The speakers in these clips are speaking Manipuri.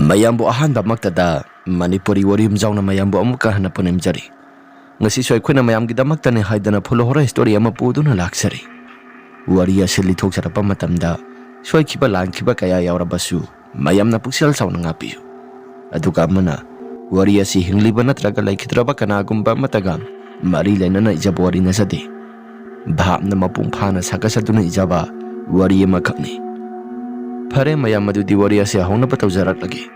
mayambu ahanba maktada Manipuri wari mjauna mayambu amuka hana punemjari. Ngasi soy khuna mayamgi damaktane haidana pholohora story ama puduna laksari. Wari asili thok sarapa matamda soy khiba lang khiba kaya yaurabasu mayamna puksel sauna ngapiyu. Aduka amana wari asi hingliba natraga laikhidraba kanagumba mataga mari lainana ijaba wari nasade. Bhapna mapung phana sakasaduna ijaba wari ama khakni. Phare mayam madudi wari asi hauna patawjarak lagi.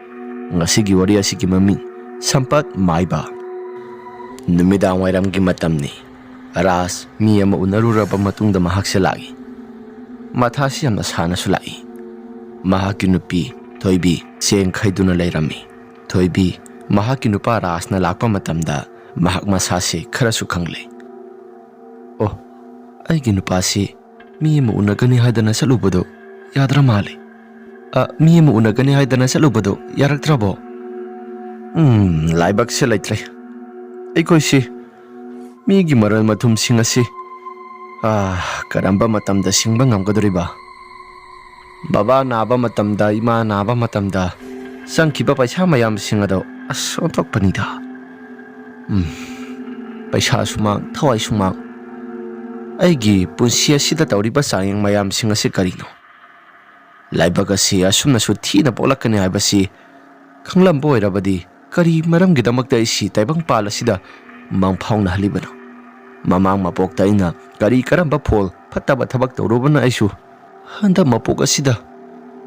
Ngasigi wari asigi maming Sampat Maiba. Numidang wairamgi matamni aras mi ama unaruraba matungda mahaksalagi. Mathasi amna sana sulai. Mahaki nupi Thoibi seng khaiduna lairami. Thoibi mahaki nupa ras na lakpa matamda mahak masase khara su khangle. Oh, aigi nupasi mi ama unagani haidana salubado yadra male. Mi ama unagani haidana salubado yaraktrabo. Laibak se laitre. Aikoi si migi maral mathum singa si karamba matamda singba ngamgadoriba. Baba naba matamda ima naba matamda sangkiba paisa mayam singado asontok panida. Paisa sumang thawai sumang aigi punsia sida tauriba sayang mayam singa si karino. Laibak asi asumna su thina polakani haibasi khanglam boirabadi kari maram gidamakta isi taibang pala sida mangphauna halibano. Mamang mapokta ina kari karamba phol phattaba thabak tawrubana aisu handa mapok asida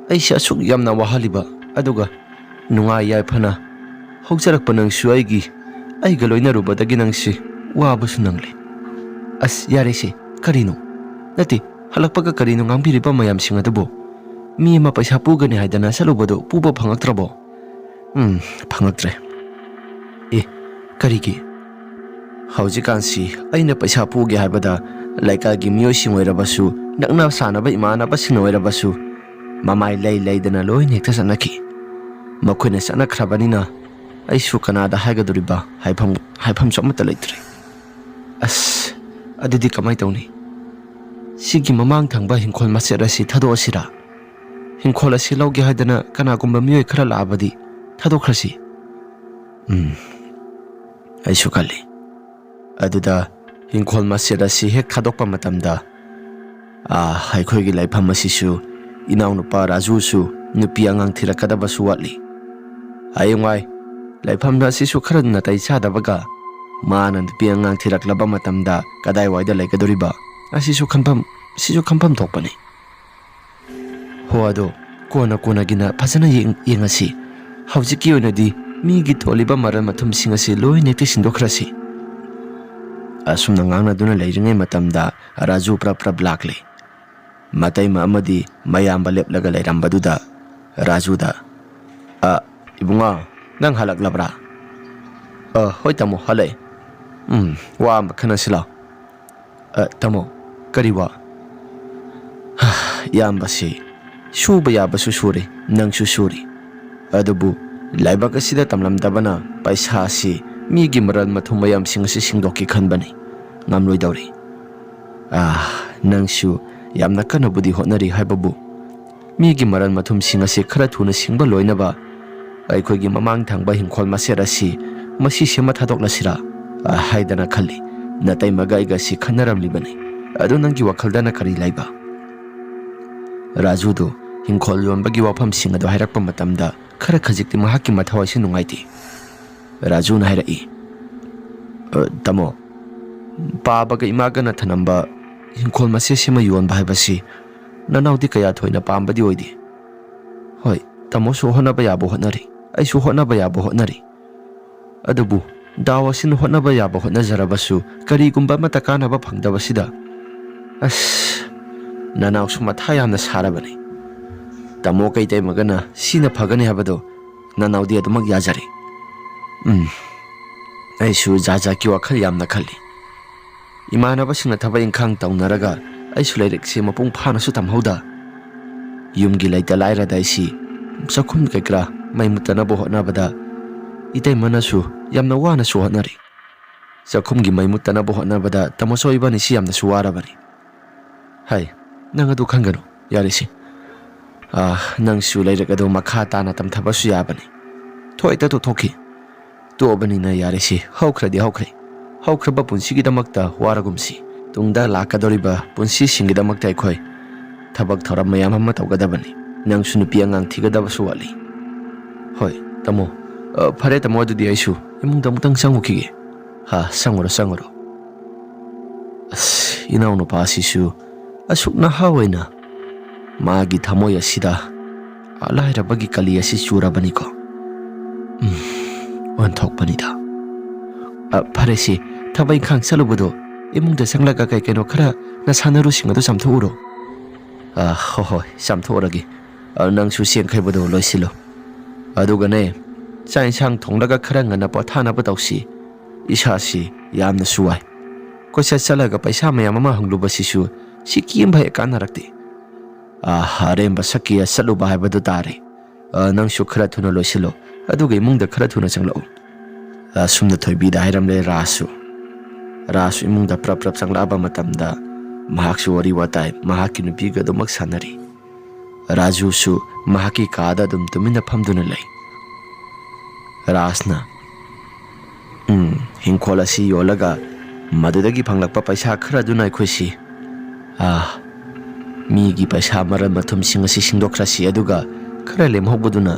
aisi asuk yamna wahaliba aduga nungai yaifana haujarakpa nangsu aigi aiga loinarubadagi nangsi wabasu nangle. As yarese karino nati halakpaga karino ngangbiriba mayamsing adubo mi ama paisa pugani haidana salubado puba phangaktrabo. Phangaktre. Karigi haujikansi aina paisa puge haibada laikagi miyoising oirabasu nakna sanaba imanaba sinoirabasu mamai laidana loi nekta sanaki. Makoina sanakrabanina aisu kanada haigaduriba haifam somata laitre. As adudi kamai tawni sigi mamang thangba hingkhol maserasi thadosira. Hingkhol asi lauge haidana kanagumba miyoi khara laabadi thadokhrasi. Aisu kali aduda hingkhol maserasi hek thadokpa matamda aikhoigi laifam asisu inaw nupa Raju su nupi angang thirakadabasu watli. Ayungai laifam asisu khara natai chadabaga mana nupi angang thiraklaba matamda kadai waida laikadoriba asisu khanpam thokpani. Ho ado kona gina phasana yengasi haujiki oinadi migi tholiba maral mathum singasi loi nekti sindokhrasi. Asumna ngangna duna leiringai matamda Raju prap lakle. Matai ma amadi mayamba leplaga leirambaduda Rajuda ibunga nang halaklabra. Hoi tamo halai. Wa makhana sila. Tamo kariwa. Yambasi suba yabasu suri nangsu suri. Adubu laibak asida tamlamdabana paisa si migi maral mathum mayam singasi singdoki khanbani ngamloi dawri. Nangsu yamna kanabudi hotnari haibabu migi maral mathum singasi khara thuna singba loinaba aikhoigi mamang thangba hingkhol maserasi masi sema thadoklasira haidana khali natai magaiga si khanaramlibani. Adu nanggi wakaldana kari laiba. Raju do hingkhol yonbagi wafam singado hairakpa matamda khara khajikti mahaki mathawasi nungaiti. Raju na hairai. Tamo pabaga imaga na thanamba hingkhol masesima yonba haibasi nanaudi kaya thoina pambadi oidi. Hoi tamo su honaba yabo hotnari aisu honaba yabo hotnari. Adubu dawasin honaba yabo hotnajarabasu karigumba matakanaba phangdabasida nanaw su matha yamna sarabani. Tamo kaitai magana sina phagani habado nanaudi adumak yajari. Aisu jaja ki wakhal yamna khali. Imanaba singna thaba ingkhang tawnaraga aisu lairikse mapung phana su tamhoda. Yumgi laita laira daisi sakhum kaikra maimutana bo hotnabada itai manasu yamna wana su hotnari. Sakhumgi maimutana bo hotnabada tamoso ibani si yamna su warabani. Hai nang adu khangano yarisi. Nang su lairak ado makha tana tamthabasu yabani. ꯊꯣꯏꯇ ꯇꯣꯊꯣꯛꯈꯤ ꯇꯣꯛꯑꯕꯅꯤꯅ ꯌꯥꯔꯦꯁꯤ ꯍꯧꯈ꯭ꯔꯗꯤ ꯍꯧꯈ꯭ꯔꯦ ꯍꯧꯈ꯭ꯔꯕ ꯄꯨꯟꯁꯤꯒꯤꯗꯃꯛꯇ ꯋꯥꯔꯒꯨꯝꯁꯤ ꯇꯨꯡꯗ ꯂꯥꯛꯀꯗꯧꯔꯤꯕ ꯄꯨꯟꯁꯤꯁꯤꯡꯒꯤꯗꯃꯛꯇ ꯑꯩꯈꯣꯏ ꯊꯕꯛ ꯊꯧꯔꯝ ꯃꯌꯥꯝ ꯑꯃ ꯇꯧꯒꯗꯕꯅꯤ ꯅꯪꯁꯨ ꯅꯨꯄꯤ ꯑꯉꯥꯡ ꯊꯤꯒꯗꯕꯁꯨ ꯋꯥꯠꯂꯤ ꯍꯣꯏ ꯇꯥꯃꯣ ꯐꯔꯦ ꯇꯥꯃꯣ ꯑꯗꯨꯗꯤ ꯑꯩꯁꯨ ꯏꯃꯨꯡꯗ ꯑꯃꯨꯛꯇꯪ ꯆꯪꯉꯨꯈꯤꯒꯦ ꯆꯪꯉꯨꯔꯣ ꯆꯪꯉꯨꯔꯣ ꯑꯁ ꯏꯅꯥꯎꯅꯨꯄꯥ ꯑꯁꯤꯁꯨ ꯑꯁꯨꯛ ꯅꯍꯥ ꯑꯣꯏꯅ ꯃꯥꯒꯤ ꯊꯃꯣꯏ ꯑꯁꯤꯗ ꯂꯥꯏꯔꯕꯒꯤ ꯀꯂꯤ ꯑꯁꯤ ꯆꯨꯔꯕꯅꯤꯀꯣ ꯑꯣꯟꯊꯣꯛꯄꯅꯤꯗ ꯐꯔꯦꯁꯤ ꯊꯕꯛ ꯏꯪꯈꯥꯡ ꯆꯠꯂꯨꯕꯗꯣ ꯏꯃꯨꯡꯗ ꯆꯪꯂꯒ ꯀꯩ ꯀꯩꯅꯣ ꯈꯔ ꯅꯁꯥꯟꯅꯔꯨꯁꯤꯡ ꯑꯗꯨ ꯆꯥꯝꯊꯣꯛꯎꯔꯣ ꯍꯣꯏ ꯍꯣꯏ ꯆꯥꯝꯊꯣꯛꯎꯔꯒꯦ ꯅꯪꯁꯨ ꯆꯦꯡ ꯈꯩꯕꯗꯣ ꯂꯣꯏꯁꯤꯜꯂꯣ ꯑꯗꯨꯒꯅꯦ ꯆꯥꯛ ꯏꯟꯁꯥꯡ ꯊꯣꯡꯂꯒ ꯈꯔ ꯉꯟꯅ ꯄꯣꯊꯥꯅꯕ ꯇꯧꯁꯤ ꯏꯁꯥꯁꯤ ꯌꯥꯝꯅꯁꯨ ꯋꯥꯏ ꯀꯣꯏꯆꯠ ꯆꯠꯂꯒ ꯄꯩꯁꯥ ꯃꯌꯥꯝ ꯑꯃ ꯍꯪꯂꯨꯕꯁꯤꯁꯨ ꯁꯤꯀꯤ ꯑꯃ ꯍꯦꯛ ꯀꯥꯟꯅꯔꯛꯇꯦ ꯑꯔꯦꯝꯕ ꯁꯛꯀꯤ ꯆꯠꯂꯨꯕ ꯍꯥꯏꯕꯗꯨ ꯇꯥꯔꯦ ꯅꯪꯁꯨ ꯈꯔ ꯊꯨꯅ ꯂꯣꯏꯁꯤꯜꯂꯣ ꯑꯗꯨꯒ ꯏꯃꯨꯡꯗ ꯈꯔ ꯊꯨꯅ ꯆꯪꯂꯛꯎ ꯁꯨꯝꯅ ꯊꯣꯏꯕꯤꯗ ꯍꯥꯏꯔꯝꯂꯦ ꯔꯥꯁꯨ ꯏꯃꯨꯡꯗ ꯄ꯭ꯔꯞ ꯄ꯭ꯔꯞ ꯆꯪꯂꯛꯑꯕ ꯃꯇꯝꯗ ꯃꯍꯥꯛꯁꯨ ꯋꯥꯔꯤ ꯋꯥꯇꯥꯏ ꯃꯍꯥꯛꯀꯤ ꯅꯨꯄꯤꯒ ꯑꯗꯨꯃꯛ ꯁꯥꯟꯅꯔꯤ ꯔꯥꯖꯨꯁꯨ ꯃꯍꯥꯛꯀꯤ ꯀꯥꯗ ꯑꯗꯨꯝ ꯇꯨꯃꯤꯟꯅ ꯐꯝꯗꯨꯅ ꯂꯩ ꯔꯥꯁꯅ ꯍꯤꯡꯈꯣꯜ ꯑꯁꯤ ꯌꯣꯜꯂꯒ ꯃꯗꯨꯗꯒꯤ ꯐꯪꯂꯛꯄ ꯄꯩꯁꯥ ꯈꯔꯗꯨꯅ ꯑꯩꯈꯣꯏꯁꯤ ꯃꯤꯒꯤ ꯄꯩꯁꯥ ꯃꯔꯜ ꯃꯊꯨꯝꯁꯤꯡ ꯑꯁꯤ ꯁꯤꯡꯗꯣꯛꯈ꯭ꯔꯁꯤ ꯑꯗꯨꯒ ꯈꯔ ꯂꯦꯝꯍꯧꯕꯗꯨꯅ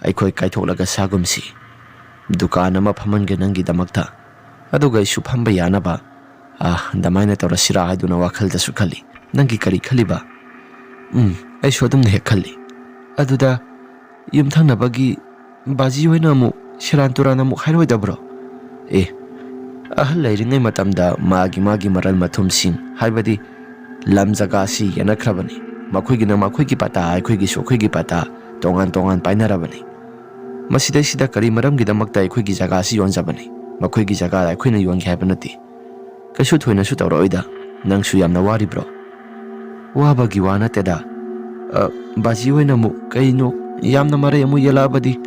ꯑꯩꯈꯣꯏ ꯀꯥꯏꯊꯣꯛꯂꯒ ꯁꯥꯒꯨꯝꯁꯤ ꯗꯨꯀꯥꯟ ꯑꯃ ꯐꯝꯍꯟꯒꯦ ꯅꯪꯒꯤꯗꯃꯛꯇ ꯑꯗꯨꯒ ꯑꯩꯁꯨ ꯐꯝꯕ ꯌꯥꯅꯕ ꯑꯗꯨꯃꯥꯏꯅ ꯇꯧꯔꯁꯤꯔꯥ ꯍꯥꯏꯗꯨꯅ ꯋꯥꯈꯜꯗꯁꯨ ꯈꯜꯂꯤ ꯅꯪꯒꯤ ꯀꯔꯤ ꯈꯜꯂꯤꯕ ꯑꯩꯁꯨ ꯑꯗꯨꯝꯅ ꯍꯦꯛ ꯈꯜꯂꯤ ꯑꯗꯨꯗ ꯌꯨꯝꯊꯪꯅꯕꯒꯤ ꯕꯥꯖꯤ ꯍꯣꯏꯅ ꯑꯃꯨꯛ ꯁꯦꯔꯥꯟ ꯇꯨꯔꯥꯟ ꯑꯃꯨꯛ ꯍꯥꯏꯔꯣꯏꯗꯕ꯭ꯔꯣ ꯑꯍꯜ ꯂꯩꯔꯤꯉꯩ ꯃꯇꯝꯗ ꯃꯥꯒꯤ ꯃꯔꯜ ꯃꯊꯨꯝꯁꯤꯡ ꯍꯥꯏꯕꯗꯤ ꯂꯝ ꯖꯒꯥꯁꯤ ꯌꯦꯟꯅꯈ꯭ꯔꯕꯅꯤ ꯃꯈꯣꯏꯒꯤꯅ ꯃꯈꯣꯏꯒꯤ ꯄꯥꯇꯥ ꯑꯩꯈꯣꯏꯒꯤꯁꯨ ꯑꯩꯈꯣꯏꯒꯤ ꯄꯥꯇꯥ ꯇꯣꯉꯥꯟ ꯇꯣꯉꯥꯟ ꯄꯥꯏꯅꯔꯕꯅꯤ ꯃꯁꯤꯗꯩꯁꯤꯗ ꯀꯔꯤ ꯃꯔꯝꯒꯤꯗꯃꯛꯇ ꯑꯩꯈꯣꯏꯒꯤ ꯖꯒꯥꯁꯤ ꯌꯣꯟꯖꯕꯅꯤ ꯃꯈꯣꯏꯒꯤ ꯖꯒꯥꯗ ꯑꯩꯈꯣꯏꯅ ꯌꯣꯟꯒꯦ ꯍꯥꯏꯕ ꯅꯠꯇꯦ ꯀꯩꯁꯨ ꯊꯣꯏꯅꯁꯨ ꯇꯧꯔꯛꯑꯣꯏꯗ ꯅꯪꯁꯨ ꯌꯥꯝꯅ ꯋꯥꯔꯤꯕ꯭ꯔꯣ ꯋꯥꯕꯒꯤ ꯋꯥ ꯅꯠꯇꯦꯗ ꯕꯥꯖꯤ ꯍꯣꯏꯅ ꯑꯃꯨꯛ ꯀꯩꯅꯣ ꯌꯥꯝꯅ ꯃꯔꯩ ꯑꯃꯨꯛ ꯌꯦꯜꯂꯛꯑꯕꯗꯤ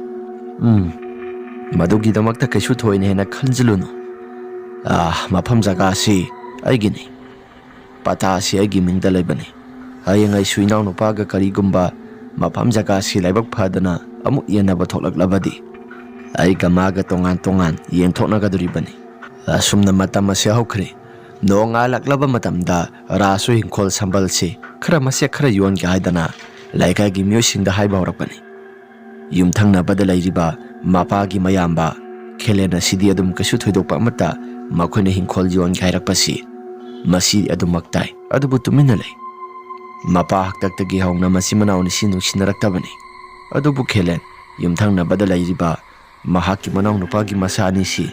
ꯃꯗꯨꯒꯤꯗꯃꯛꯇ ꯀꯩꯁꯨ ꯊꯣꯏꯅ ꯍꯦꯟꯅ ꯈꯟꯖꯤꯜꯂꯨꯅꯨ ꯃꯐꯝ ꯖꯒꯥꯁꯤ ꯑꯩꯒꯤꯅꯤ ꯄꯥꯇꯥ ꯑꯁꯤ ꯑꯩꯒꯤ ꯃꯤꯡꯗ ꯂꯩꯕꯅꯤ ꯍꯌꯦꯡ ꯑꯩꯁꯨ ꯏꯅꯥꯎꯅꯨꯄꯥꯒ ꯀꯔꯤꯒꯨꯝꯕ ꯃꯐꯝ ꯖꯒꯥꯁꯤ ꯂꯥꯏꯕꯛ ꯐꯗꯅ ꯑꯃꯨꯛ ꯌꯦꯟꯅꯕ ꯊꯣꯛꯂꯛꯂꯕꯗꯤ ꯑꯩꯒ ꯃꯥꯒ ꯇꯣꯉꯥꯟ ꯇꯣꯉꯥꯟ ꯌꯦꯟꯊꯣꯛꯅꯒꯗꯣꯔꯤꯕꯅꯤ ꯑꯁꯨꯝꯅ ꯃꯇꯝ ꯑꯁꯤ ꯍꯧꯈ꯭ꯔꯦ ꯅꯣꯡꯉꯥꯜꯂꯛꯂꯕ ꯃꯇꯝꯗ ꯔꯥꯁꯨ ꯍꯤꯡꯈꯣꯜ ꯁꯝꯕꯜꯁꯤ ꯈꯔ ꯃꯁꯦꯛ ꯈꯔ ꯌꯣꯟꯒꯦ ꯍꯥꯏꯗꯅ ꯂꯩꯀꯥꯏꯒꯤ ꯃꯤꯑꯣꯏꯁꯤꯡꯗ ꯍꯥꯏꯕ ꯍꯧꯔꯛꯄꯅꯤ ꯌꯨꯝꯊꯪꯅꯕꯗ ꯂꯩꯔꯤꯕ ꯃꯄꯥꯒꯤ ꯃꯌꯥꯝꯕ ꯈꯦꯂꯦꯟ ꯑꯁꯤꯗꯤ ꯑꯗꯨꯝ ꯀꯩꯁꯨ ꯊꯣꯏꯗꯣꯛꯄ ꯑꯃꯠꯇ ꯃꯈꯣꯏꯅ ꯍꯤꯡꯈꯣꯜ ꯌꯣꯟꯒꯦ ꯍꯥꯏꯔꯛꯄꯁꯤ ꯃꯁꯤ ꯑꯗꯨꯃꯛ ꯇꯥꯏ ꯑꯗꯨꯕꯨ ꯇꯨꯃꯤꯟꯅ ꯂꯩ ꯃꯄꯥ ꯍꯥꯛꯇꯛꯇꯒꯤ ꯍꯧꯅ ꯃꯆꯤꯟ ꯃꯅꯥꯎ ꯅꯨꯡꯁꯤ ꯅꯨꯡꯁꯤꯅꯔꯛꯇꯕꯅꯤ ꯑꯗꯨꯕꯨ ꯈꯦꯂꯦꯟ ꯌꯨꯝꯊꯪꯅꯕꯗ ꯂꯩꯔꯤꯕ ꯃꯍꯥꯛꯀꯤ ꯃꯅꯥꯎꯅꯨꯄꯥꯒꯤ ꯃꯆꯥ ꯑꯅꯤꯁꯤ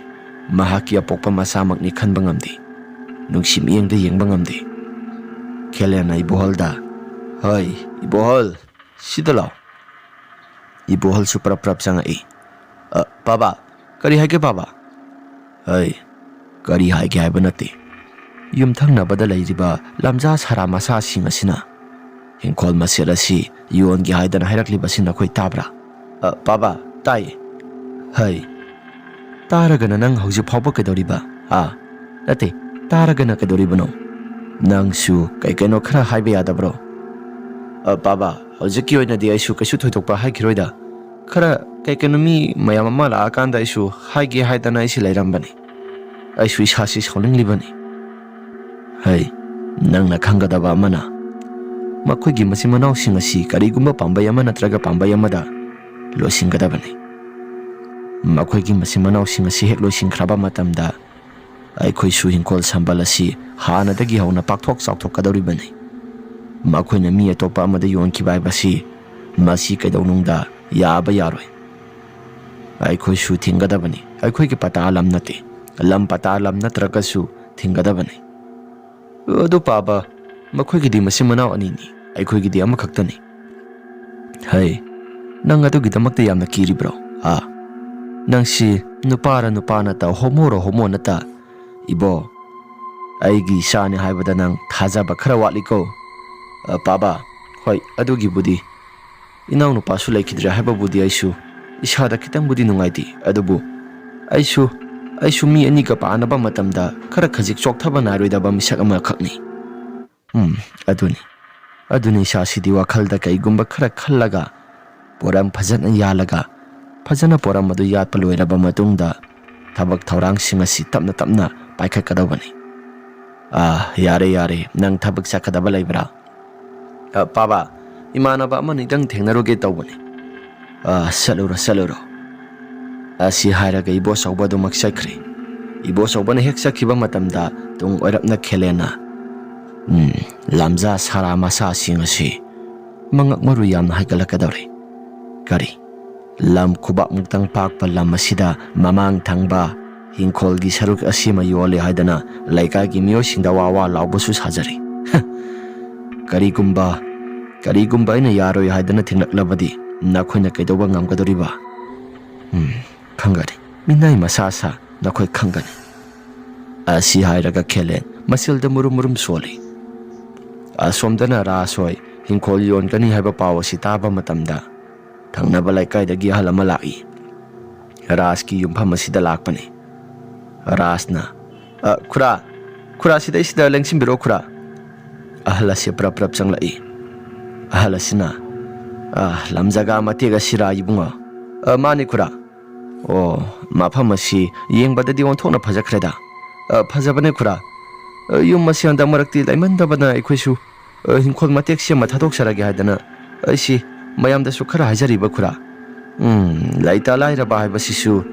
ꯃꯍꯥꯛꯀꯤ ꯑꯄꯣꯛꯄ ꯃꯆꯥꯃꯛꯅꯤ ꯈꯟꯕ ꯉꯝꯗꯦ ꯅꯨꯡꯁꯤ ꯃꯤꯠꯌꯦꯡꯗ ꯌꯦꯡꯕ ꯉꯝꯗꯦ ꯈꯦꯂꯦꯟꯅ ꯏꯕꯣꯍꯜꯗ ꯍꯣꯏ ꯏꯕꯣꯍꯜ ꯁꯤꯗ ꯂꯥꯛꯑꯣ ꯏꯕꯣꯍꯜꯁꯨ ꯄ꯭ꯔꯞ ꯄ꯭ꯔꯞ ꯆꯪꯉꯛꯏ ꯕꯥꯕꯥ ꯀꯔꯤ ꯍꯥꯏꯒꯦ ꯕꯥꯕꯥ ꯀꯔꯤ ꯍꯥꯏꯒꯦ ꯍꯥꯏꯕ ꯅꯠꯇꯦ ꯌꯨꯝꯊꯪꯅꯕꯗ ꯂꯩꯔꯤꯕ ꯂꯝꯖꯥ ꯁꯥꯔꯥ ꯃꯆꯥꯁꯤꯡ ꯑꯁꯤꯅ ꯍꯤꯡꯈꯣꯜ ꯃꯆꯦꯠ ꯑꯁꯤ ꯌꯣꯟꯒꯦ ꯍꯥꯏꯗꯅ ꯍꯥꯏꯔꯛꯂꯤꯕꯁꯤ ꯅꯈꯣꯏ ꯇꯥꯕ꯭ꯔꯥ ꯕꯥꯕꯥ ꯇꯥꯏꯌꯦ ꯇꯥꯔꯒꯅ ꯅꯪ ꯍꯧꯖꯤꯛ ꯐꯥꯎꯕ ꯀꯩꯗꯧꯔꯤꯕ ꯅꯠꯇꯦ ꯇꯥꯔꯒꯅ ꯀꯩꯗꯧꯔꯤꯕꯅꯣ ꯅꯪꯁꯨ ꯀꯩ ꯀꯩꯅꯣ ꯈꯔ ꯍꯥꯏꯕ ꯌꯥꯗꯕ꯭ꯔꯣ ꯕꯥꯕꯥ ꯍꯧꯖꯤꯛꯀꯤ ꯑꯣꯏꯅꯗꯤ ꯑꯩꯁꯨ ꯀꯩꯁꯨ ꯊꯣꯏꯗꯣꯛꯄ ꯍꯥꯏꯈꯤꯔꯣꯏꯗ खरा कई मी मैम लाकान हाइगे हाइदना लेरबनी इसासी सौनिंगलीबनी है नंगना खंगदब अमना मखोइगी मसी मनाउसिंग असी करिगुम्बा पांबई अमा नत्रगा पांबई अमदा लोइसिंगदबनी मखोइगी मसी मनाउसिंग असी हेक लोइसिंगख्राबा मतमदा अखोइसु हिंखोल संबल असी हानदगी हौना पाक्थोक चाउथोकदौरिबनी मखोइना मी अतोपा अमदा योनखिबा हाइबसी मसी कैदौनुंगदा याबा यारोय अखोइसु थिंगदबनी अखोइगी पता लम नते लम पता लम नत्रगसु थिंगदबनी अदु पाबा मखोइगिदी मसी मनाउ अनिनी अखोइगिदी अमखक्तनी है नंग अदुगिदमक्ता यामना किरिब्रो नंगसी नुपारा नुपाना ता होमोरो होमो नता इबो अइगी इसाने हाइबदा नंग थाजाबा खरा वाटलिको पाबा होय अदुगिबुदी इनाउ नुपासु लेखिद्रे हाइबाबुदी आइसु इसादा खितंबुदी नुंगाइती अदुबु आइसु मी अनिगा पानबा मतमदा खरा खजिक चोकथबा नारोइदबा मिसक अमा खक्नी अदुनी सासिदी वाखलदा कईगुंबा खरा खल्लगा पोरम फजन यालगा ꯐꯖꯅ ꯄꯣꯔꯝ ꯑꯗꯨ ꯌꯥꯠꯄ ꯂꯣꯏꯔꯕ ꯃꯇꯨꯡꯗ ꯊꯕꯛ ꯊꯧꯔꯥꯡꯁꯤꯡ ꯑꯁꯤ ꯇꯞꯅ ꯇꯞꯅ ꯄꯥꯏꯈꯠꯀꯗꯧꯕꯅꯤ꯫ ꯌꯥꯔꯦ ꯌꯥꯔꯦ, ꯅꯪ ꯊꯕꯛ ꯆꯠꯀꯗꯕ ꯂꯩꯕ꯭ꯔꯥ? ꯄꯥꯕꯥ, ꯏꯃꯥꯟꯅꯕ ꯑꯃꯅꯤꯗꯪ ꯊꯦꯡꯅꯔꯨꯒꯦ ꯇꯧꯕꯅꯤ꯫ ꯆꯠꯂꯨꯔꯣ ꯆꯠꯂꯨꯔꯣ꯫ ꯑꯁꯤ ꯍꯥꯏꯔꯒ ꯏꯕꯣꯆꯧꯕ ꯑꯗꯨꯃꯛ ꯆꯠꯈ꯭ꯔꯦ꯫ ꯏꯕꯣꯆꯧꯕꯅ ꯍꯦꯛ ꯆꯠꯈꯤꯕ ꯃꯇꯝꯗ ꯇꯨꯡ ꯑꯣꯏꯔꯞꯅ ꯈꯦꯂꯦꯟꯅ ꯂꯝꯖꯥ ꯁꯥꯔꯥ ꯃꯁꯥꯁꯤꯡ ꯑꯁꯤ ꯃꯉꯛ ꯃꯔꯨ ꯌꯥꯝꯅ ꯍꯥꯏꯒꯠꯂꯛꯀꯗꯧꯔꯦ꯫ ꯀꯔꯤ? ꯂꯝ ꯈꯨꯕꯥꯛꯃꯨꯛꯇꯪ ꯄꯥꯛꯄ ꯂꯝ ꯑꯁꯤꯗ ꯃꯃꯥꯡ ꯊꯪꯕ ꯍꯤꯡꯈꯣꯜꯒꯤ ꯁꯔꯨꯛ ꯑꯁꯤꯃ ꯌꯣꯜꯂꯦ ꯍꯥꯏꯗꯅ ꯂꯩꯀꯥꯏꯒꯤ ꯃꯤꯑꯣꯏꯁꯤꯡꯗ ꯋꯥ ꯋꯥ ꯂꯥꯎꯕꯁꯨ ꯁꯥꯖꯔꯤ꯫ ꯀꯔꯤꯒꯨꯝꯕ ꯑꯩꯅ ꯌꯥꯔꯣꯏ ꯍꯥꯏꯗꯅ ꯊꯤꯡꯂꯛꯂꯕꯗꯤ ꯅꯈꯣꯏꯅ ꯀꯩꯗꯧꯕ ꯉꯝꯒꯗꯧꯔꯤꯕ? ꯈꯪꯒꯅꯤ, ꯃꯤꯅꯥꯏ ꯃꯁꯥ ꯁꯥ ꯅꯈꯣꯏ ꯈꯪꯒꯅꯤ꯫ ꯑꯁꯤ ꯍꯥꯏꯔꯒ ꯈꯦꯂꯦꯟ ꯃꯁꯤꯜꯗ ꯃꯨꯔꯨꯝ ꯃꯨꯔꯨꯝ ꯁꯣꯜꯂꯤ꯫ ꯑꯁꯣꯝꯗꯅ ꯔꯥꯖ ꯍꯣꯏ ꯍꯤꯡꯈꯣꯜ ꯌꯣꯟꯒꯅꯤ ꯍꯥꯏꯕ ꯄꯥꯎ ꯑꯁꯤ ꯇꯥꯕ ꯃꯇꯝꯗ ꯊꯪꯅꯕ ꯂꯩꯀꯥꯏꯗꯒꯤ ꯑꯍꯜ ꯑꯃ ꯂꯥꯛꯏ꯫ ꯔꯥꯖꯀꯤ ꯌꯨꯝꯐꯝ ꯑꯁꯤꯗ ꯂꯥꯛꯄꯅꯤ꯫ ꯔꯥꯖꯅ ꯈꯨꯔꯥ ꯁꯤꯗꯩꯁꯤꯗ ꯂꯦꯡꯁꯤꯟꯕꯤꯔꯛꯑꯣ ꯈꯨꯔꯥ꯫ ꯑꯍꯜ ꯑꯁꯤ ꯄ꯭ꯔꯞ ꯄ꯭ꯔꯞ ꯆꯪꯂꯛꯏ꯫ ꯑꯍꯜ ꯑꯁꯤꯅ ꯂꯝ ꯖꯒꯥ ꯃꯇꯦꯛ ꯑꯁꯤꯔꯥ ꯏꯕꯨꯡꯉꯣ? ꯃꯥꯅꯤ ꯈꯨꯔꯥ꯫ ꯑꯣ, ꯃꯐꯝ ꯑꯁꯤ ꯌꯦꯡꯕꯗꯗꯤ ꯑꯣꯟꯊꯣꯛꯅ ꯐꯖꯈ꯭ꯔꯦꯗ꯫ ꯐꯖꯕꯅꯦ ꯈꯨꯔꯥ꯫ ꯌꯨꯝ ꯑꯁꯤ ꯍꯟꯗꯛ ꯃꯔꯛꯇꯤ ꯂꯩꯃꯟꯗꯕꯅ ꯑꯩꯈꯣꯏꯁꯨ ꯍꯤꯡꯈꯣꯜ ꯃꯇꯦꯛꯁꯤ ꯑꯃ ꯊꯥꯗꯣꯛꯆꯔꯒꯦ ꯍꯥꯏꯗꯅ ꯑꯩꯁꯤ ꯃꯌꯥꯝꯗꯁꯨ ꯈꯔ ꯍꯥꯏꯖꯔꯤꯕ ꯈꯨꯔꯥ꯫ ꯂꯩꯇ ꯂꯥꯏꯔꯕ ꯍꯥꯏꯕꯁꯤꯁꯨ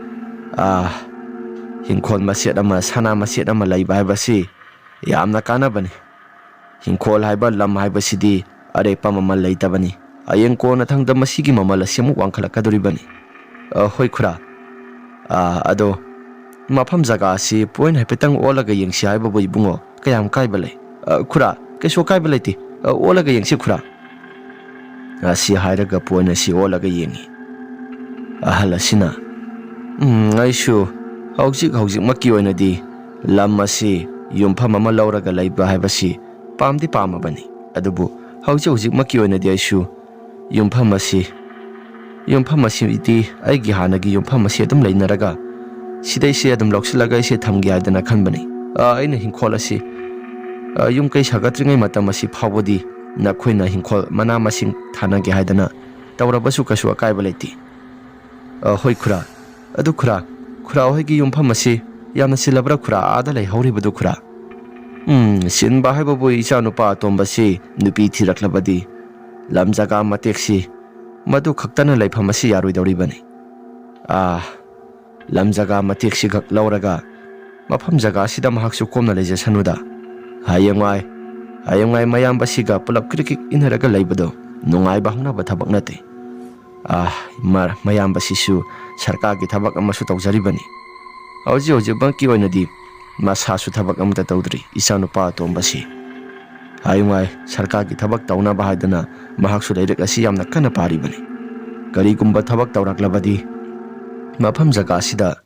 ꯍꯤꯡꯈꯣꯜ ꯃꯆꯦꯠ ꯑꯃ, ꯁꯅꯥ ꯃꯆꯦꯠ ꯑꯃ ꯂꯩꯕ ꯍꯥꯏꯕꯁꯤ ꯌꯥꯝꯅ ꯀꯥꯟꯅꯕꯅꯤ꯫ ꯍꯤꯡꯈꯣꯜ ꯍꯥꯏꯕ ꯂꯝ ꯍꯥꯏꯕꯁꯤꯗꯤ ꯑꯔꯦꯞꯄ ꯃꯃꯜ ꯂꯩꯇꯕꯅꯤ꯫ ꯍꯌꯦꯡ ꯀꯣꯟꯅ ꯊꯪꯗ ꯃꯁꯤꯒꯤ ꯃꯃꯜ ꯑꯁꯤ ꯑꯃꯨꯛ ꯋꯥꯡꯈꯠꯂꯛꯀꯗꯧꯔꯤꯕꯅꯤ꯫ ꯍꯣꯏ ꯈꯨꯔꯥ꯫ ꯑꯗꯣ ꯃꯐꯝ ꯖꯒꯥ ꯑꯁꯤ ꯄꯣꯏꯟ ꯍꯥꯏꯐꯦꯠꯇꯪ ꯑꯣꯜꯂꯒ ꯌꯦꯡꯁꯤ ꯍꯥꯏꯕꯕꯨ ꯏꯕꯨꯡꯉꯣ ꯀꯌꯥꯝ ꯀꯥꯏꯕ ꯂꯩ? ꯈꯨꯔꯥ, ꯀꯩꯁꯨ ꯑꯀꯥꯏꯕ ꯂꯩꯇꯦ, ꯑꯣꯜꯂꯒ ꯌꯦꯡꯁꯤ ꯈꯨꯔꯥ꯫ ꯑꯁꯤ ꯍꯥꯏꯔꯒ ꯄꯣꯏꯟ ꯑꯁꯤ ꯑꯣꯜꯂꯒ ꯌꯦꯡꯉꯤ꯫ ꯑꯍꯜ ꯑꯁꯤꯅ ꯑꯩꯁꯨ ꯍꯧꯖꯤꯛꯃꯛꯀꯤ ꯑꯣꯏꯅꯗꯤ ꯂꯝ ꯑꯁꯤ ꯌꯨꯝꯐꯝ ꯑꯃ ꯂꯧꯔꯒ ꯂꯩꯕ ꯍꯥꯏꯕꯁꯤ ꯄꯥꯝꯗꯤ ꯄꯥꯝꯃꯕꯅꯤ꯫ ꯑꯗꯨꯕꯨ ꯍꯧꯖꯤꯛꯃꯛꯀꯤ ꯑꯣꯏꯅꯗꯤ ꯑꯩꯁꯨ ꯌꯨꯝꯐꯝ ꯑꯁꯤꯗꯤ ꯑꯩꯒꯤ ꯍꯥꯟꯅꯒꯤ ꯌꯨꯝꯐꯝ ꯑꯁꯤ ꯑꯗꯨꯝ ꯂꯩꯅꯔꯒ ꯁꯤꯗꯩꯁꯦ ꯑꯗꯨꯝ ꯂꯧꯁꯤꯜꯂꯒ ꯑꯩꯁꯦ ꯊꯝꯒꯦ ꯍꯥꯏꯗꯅ ꯈꯟꯕꯅꯤ꯫ ꯑꯩꯅ ꯍꯤꯡꯈꯣꯜ ꯑꯁꯤ ꯌꯨꯝ ꯀꯩ ꯁꯥꯒꯠꯇ꯭ꯔꯤꯉꯩ ꯃꯇꯝ ꯑꯁꯤ ꯐꯥꯎꯕꯗꯤ ꯅꯈꯣꯏꯅ ꯍꯤꯡꯈꯣꯜ ꯃꯅꯥ ꯃꯁꯤꯡ ꯊꯥꯅꯒꯦ ꯍꯥꯏꯗꯅ ꯇꯧꯔꯕꯁꯨ ꯀꯩꯁꯨ ꯑꯀꯥꯏꯕ ꯂꯩꯇꯦ꯫ ꯍꯣꯏ ꯈꯨꯔꯥ꯫ ꯑꯗꯨ ꯈꯨꯔꯥ ꯍꯣꯏꯒꯤ ꯌꯨꯝꯐꯝ ꯑꯁꯤ ꯌꯥꯝꯅ ꯆꯤꯜꯂꯕ꯭ꯔꯥ ꯈꯨꯔꯥ, ꯑꯥꯗ ꯂꯩꯍꯧꯔꯤꯕꯗꯨ ꯈꯨꯔꯥ? ꯆꯤꯟꯕ ꯍꯥꯏꯕꯕꯨ ꯏꯆꯥ ꯅꯨꯄꯥ ꯑꯇꯣꯝꯕꯁꯤ ꯅꯨꯄꯤ ꯊꯤꯔꯛꯂꯕꯗꯤ ꯂꯝ ꯖꯒꯥ ꯃꯇꯦꯛꯁꯤ ꯃꯗꯨ ꯈꯛꯇꯅ ꯂꯩꯐꯝ ꯑꯁꯤ ꯌꯥꯔꯣꯏꯗꯧꯔꯤꯕꯅꯤ꯫ ꯂꯝ ꯖꯒꯥ ꯃꯇꯦꯛꯁꯤꯈꯛ ꯂꯧꯔꯒ ꯃꯐꯝ ꯖꯒꯥꯁꯤꯗ ꯃꯍꯥꯛꯁꯨ ꯀꯣꯝꯅ ꯂꯩꯖꯁꯅꯨꯗ꯫ ꯍꯌꯦꯡꯋꯥꯏ ꯃꯌꯥꯝꯕꯁꯤꯒ ꯄꯨꯂꯞ ꯀ꯭ꯔꯤꯛ ꯏꯟꯅꯔꯒ ꯂꯩꯕꯗꯣ ꯅꯨꯡꯉꯥꯏꯕ ꯍꯧꯅꯕ ꯊꯕꯛ ꯅꯠꯇꯦ꯫ ꯃꯌꯥꯝꯕꯁꯤꯁꯨ ꯁꯔꯀꯥꯔꯒꯤ ꯊꯕꯛ ꯑꯃꯁꯨ ꯇꯧꯖꯔꯤꯕꯅꯤ꯫ ꯍꯧꯖꯤꯛꯃꯛꯀꯤ ꯑꯣꯏꯅꯗꯤ ꯃꯁꯥꯁꯨ ꯊꯕꯛ ꯑꯃꯇ ꯇꯧꯗ꯭ꯔꯤ ꯏꯆꯥꯅꯨꯄꯥ ꯑꯇꯣꯝꯕꯁꯤ꯫ ꯍꯌꯦꯡꯋꯥꯏ ꯁꯔꯀꯥꯔꯒꯤꯊꯕꯛ ꯇꯧꯅꯕ ꯍꯥꯏꯗꯅ ꯃꯍꯥꯛꯁꯨ ꯂꯥꯏꯔꯤꯛ ꯑꯁꯤ ꯌꯥꯝꯅ ꯀꯟꯅ ꯄꯥꯔꯤꯕꯅꯤ꯫ ꯀꯔꯤꯒꯨꯝꯕ ꯊꯕꯛ ꯇꯧꯔꯛꯂꯕꯗꯤ ꯃꯐꯝ ꯖꯒꯥꯁꯤꯗ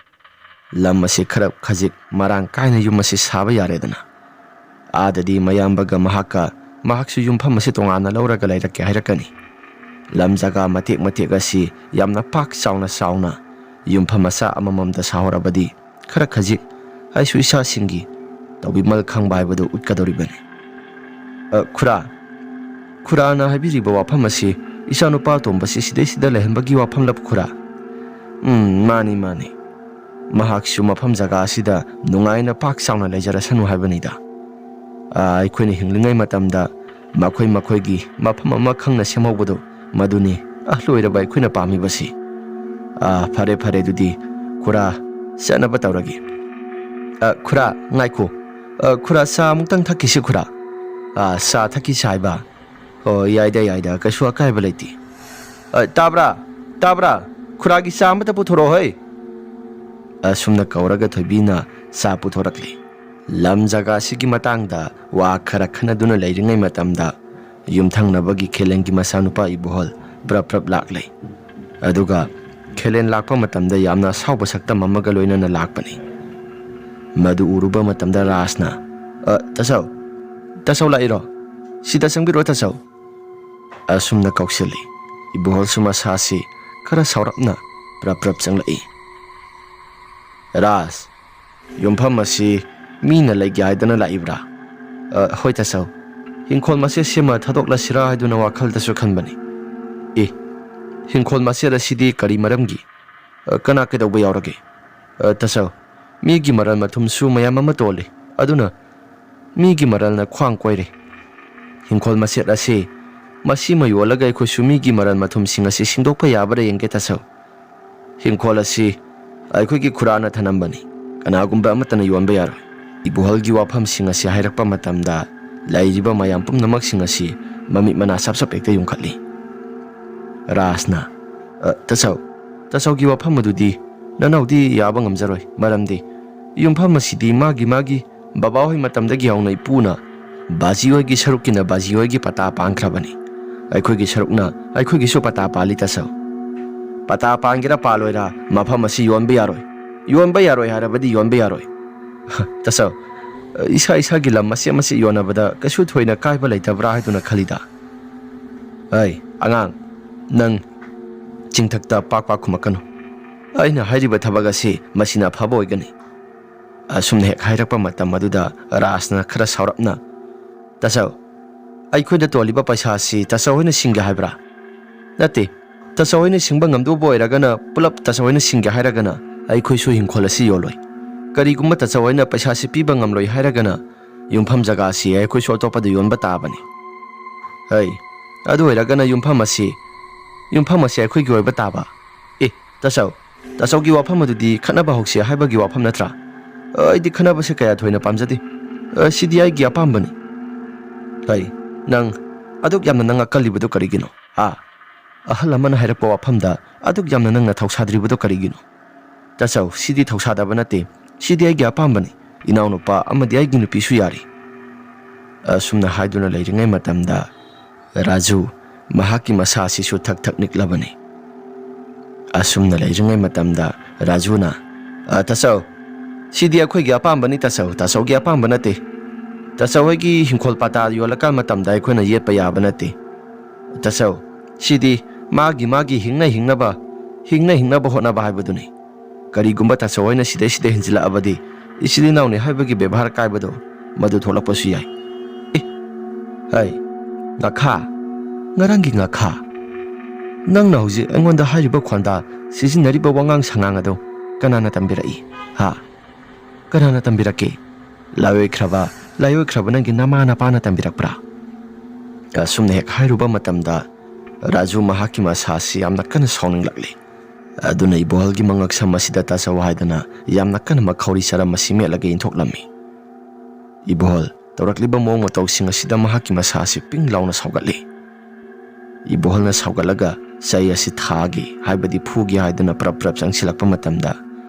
ꯂꯝ ꯑꯁꯤ ꯈꯔ ꯈꯖꯤꯛ ꯃꯔꯥꯡ ꯀꯥꯏꯅ ꯌꯨꯝ ꯑꯁꯤ ꯁꯥꯕ ꯌꯥꯔꯦꯗꯅ꯫ ꯑꯥꯗꯗꯤ ꯃꯌꯥꯝꯕꯒ ꯃꯍꯥꯛꯁꯨ ꯌꯨꯝꯐꯝ ꯑꯁꯤ ꯇꯣꯉꯥꯟꯅ ꯂꯧꯔꯒ ꯂꯩꯔꯛꯀꯦ ꯍꯥꯏꯔꯛꯀꯅꯤ꯫ ꯂꯝ ꯖꯒꯥ ꯃꯇꯦꯛ ꯑꯁꯤ ꯌꯥꯝꯅ ꯄꯥꯛ ꯆꯥꯎꯅ ꯌꯨꯝꯐꯝ ꯃꯆꯥ ꯑꯃꯃꯝꯗ ꯁꯥꯍꯧꯔꯕꯗꯤ ꯈꯔ ꯈꯖꯤꯛ ꯑꯩꯁꯨ ꯏꯆꯥꯁꯤꯡꯒꯤ ꯇꯧꯕꯤꯃꯜ ꯈꯪꯕ ꯍꯥꯏꯕꯗꯨ ꯎꯠꯀꯗꯧꯔꯤꯕꯅꯤ꯫ ꯈꯨꯔꯥꯅ ꯍꯥꯏꯕꯤꯔꯤꯕ ꯋꯥꯐꯝ ꯑꯁꯤ ꯏꯆꯥꯅꯨꯄꯥ ꯑꯇꯣꯝꯕꯁꯤ ꯁꯤꯗꯩꯁꯤꯗ ꯂꯩꯍꯟꯕꯒꯤ ꯋꯥꯐꯝꯂꯕ ꯈꯨꯔꯥ? ꯃꯥꯅꯤ꯫ ꯃꯍꯥꯛꯁꯨ ꯃꯐꯝ ꯖꯒꯥ ꯑꯁꯤꯗ ꯅꯨꯡꯉꯥꯏꯅ ꯄꯥꯛ ꯆꯥꯎꯅ ꯂꯩꯖꯔꯁꯅꯨ ꯍꯥꯏꯕꯅꯤꯗ꯫ ꯑꯩꯈꯣꯏꯅ ꯍꯤꯡꯂꯤꯉꯩ ꯃꯇꯝꯗ ꯃꯈꯣꯏꯒꯤ ꯃꯐꯝ ꯑꯃ ꯈꯪꯅ ꯁꯦꯝꯍꯧꯕꯗꯣ ꯃꯗꯨꯅꯤ ꯂꯣꯏꯔꯕ ꯑꯩꯈꯣꯏꯅ ꯄꯥꯝꯃꯤꯕꯁꯤ꯫ ꯐꯔꯦ ꯑꯗꯨꯗꯤ ꯈꯨꯔꯥ ꯆꯠꯅꯕ ꯇꯧꯔꯒꯦ꯫ ꯈꯨꯔꯥ ꯉꯥꯏꯈꯣ, ꯈꯨꯔꯥ ꯆꯥ ꯑꯃꯨꯛꯇꯪ ꯊꯛꯈꯤꯁꯤ ꯈꯨꯔꯥ꯫ ꯆꯥ ꯊꯛꯈꯤꯁꯤ ꯍꯥꯏꯕ? ꯌꯥꯏꯗ ꯀꯩꯁꯨ ꯑꯀꯥꯏꯕ ꯂꯩꯇꯦ꯫ ꯇꯥꯕ꯭ꯔꯥ ꯈꯨꯔꯥꯒꯤ ꯆꯥ ꯑꯃꯇ ꯄꯨꯊꯣꯔꯛꯑꯣ꯫ ꯑꯁꯨꯝꯅ ꯀꯧꯔꯒ ꯊꯣꯏꯕꯤꯅ ꯆꯥ ꯄꯨꯊꯣꯔꯛꯂꯤ꯫ ꯂꯝ ꯖꯒꯥꯁꯤꯒꯤ ꯃꯇꯥꯡꯗ ꯋꯥ ꯈꯔ ꯈꯟꯅꯗꯨꯅ ꯂꯩꯔꯤꯉꯩ ꯃꯇꯝꯗ ꯌꯨꯝꯊꯪꯅꯕꯒꯤ ꯈꯦꯂꯦꯟꯒꯤ ꯃꯆꯥꯅꯨꯄꯥ ꯏꯕꯣꯍꯜ ꯄ꯭ꯔꯞ ꯂꯥꯛꯂꯦ꯫ ꯑꯗꯨꯒ ꯈꯦꯂꯦꯟ ꯂꯥꯛꯄ ꯃꯇꯝꯗ ꯌꯥꯝꯅ ꯑꯁꯥꯎꯕ ꯁꯛꯇꯝ ꯑꯃꯒ ꯂꯣꯏꯅꯅ ꯂꯥꯛꯄꯅꯤ꯫ ꯃꯗꯨ ꯎꯔꯨꯕ ꯃꯇꯝꯗ ꯔꯥꯖꯅ ꯇꯥꯆꯧ ꯂꯥꯛꯏꯔꯣ? ꯁꯤꯗ ꯆꯪꯕꯤꯔꯛꯑꯣ ꯇꯥꯆꯧ꯫ ꯑꯁꯨꯝꯅ ꯀꯧꯁꯤꯜꯂꯤ꯫ ꯏꯕꯣꯍꯜꯁꯨ ꯃꯁꯥꯁꯤ ꯈꯔ ꯁꯥꯎꯔꯞꯅ ꯄ꯭ꯔꯞ ꯆꯪꯂꯛꯏ꯫ ꯔꯥꯖ, ꯌꯨꯝꯐꯝ ꯑꯁꯤ ꯃꯤꯅ ꯂꯩꯒꯦ ꯍꯥꯏꯗꯅ ꯂꯥꯛꯏꯕ꯭ꯔꯥ? ꯍꯣꯏ ꯇꯥꯆꯧ, ꯍꯤꯡꯈꯣꯜ ꯃꯆꯦꯠ ꯁꯤꯃ ꯊꯥꯗꯣꯛꯂꯁꯤꯔꯥ ꯍꯥꯏꯗꯨꯅ ꯋꯥꯈꯜꯗꯁꯨ ꯈꯟꯕꯅꯤ꯫ ꯍꯤꯡꯈꯣꯜ ꯃꯆꯦꯠ ꯑꯁꯤꯗꯤ ꯀꯔꯤ ꯃꯔꯝꯒꯤ? Kana kedauba yaurage. Tasau, migi maral mathum su mayam ama tole. Aduna, migi maral na khwang koire. Hingkol maset ase, masi mayolaga aykhoy su migi maral mathum sing ase singdokpa yabara yengge tasau. Hingkol ase, aykhoy ki khurana thanambani. Kanagumba amatana yonba yaroi. Ibuhalgi wafam sing ase hairakpa matamda, lairiba mayam pumnamak sing ase mami mana sapsap ekta yungkhatli. Rasna, tasau gi wafam adudi nanaudi yaba ngamjaroi maramdi yumfam asidi magi baba hoi matamdagi hauna ipuna baji hoi gi sarukina baji hoi gi pata pangkrabani aikhoi gi sarukna aikhoi gi so pata pali tasau pata pangira paloira mafam asi yonba yaroi harabadi yonba yaroi tasau isa gi lam masi yonabada kasu thoina kaiba leitabra haiduna khalida ai angang nang chingthakta pak khumakano aina hairiba thabaga se masina phaba oigani asumne hek hairakpa matam aduda rasna khara saurapna tasau aikhoida toliba paisa si tasau hoina singga haibra nate tasau hoina singba ngamdo boiragana pulap tasau hoina singga hairagana aikhoi su hingkholasi yoloi karigumba tasau hoina paisa si piba ngamloi hairagana yumpham jaga si aikhoi su topa de yonba tabani hai adu hoiragana yumpham asi aikhoi gi oiba taba tasau gi wafam adudi khanaba hokse haibagi wafam natra aidi khanaba se kaya thoina pamjadi sidi ai gi apambani hai nang aduk yamna nang akalibado karigino ahal amana hairapa wafamda aduk yamna nang na thausadribado karigino tasau sidi thausadaba nate sidi ai gi apambani inaw nupa amadi ai gi nupi su yari sumna haiduna leiringai matamda Raju mahaki masa si su thak niklabani asumna leiringai matamda Rajuna tasau sidi akhoi gi apambani tasau gi apamba nate tasau gi hingkhol pata yolaka matamda akhona yetpa yaba nate tasau sidi magi hingnaba hotnaba haibaduni karigumba tasau hoina sida hinjila abadi isidi nauni haibagi bebhar kaibado madu tholakpasu yai hai ngarangi ngakha nang na hauji angonda hariba khonda sisinariba wangang sangang ado kanana tambirai kanana tambirake layoi khraba nangi namana pana tambirakpra asumne hek hairuba matamda Raju mahaki masasi yamna kana sauning lakli aduna ibolgi mangak samasida tasau haidana yamna kana makhauri sara masime lage inthoklammi ibol tawrakliba mong matau singa sida mahaki masasi ping launa saugatli ibol na saugalaga saya si thagi haibadi phugi haidana prap changsilakpa matamda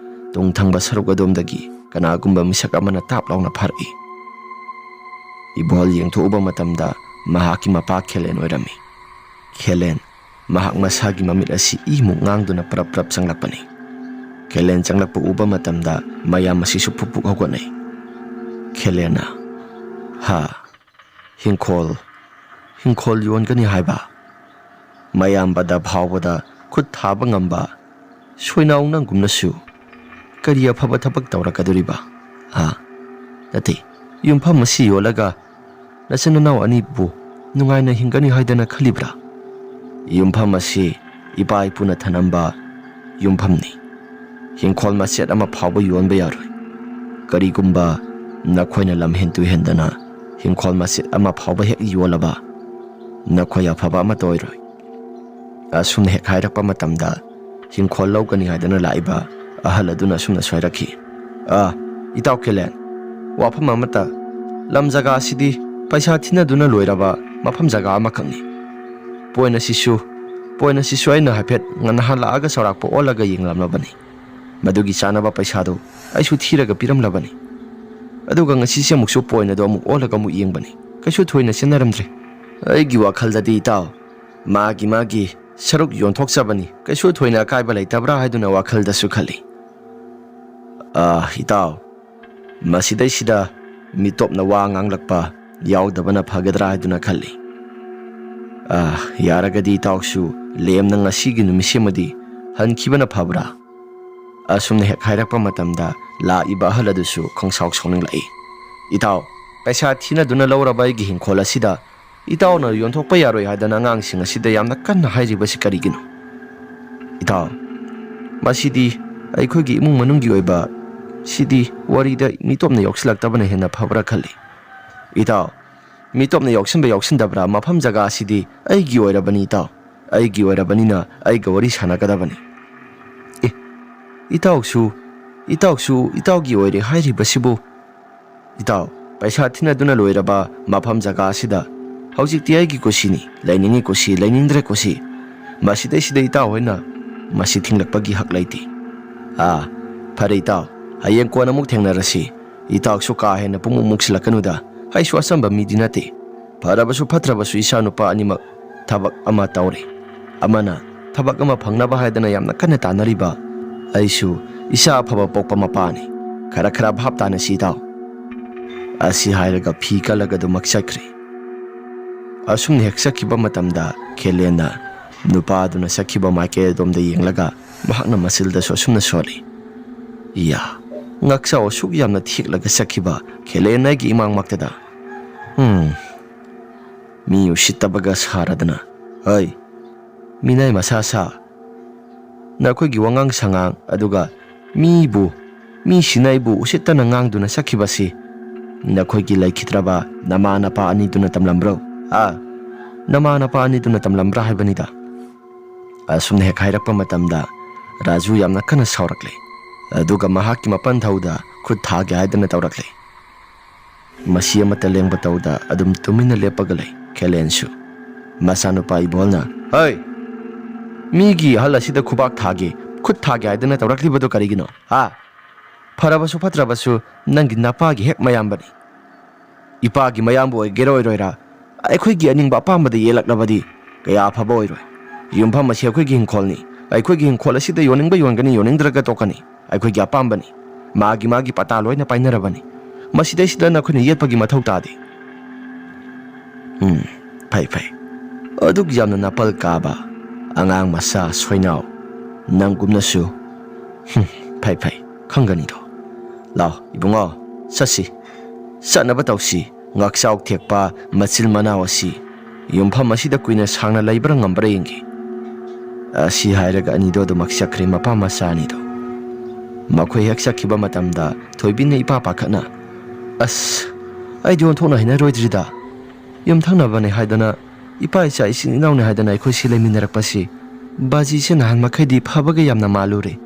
tung thangba sarugadom-dagi kanagumba misak amana tap launa phari ibol yengthoba matamda mahaki mapa Khelen oirami Khelen mahak masagi mamit asi imuk ngangduna prap changlakpani Khelen changlakpa uba matamda mayam masi supupuk hogwanai Khelena hingkhol yongani haiba mayam bada phawbada khut thaba ngamba soinaw nangumnasu kariya phaba thabak tawrakaduriba nate yumpham masi yolaga nasananaw ani bu nungaina hingani haidana khalibra yumpham masi ipa ipuna thanamba yumphamni hingkhol maset ama phawba yonba yaroi karigumba nakhoina lamhentu hendana hingkhol maset ama phawba hek yolaba nakhoya phaba ama toiroi asumna hek hairakpa matamda hingkhol lawgani haidana laiba ahal aduna sumna soirakhi itaw Khelen wafam amata lam jaga sidi paisa thina duna loiraba mafam jaga ama khangni poina sisu aina hapet ngana hala aga sorakpo olaga yenglamlabani madugi chanaba paisa do aisu thiraga piramlabani aduga ngasi se mukso poina do amuk olaga mu yengbani kaisu thoina senaramdre aigi wakaldadi itaw magi saruk yonthokchabani kaisu thoina kaiba leitabra haiduna wakhaldasu khali itaw masidai mitopna wa nganglakpa yaudabana phagadra haiduna khali yaragadi itawsu lemna ngasigi numisemadi hankibana phabra asumna hek hairakpa matamda la iba haladusu khangsauk songning lai itaw paisa thina duna lawraba gi hingkhol asida itaw na yonthokpa yaroi haidana ngang sing asida yamna kanna hairiba si karigino itaw Masidi ꯑꯩꯈꯣꯏꯒꯤ ꯏꯃꯨꯡ ꯃꯅꯨꯡꯒꯤ ꯑꯣꯏꯕ ꯁꯤꯗꯤ ꯋꯥꯔꯤꯗ ꯃꯤꯇꯣꯞꯅ ꯌꯥꯎꯁꯤꯜꯂꯛꯇꯕꯅ ꯍꯦꯟꯅ ꯐꯕ꯭ꯔꯥ ꯈꯜꯂꯤ ꯏꯇꯥꯎ ꯃꯤꯇꯣꯞꯅ ꯌꯥꯎꯁꯤꯟꯕ ꯌꯥꯎꯁꯤꯟꯗꯕ꯭ꯔꯥ ꯃꯐꯝ ꯖꯒꯥ ꯑꯁꯤꯗꯤ ꯑꯩꯒꯤ ꯑꯣꯏꯔꯕꯅꯤ ꯏꯇꯥꯎ ꯑꯩꯒꯤ ꯑꯣꯏꯔꯕꯅꯤꯅ ꯑꯩꯒ ꯋꯥꯔꯤ ꯁꯥꯟꯅꯒꯗꯕꯅꯤ ꯏꯇꯥꯎꯁꯨ ꯏꯇꯥꯎꯒꯤ ꯑꯣꯏꯔꯦ ꯍꯥꯏꯔꯤꯕꯁꯤꯕꯨ ꯏꯇꯥꯎ ꯄꯩꯁꯥ ꯊꯤꯅꯗꯨꯅ ꯂꯣꯏꯔꯕ ꯃꯐꯝ ꯖꯒꯥ ꯑꯁꯤꯗ ꯍꯧꯖꯤꯛꯇꯤ ꯑꯩꯒꯤ ꯀꯨꯁꯤꯅꯤ ꯂꯩꯅꯤꯡꯉꯤ ꯀꯨꯁꯤ ꯂꯩꯅꯤꯡꯗ꯭ꯔꯦ ꯀꯨꯁꯤ ꯃꯁꯤꯗꯩꯁꯤꯗ ꯏꯇꯥꯎ ꯍꯣꯏꯅ ꯃꯁꯤ ꯊꯤꯡꯂꯛꯄꯒꯤ ꯍꯛ ꯂꯩꯇꯦ ꯐꯔꯦ ꯏꯇꯥꯎ ꯍꯌꯦꯡ ꯀꯣꯟꯅ ꯑꯃꯨꯛ ꯊꯦꯡꯅꯔꯁꯤ ꯏꯇꯥꯎꯁꯨ ꯀꯥ ꯍꯦꯟꯅ ꯄꯨꯡꯃꯨꯛ ꯃꯨꯛꯁꯤꯜꯂꯛꯀꯅꯨꯗ ꯑꯩꯁꯨ ꯑꯆꯝꯕ ꯃꯤꯗꯤ ꯅꯠꯇꯦ ꯐꯔꯕꯁꯨ ꯐꯠꯇ꯭ꯔꯕꯁꯨ ꯏꯆꯥ ꯅꯨꯄꯥ ꯑꯅꯤꯃꯛ ꯊꯕꯛ ꯑꯃ ꯇꯧꯔꯦ ꯑꯃꯅ ꯊꯕꯛ ꯑꯃ ꯐꯪꯅꯕ ꯍꯥꯏꯗꯅ ꯌꯥꯝꯅ ꯀꯟꯅ ꯇꯥꯟꯅꯔꯤꯕ ꯑꯩꯁꯨ ꯏꯆꯥ ꯑꯐꯕ ꯄꯣꯛꯄ ꯃꯄꯥꯅꯤ ꯈꯔ ꯚꯥꯞ ꯇꯥꯅꯁꯤ ꯏꯇꯥꯎ ꯑꯁꯤ ꯍꯥꯏꯔꯒ ꯐꯤ ꯀꯜꯂꯒ ꯑꯗꯨꯃꯛ ꯆꯠꯈ꯭ꯔꯦ ꯑꯁꯨꯝꯅ ꯍꯦꯛ ꯆꯠꯈꯤꯕ ꯃꯇꯝꯗ ꯈꯦꯂꯦꯟꯅ ꯅꯨꯄꯥꯗꯨꯅ ꯆꯠꯈꯤꯕ ꯃꯥꯏꯀꯩ ꯑꯗꯣꯝꯗ ꯌꯦꯡꯂꯒ ꯃꯍꯥꯛꯅ ꯃꯆꯤꯜꯗꯁꯨ ꯑꯁꯨꯝꯅ ꯁꯣꯜꯂꯤ ꯉꯛꯆꯥꯎ ꯑꯁꯨꯛ ꯌꯥꯝꯅ ꯊꯦꯛꯂꯒ ꯆꯠꯈꯤꯕ ꯈꯦꯂꯦꯟ ꯑꯩꯒꯤ ꯏꯃꯥꯡꯃꯛꯇꯗ ꯃꯤ ꯎꯁꯤꯠꯇꯕꯒ ꯁꯥꯔꯗꯅ ꯍꯩ ꯃꯤꯅꯥꯏ ꯃꯁꯥ ꯁꯥ ꯅꯈꯣꯏꯒꯤ ꯋꯥꯉꯥꯡ ꯁꯉꯥꯡ ꯑꯗꯨꯒ ꯃꯤꯁꯤꯅ ꯑꯩꯕꯨ ꯎꯁꯤꯠꯇꯅ ꯉꯥꯡꯗꯨꯅ ꯆꯠꯈꯤꯕꯁꯤ ꯅꯈꯣꯏꯒꯤ ꯂꯩꯈꯤꯗ꯭ꯔꯕ ꯅꯃꯥ ꯅꯄꯥ ꯑꯅꯤꯗꯨꯅ ꯇꯝꯂꯝꯕ꯭ꯔꯣ ꯅꯃꯥ ꯅꯄꯥ ꯑꯅꯤꯗꯨꯅ ꯇꯝꯂꯝꯕ꯭ꯔꯥ ꯍꯥꯏꯕꯅꯤꯗ ꯑꯁꯨꯝꯅ ꯍꯦꯛ ꯍꯥꯏꯔꯛꯄ ꯃꯇꯝꯗ ꯔꯥꯖꯨ ꯌꯥꯝꯅ ꯀꯟꯅ ꯁꯥꯎꯔꯛꯂꯦ ꯑꯗꯨꯒ ꯃꯍꯥꯛꯀꯤ ꯃꯄꯟꯊꯧꯗ ꯈꯨꯠ ꯊꯥꯒꯦ ꯍꯥꯏꯗꯅ ꯇꯧꯔꯛꯂꯦ ꯃꯁꯤ ꯑꯃꯠꯇ ꯂꯦꯡꯕ ꯇꯧꯗ ꯑꯗꯨꯝ ꯇꯨꯃꯤꯟꯅ ꯂꯦꯞꯄꯒ ꯂꯩ ꯈꯦꯂꯦꯟꯁꯨ ꯃꯆꯥꯅꯨꯄꯥ ꯏꯕꯣꯜꯅ ꯍꯩ ꯃꯤꯒꯤ ꯑꯍꯜ ꯑꯁꯤꯗ ꯈꯨꯕꯥꯛ ꯊꯥꯒꯦ ꯈꯨꯠ ꯊꯥꯒꯦ ꯍꯥꯏꯗꯅ ꯇꯧꯔꯛꯂꯤꯕꯗꯣ ꯀꯔꯤꯒꯤꯅꯣ ꯐꯔꯕꯁꯨ ꯐꯠꯇ꯭ꯔꯕꯁꯨ ꯅꯪꯒꯤ ꯅꯄꯥꯒꯤ ꯍꯦꯛ ꯃꯌꯥꯝꯕꯅꯤ ꯏꯄꯥꯒꯤ ꯃꯌꯥꯝꯕ ꯑꯣꯏꯒꯦꯔꯥ ꯑꯣꯏꯔꯣꯏꯔꯥ ꯑꯩꯈꯣꯏꯒꯤ ꯑꯅꯤꯡꯕ ꯑꯄꯥꯝꯕꯗ ꯌꯦꯜꯂꯛꯂꯕꯗꯤ ꯀꯌꯥ ꯑꯐꯕ ꯑꯣꯏꯔꯣꯏ ꯌꯨꯝꯐꯝ ꯑꯁꯤ ꯑꯩꯈꯣꯏꯒꯤ ꯍꯤꯡꯈꯣꯜꯅꯤ ꯑꯩꯈꯣꯏꯒꯤ ꯍꯤꯡꯈꯣꯜ ꯑꯁꯤꯗ ꯌꯣꯟꯅꯤꯡꯕ ꯌꯣꯟꯒꯅꯤ ꯌꯣꯟꯅꯤꯡꯗ꯭ꯔꯒ ꯇꯣꯛꯀꯅꯤ ꯑꯩꯈꯣꯏꯒꯤ ꯑꯄꯥꯝꯕꯅꯤ ꯃꯥꯒꯤ ꯄꯇꯥ ꯂꯣꯏꯅ ꯄꯥꯏꯅꯔꯕꯅꯤ ꯃꯁꯤꯗꯩꯁꯤꯗ ꯅꯈꯣꯏꯅ ꯌꯦꯠꯄꯒꯤ ꯃꯊꯧ ꯇꯥꯗꯦ ꯐꯩ ꯑꯗꯨꯛ ꯌꯥꯝꯅ ꯅꯥꯄꯜ ꯀꯥꯕ ꯑꯉꯥꯡ ꯃꯆꯥ ꯁꯣꯏꯅꯥꯎ ꯅꯪꯒꯨꯝꯅꯁꯨ ꯐꯩ ꯈꯪꯒꯅꯤꯗꯣ ꯂꯥꯎ ꯏꯕꯨꯡꯉꯣ ꯆꯠꯁꯤ ꯆꯠꯅꯕ ꯇꯧꯁꯤ ꯉꯛꯆꯥꯎ ꯊꯦꯛꯄ ꯃꯆꯤꯜ ꯃꯅꯥꯎ ꯑꯁꯤ ꯌꯨꯝꯐꯝ ꯑꯁꯤꯗ ꯀꯨꯏꯅ ꯁꯥꯡꯅ ꯂꯩꯕ꯭ꯔꯥ ꯉꯝꯕ꯭ꯔꯥ ꯌꯦꯡꯒꯦ ꯑꯁꯤ ꯍꯥꯏꯔꯒ ꯑꯅꯤꯗꯣ ꯑꯗꯨꯃꯛ ꯆꯠꯈ꯭ꯔꯦ ꯃꯄꯥ ꯃꯆꯥ ꯑꯅꯤꯗꯣ ꯃꯈꯣꯏ ꯍꯦꯛ ꯆꯠꯈꯤꯕ ꯃꯇꯝꯗ ꯊꯣꯏꯕꯤꯅ ꯏꯄꯥ ꯄꯥꯈꯠꯅ ꯑꯩꯗꯤ ꯑꯣꯟꯊꯣꯛꯅ ꯍꯩꯅꯔꯣꯏꯗ꯭ꯔꯤꯗ ꯌꯨꯝꯊꯪꯅꯕꯅꯦ ꯍꯥꯏꯗꯅ ꯏꯄꯥ ꯏꯆꯥ ꯏꯆꯤꯟ ꯏꯅꯥꯎꯅꯦ ꯍꯥꯏꯗꯅ ꯑꯩꯈꯣꯏꯁꯤ ꯂꯩꯃꯤꯟꯅꯔꯛꯄꯁꯤ ꯕꯥꯖꯤꯁꯦ ꯅꯍꯥꯟ ꯃꯈꯩꯗꯤ ꯐꯕꯒ ꯌꯥꯝꯅ ꯃꯥꯜꯂꯨꯔꯦ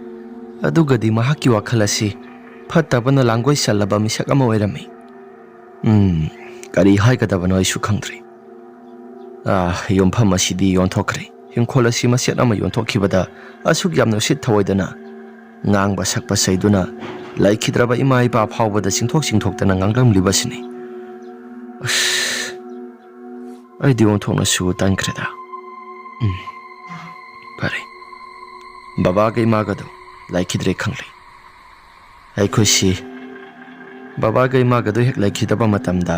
ꯑꯗꯨꯒꯗꯤ ꯃꯍꯥꯛꯀꯤ ꯋꯥꯈꯜ ꯑꯁꯤ ꯐꯠꯇꯕꯅ ꯂꯥꯡꯒꯣꯏ ꯆꯜꯂꯕ ꯃꯤꯁꯛ ꯑꯃ ꯑꯣꯏꯔꯝꯃꯤ ꯀꯔꯤ ꯍꯥꯏꯒꯗꯕꯅꯣ ꯑꯩꯁꯨ ꯈꯪꯗ꯭ꯔꯦ ꯌꯨꯝꯐꯝ ꯑꯁꯤꯗꯤ ꯌꯣꯟꯊꯣꯛꯈ꯭ꯔꯦ ꯍꯤꯡꯈꯣꯜ ꯑꯁꯤ ꯃꯆꯦꯠ ꯑꯃ ꯌꯣꯟꯊꯣꯛꯈꯤꯕꯗ ꯑꯁꯨꯛ ꯌꯥꯝꯅ ꯎꯁꯤꯠ ꯊꯑꯣꯏꯗꯅ ꯉꯥꯡꯕ ꯁꯛꯄ ꯆꯩꯗꯨꯅ ꯂꯩꯈꯤꯗ꯭ꯔꯕ ꯏꯃꯥ ꯏꯄꯥ ꯐꯥꯎꯕꯗ ꯆꯤꯡꯊꯣꯛꯇꯅ ꯉꯥꯡꯂꯝꯂꯤꯕꯁꯤꯅꯤ ꯑꯩꯗꯤ ꯑꯣꯟꯊꯣꯛꯅꯁꯨ ꯇꯟꯈ꯭ꯔꯦꯗ ꯐꯔꯦ ꯕꯕꯥꯒ ꯏꯃꯥꯒꯗꯣ ꯂꯩꯈꯤꯗ꯭ꯔꯦ ꯈꯪꯂꯦ ꯑꯩꯈꯣꯏꯁꯤ ꯕꯕꯥꯒ ꯏꯃꯥꯒꯗꯣ ꯍꯦꯛ ꯂꯩꯈꯤꯗꯕ ꯃꯇꯝꯗ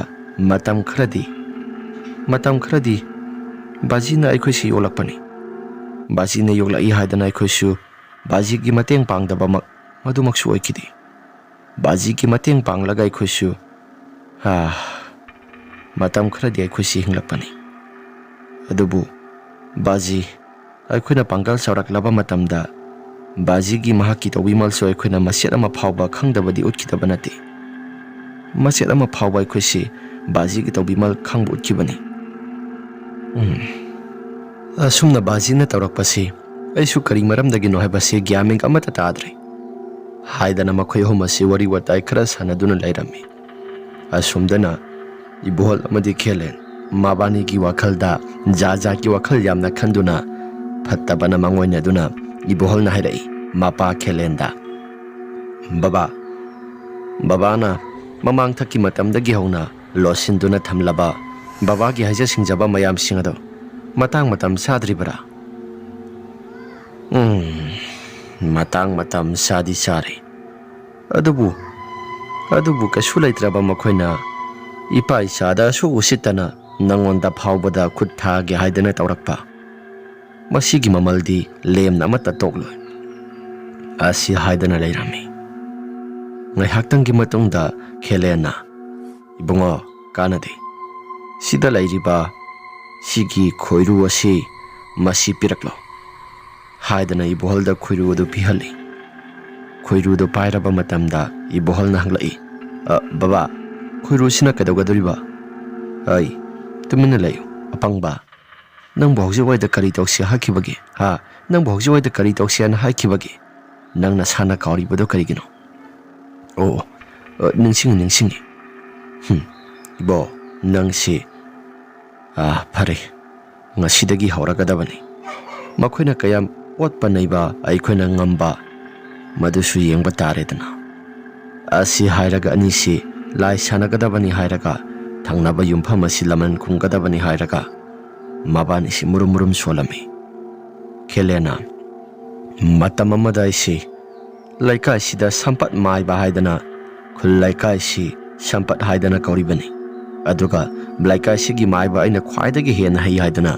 ꯃꯇꯝ ꯈꯔꯗꯤ ꯕꯥꯖꯤꯅ ꯑꯩꯈꯣꯏꯁꯤ ꯌꯣꯛꯂꯛꯄꯅꯤ ꯕꯥꯖꯤꯅ ꯌꯣꯛꯂꯛꯏ ꯍꯥꯏꯗꯅ ꯑꯩꯈꯣꯏꯁꯨ ꯕꯥꯖꯤꯒꯤ ꯃꯇꯦꯡ ꯄꯥꯡꯗꯕꯃꯛ ꯃꯗꯨꯃꯛꯁꯨ ꯑꯣꯏꯈꯤꯗꯦ ꯕꯥꯖꯤꯒꯤ ꯃꯇꯦꯡ ꯄꯥꯡꯂꯒ ꯑꯩꯈꯣꯏꯁꯨ ꯃꯇꯝ ꯈꯔꯗꯤ ꯑꯩꯈꯣꯏꯁꯤ ꯍꯤꯡꯂꯛꯄꯅꯤ ꯑꯗꯨꯕꯨ ꯕꯥꯖꯤ ꯑꯩꯈꯣꯏꯅ ꯄꯥꯡꯒꯜ ꯆꯥꯎꯔꯛꯂꯕ ꯃꯇꯝꯗ ꯕꯥꯖꯤꯒꯤ ꯃꯍꯥꯛꯀꯤ ꯇꯧꯕꯤꯃꯜꯁꯨ ꯑꯩꯈꯣꯏꯅ ꯃꯆꯦꯠ ꯑꯃ ꯐꯥꯎꯕ ꯈꯪꯗꯕꯗꯤ ꯎꯠꯈꯤꯗꯕ ꯅꯠꯇꯦ ꯃꯆꯦꯠ ꯑꯃ ꯐꯥꯎꯕ ꯑꯩꯈꯣꯏꯁꯤ ꯕꯥꯖꯤꯒꯤ ꯇꯧꯕꯤꯃꯜ ꯈꯪꯕ ꯎꯠꯈꯤꯕꯅꯤ ꯑꯁꯨꯝꯅ ꯕꯥꯖꯤꯅ ꯇꯧꯔꯛꯄꯁꯤ ꯑꯩꯁꯨ ꯀꯔꯤ ꯃꯔꯝꯗꯒꯤꯅꯣ ꯍꯥꯏꯕꯁꯤ ꯒ꯭ꯌꯥꯟ ꯃꯦꯟ ꯑꯃꯠꯇ ꯇꯥꯗ꯭ꯔꯦ ꯍꯥꯏꯗꯅ ꯃꯈꯣꯏ ꯑꯍꯨꯝ ꯑꯁꯤ ꯋꯥꯔꯤ ꯋꯥꯇꯥꯏ ꯈꯔ ꯁꯥꯟꯅꯗꯨꯅ ꯂꯩꯔꯝꯃꯤ ꯑꯁꯨꯝꯗꯅ ꯏꯕꯣꯍꯜ ꯑꯃꯗꯤ ꯈꯦꯂꯦꯟ ꯃꯕꯥꯅꯤꯒꯤ ꯋꯥꯈꯜꯗ ꯖꯥꯠꯀꯤ ꯋꯥꯈꯜ ꯌꯥꯝꯅ ꯈꯟꯗꯨꯅ ꯐꯠꯇꯕꯅ ꯃꯉꯣꯏꯅꯗꯨꯅ ꯏꯕꯣꯍꯜꯅ ꯍꯥꯏꯔꯛꯏ ꯃꯄꯥ ꯈꯦꯂꯦꯟꯗ ꯕꯕꯥꯅ ꯃꯃꯥꯡ ꯊꯛꯀꯤ ꯃꯇꯝꯗꯒꯤ ꯍꯧꯅ ꯂꯣꯠꯁꯤꯟꯗꯨꯅ ꯊꯝꯂꯕ ꯕꯕꯥꯒꯤ ꯍꯩꯖ ꯁꯤꯡꯖꯕ ꯃꯌꯥꯝꯁꯤꯡ ꯑꯗꯣ ꯃꯇꯥꯡ ꯃꯇꯝ ꯆꯥꯗ꯭ꯔꯤꯕꯔꯥ ꯃꯇꯥꯡ ꯃꯇꯝ ꯆꯥꯗꯤ ꯆꯥꯔꯦ ꯑꯗꯨꯕꯨ ꯀꯩꯁꯨ ꯂꯩꯇ꯭ꯔꯕ ꯃꯈꯣꯏꯅ ꯏꯄꯥ ꯏꯆꯥꯗ ꯑꯁꯨꯛ ꯎꯁꯤꯠꯇꯅ ꯅꯉꯣꯟꯗ ꯐꯥꯎꯕꯗ ꯈꯨꯠ ꯊꯥꯒꯦ ꯍꯥꯏꯗꯅ ꯇꯧꯔꯛꯄ ꯃꯁꯤꯒꯤ ꯃꯃꯜꯗꯤ ꯂꯦꯝꯅ ꯑꯃꯠꯇ ꯇꯣꯛꯂꯣꯏ ꯑꯁꯤ ꯍꯥꯏꯗꯅ ꯂꯩꯔꯝꯃꯤ ꯉꯥꯏꯍꯥꯛꯇꯪꯒꯤ ꯃꯇꯨꯡꯗ ꯈꯦꯂꯦꯟꯅ ꯏꯕꯨꯡꯉꯣ ꯀꯥꯟꯅꯗꯦ ꯁꯤꯗ ꯂꯩꯔꯤꯕ ꯁꯤꯒꯤ ꯈꯣꯏꯔꯨ ꯑꯁꯤ ꯃꯁꯤ ꯄꯤꯔꯛꯂꯣ haidana ibohol da khuyru du pihali khuyru du pairaba matamda ibohol na hanglai baba khuyru sina kadawgadoriba ai tumina layo apangba nang bawji wai da kari tawsi hakibagi ha nang bawji wai da kari tawsi an hakibagi nang na sana kauri bodo kari gino oh ningsing ibo nang si pare ngasidagi hawragadabani makoina kayam otpa naiba aikoina ngamba madusu yengba taredana asi hairaga anisi lai sanagadabani hairaga thangnaba yumpham asi laman khunggadabani hairaga mabani si murum solami Kelena matam amada isi laikai sida sampat mai ba haidana khul laikai si sampat haidana kauribani aduga laikai sigi mai ba aina khwaidagi hena haidana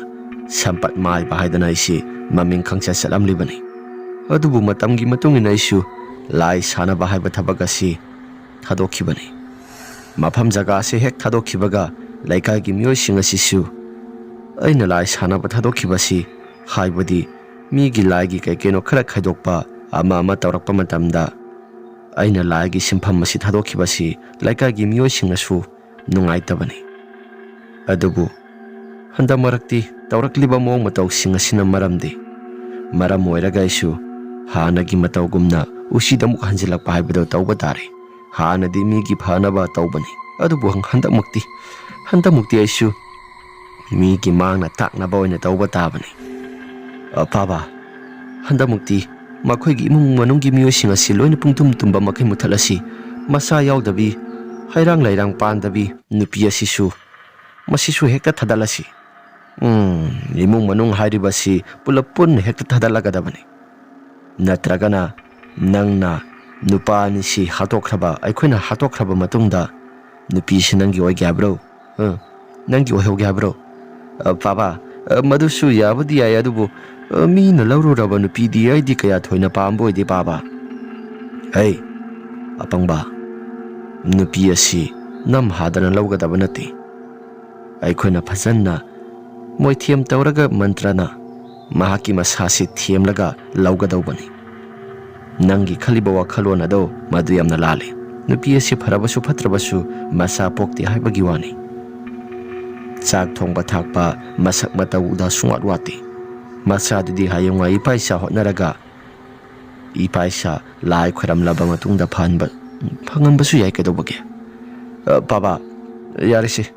sampat mai ba haidana isi maming khangcha salamlibani adubu matamgi matungina isu lai sana ba haiba thabagasi thadokibani mafam jaga se hek thadokhibaga laikai gi miyoi singa sisu aina lai sana ba thadokibasi haibadi mi gi lai gi keno khara khaidokpa ama tawrakpa matamda aina lai gi simpham masi thadokibasi laikai gi miyoi singa su nungai tabani adubu handa marakti tawrakliba mong mataw singa sina maramdi maram oiraga isu hanagi mataw gumna usidamuk hanjilakpa haibado tawba tare hanadi mi gi phanaba tawbani adubu handa mukti isu mi gi mangna taknaba oina tawba tabani paba handa mukti makhoi gi imung manung gi miyoi singa si loina pungtum tumba makai muthalasi masa yawdabi hairang lairang pandabi nupi asisu masisu hekta thadalasi imung manung hairibasi pulapun hekta thadalagadabani natragana nangna nupa ni si hatokraba aikoina hatokraba matungda nupi si nangi oi gyabro nangi oi gyabro papa madusu yabudi ayadubu mi na lauro raba nupi di ai di kaya thoina pambo di papa hey apangba nupi asi nam hadana lawgadaba nati aikoina phasanna moi thiam tawraga mantrana mahaki masasi thiamlaga lawgadawbani nangi khaliba wakhalon ado madu yamna lale nupi asi pharabasu phatrabasu masa pokti haibagi wani chak thongba thakpa masak mataw da sungat wati masa didi hayonga ipaisa hotnaraga ipaisa lai khram laba matungda phanba phangambasu yai kedobage baba yarisi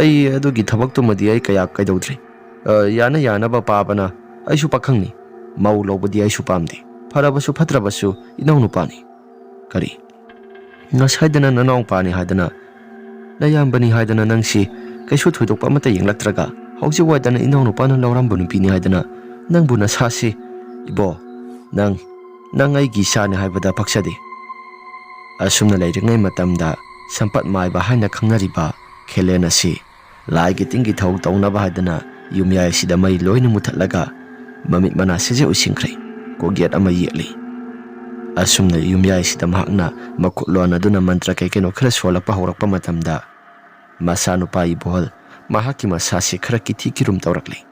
ai adugi thabak to madi ai kaya kaidodri yana ba pabana aisu pakhangni mau lobadi aisu pamdi pharabasu phatrabasu inau nupani kari ngasaidana nanong pani haidana nayambani haidana nangsi kaisu thoidokpa mata yenglatraga hauji wadana inau nupana lawrambu nupini haidana nangbu na sasi ibo nang ai gi sane haibada paksadi asumna leiringai matamda sampat mai ba haina khangnariba Kelena si lai gi tingi thau tawnaba haidana yumyai sida mai loina muthatlaga mamit mana sije usingkhrai ko giat ama yeli asumna yumyai sida mahakna makutlon aduna mantra keno khara solakpa horakpa matamda masanu pai bohol mahaki masasi khara kithi kirum tawrakli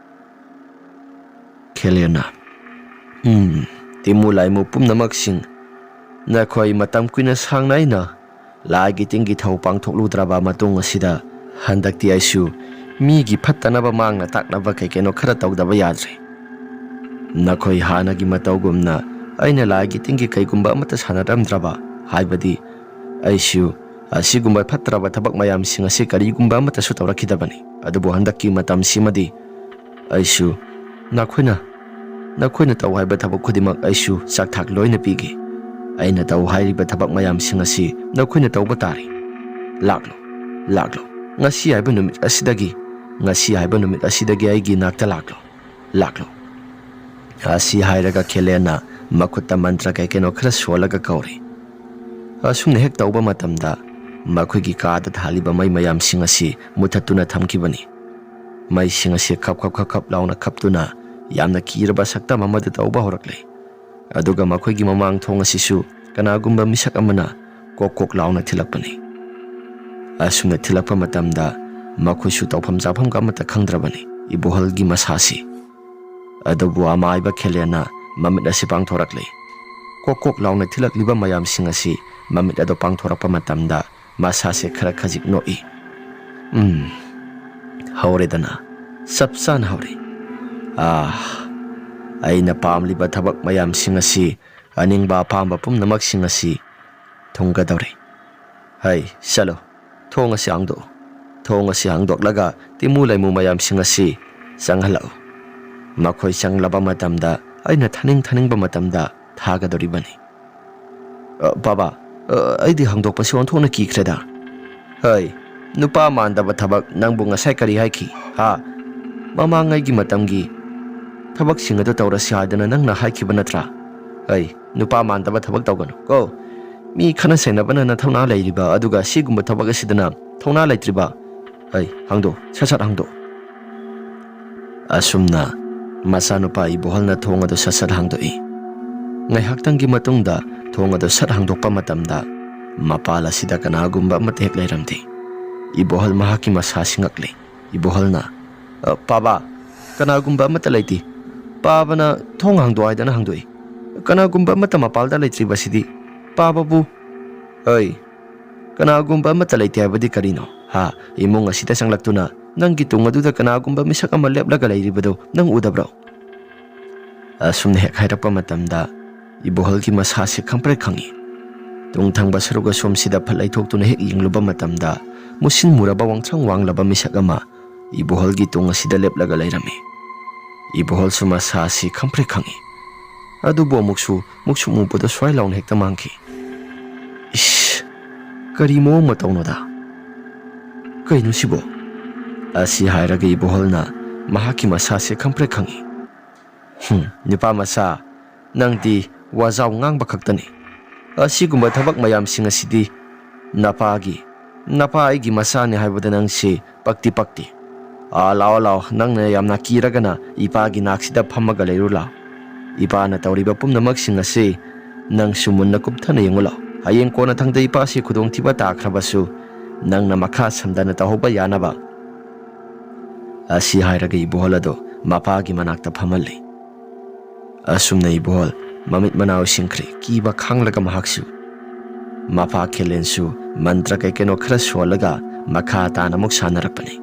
Kelena timulai mo pumnamak sing na khoi matam kuina sangnai na lai gi tingi thau pangthokludraba matung asida handakti aisu mi gi phattanaba mangna taknaba keno khara tawdaba yadre nakhoi hanagi matawgumna aina lai gi tingi kaigumba amata sanaramdraba haibadi aisu asigumba phatraba thabak mayam singa se karigumba amata su tawrakidabani adubu handakki matam simadi aisu nakhoi taw haiba thabak khudimak aisu sakthak loina pigi aina taw hairiba thabak mayam singa si nakhoi tawba tari laklo ngasi haiba numit asidagi aigi nakta laklo asi hairaga Kelena makutta mantra keno khara solaga kauri asumna hek tawba matamda makhoi gi kaada thaliba mai mayam singa si muthatuna thamkibani mai singa si khap launa khaptuna yamna kiraba sakta mamada tawba horaklei aduga makhoi gi mamang thonga sisu kanagumba misak amana kok launa thilakpani asumna thilakpa matamda makhoi su tawpham japam ka mata khangdrabani ibohal gi masasi Adubu amaiba khelena mamit asi pangthorakli. Kok launa thilakliba mayamsing asi mamit ado pangthorakpa matamda masase khara khajik noi. Hauredana sapsan hauri. Aina pamliba thabak mayamsing asi aningba pamba pumnamak-sing asi thunggadawre. Hai salo thong asi hangdoklaga timulay mo mayamsing asi sanghalao. Makoy sanglaba matamda aina thaning ba matamda thagadoribani. Baba, ay di hangdok pa si onthona kikreda. Hai, nupa mandaba thabak nangbu ngasay kari haiki. Ha, mamangay gi matamgi thabak singado tawrasi hadana nang na haiki ba natra. Hai, nupa mandaba thabak tawgano. Go, mi khana senabana na thawna layriba aduga sigumba thabak asidana thawna laytriba. Hai, hangdo, sasat hangdo. Asumna masanupa ibohol na thong ado sasat hangdoi. Ngay haktanggi matungda thong ado sat hangdokpa matamda mapala sida kanagumba matehek layramti. Ibohol mahaki masa singakli. Ibohol na, Paba, kanagumba matalayti. Paba na thong hangdo ay dana hangdoi. Kanagumba mata mapalda laytri basidi. Paba bu. Ay, kanagumba matalayti abadi karino. Ha, imong asita sang laktuna. Nang gitung aduda kanagumba misak amaleblaga layribado nang udabraw. Asumna hek hairappa matamda ibohol ki masase khampre khangi. Tungthangba saruga somsida phalai thoktuna hek yingluba matamda musin muraba wangchang wanglaba misak ama ibohol gi tung asida leplaga layrami. Ibohol su masase khampre khangi. Adubo muksu muboda swai laun hekta mangki. Ish, kari mo matawnoda. Kaino sibo? Asi hairaga ibohol na mahaki masase khampre khangi. Nipa masa nangdi wazaw ngang bakaktani. Asigumba thabak mayamsing asidi napa aigi masani haibada nangsi pakti. Lao nangna yamna kiragana ipagi naksida phamaga leirula. Ipa na tawriba pumnamak-sing asi nang sumunna kupthana yengula. Hayeng kona thangda ipa si khudong thiba takrabasu nangna makha samdana tahoba yanaba. Asi hairaga ibohol ado mapagi manakta phamalli. Asumna ibohol mamit manaw singkri kiba khanglaga mahaksu. Mapa khelensu mantra keno khara swalaga makha tana muk sanarakpani.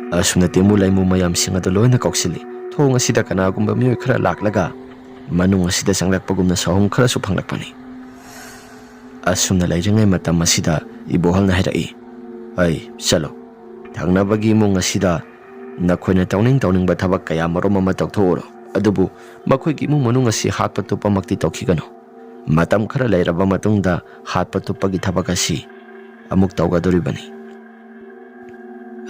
Asumna timulay mo mayamsing ado loina koksili thong asida kanagumba miyoy khara laklaga manung asida sanglakpagumna sahum khara su phanglakpani. Asumna layringay matam asida ibohol na hairai. Ay, salo. Thangnabagi mo asida nakoyna tawning ba thabak kaya marom ama tawthoro. Adubu makoygi imong manung asi hatpa tupa makti tawkhigano. Matam khara layraba matungda hatpa tupagi thabak asi amuk tawgadoribani.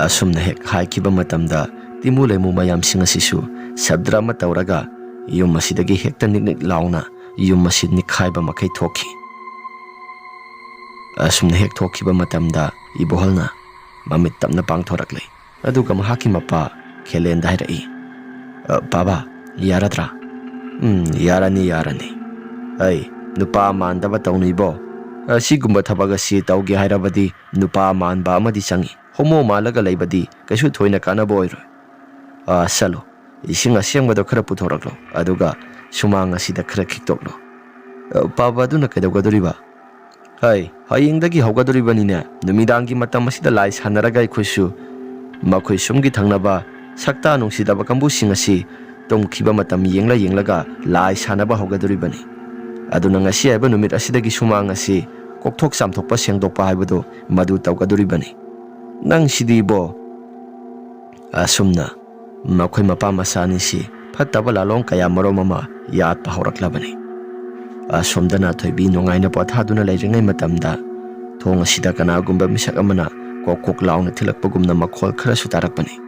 Asumna hek haikiba matamda timulay mo mayamsing asisu sabdra matawraga yum asidagi hekta niknik launa yum asid nikhayba makay thokhi. Asumna hek thokhiba matamda ibohol na mamit tapna pangthoraklay. Aduga mahaki mapa khelenda hairai. Baba, yaradra? Yarani. Ay, nupa mandaba tawnibo. Sigumba thabag asi tawgi hairabadi nupa manba amadi changi. Homo malaga laybadi kaisu thoina kanabo oiroi. Salo, ising asyangbado khara puthoraklo. Aduga sumang asida khara khiktoklo. Baba aduna kaidawgadoriba? Hai, hayengdagi hawgadoribanina numidangi matam asida lai sanaraga ikhusu makoy sumgi thangnaba sakta nungsidaba kambusing asi tongkhiba matam yenglaga lai sanaba hawgadoribani. Aduna ngasi aiba numit asidagi sumang asi kokthok samthokpa sengdokpa haibado madu tawgadoribani. Nang sidibo asumna makoy mapa masani si phattaba lalong kaya marom ama yatpa hawraklabani. Asomdana thoibi nongaina pothaduna layringay matamda thong asida kanagumba misak amana kokok launa thilakpagumna makhol khara sutarakpani.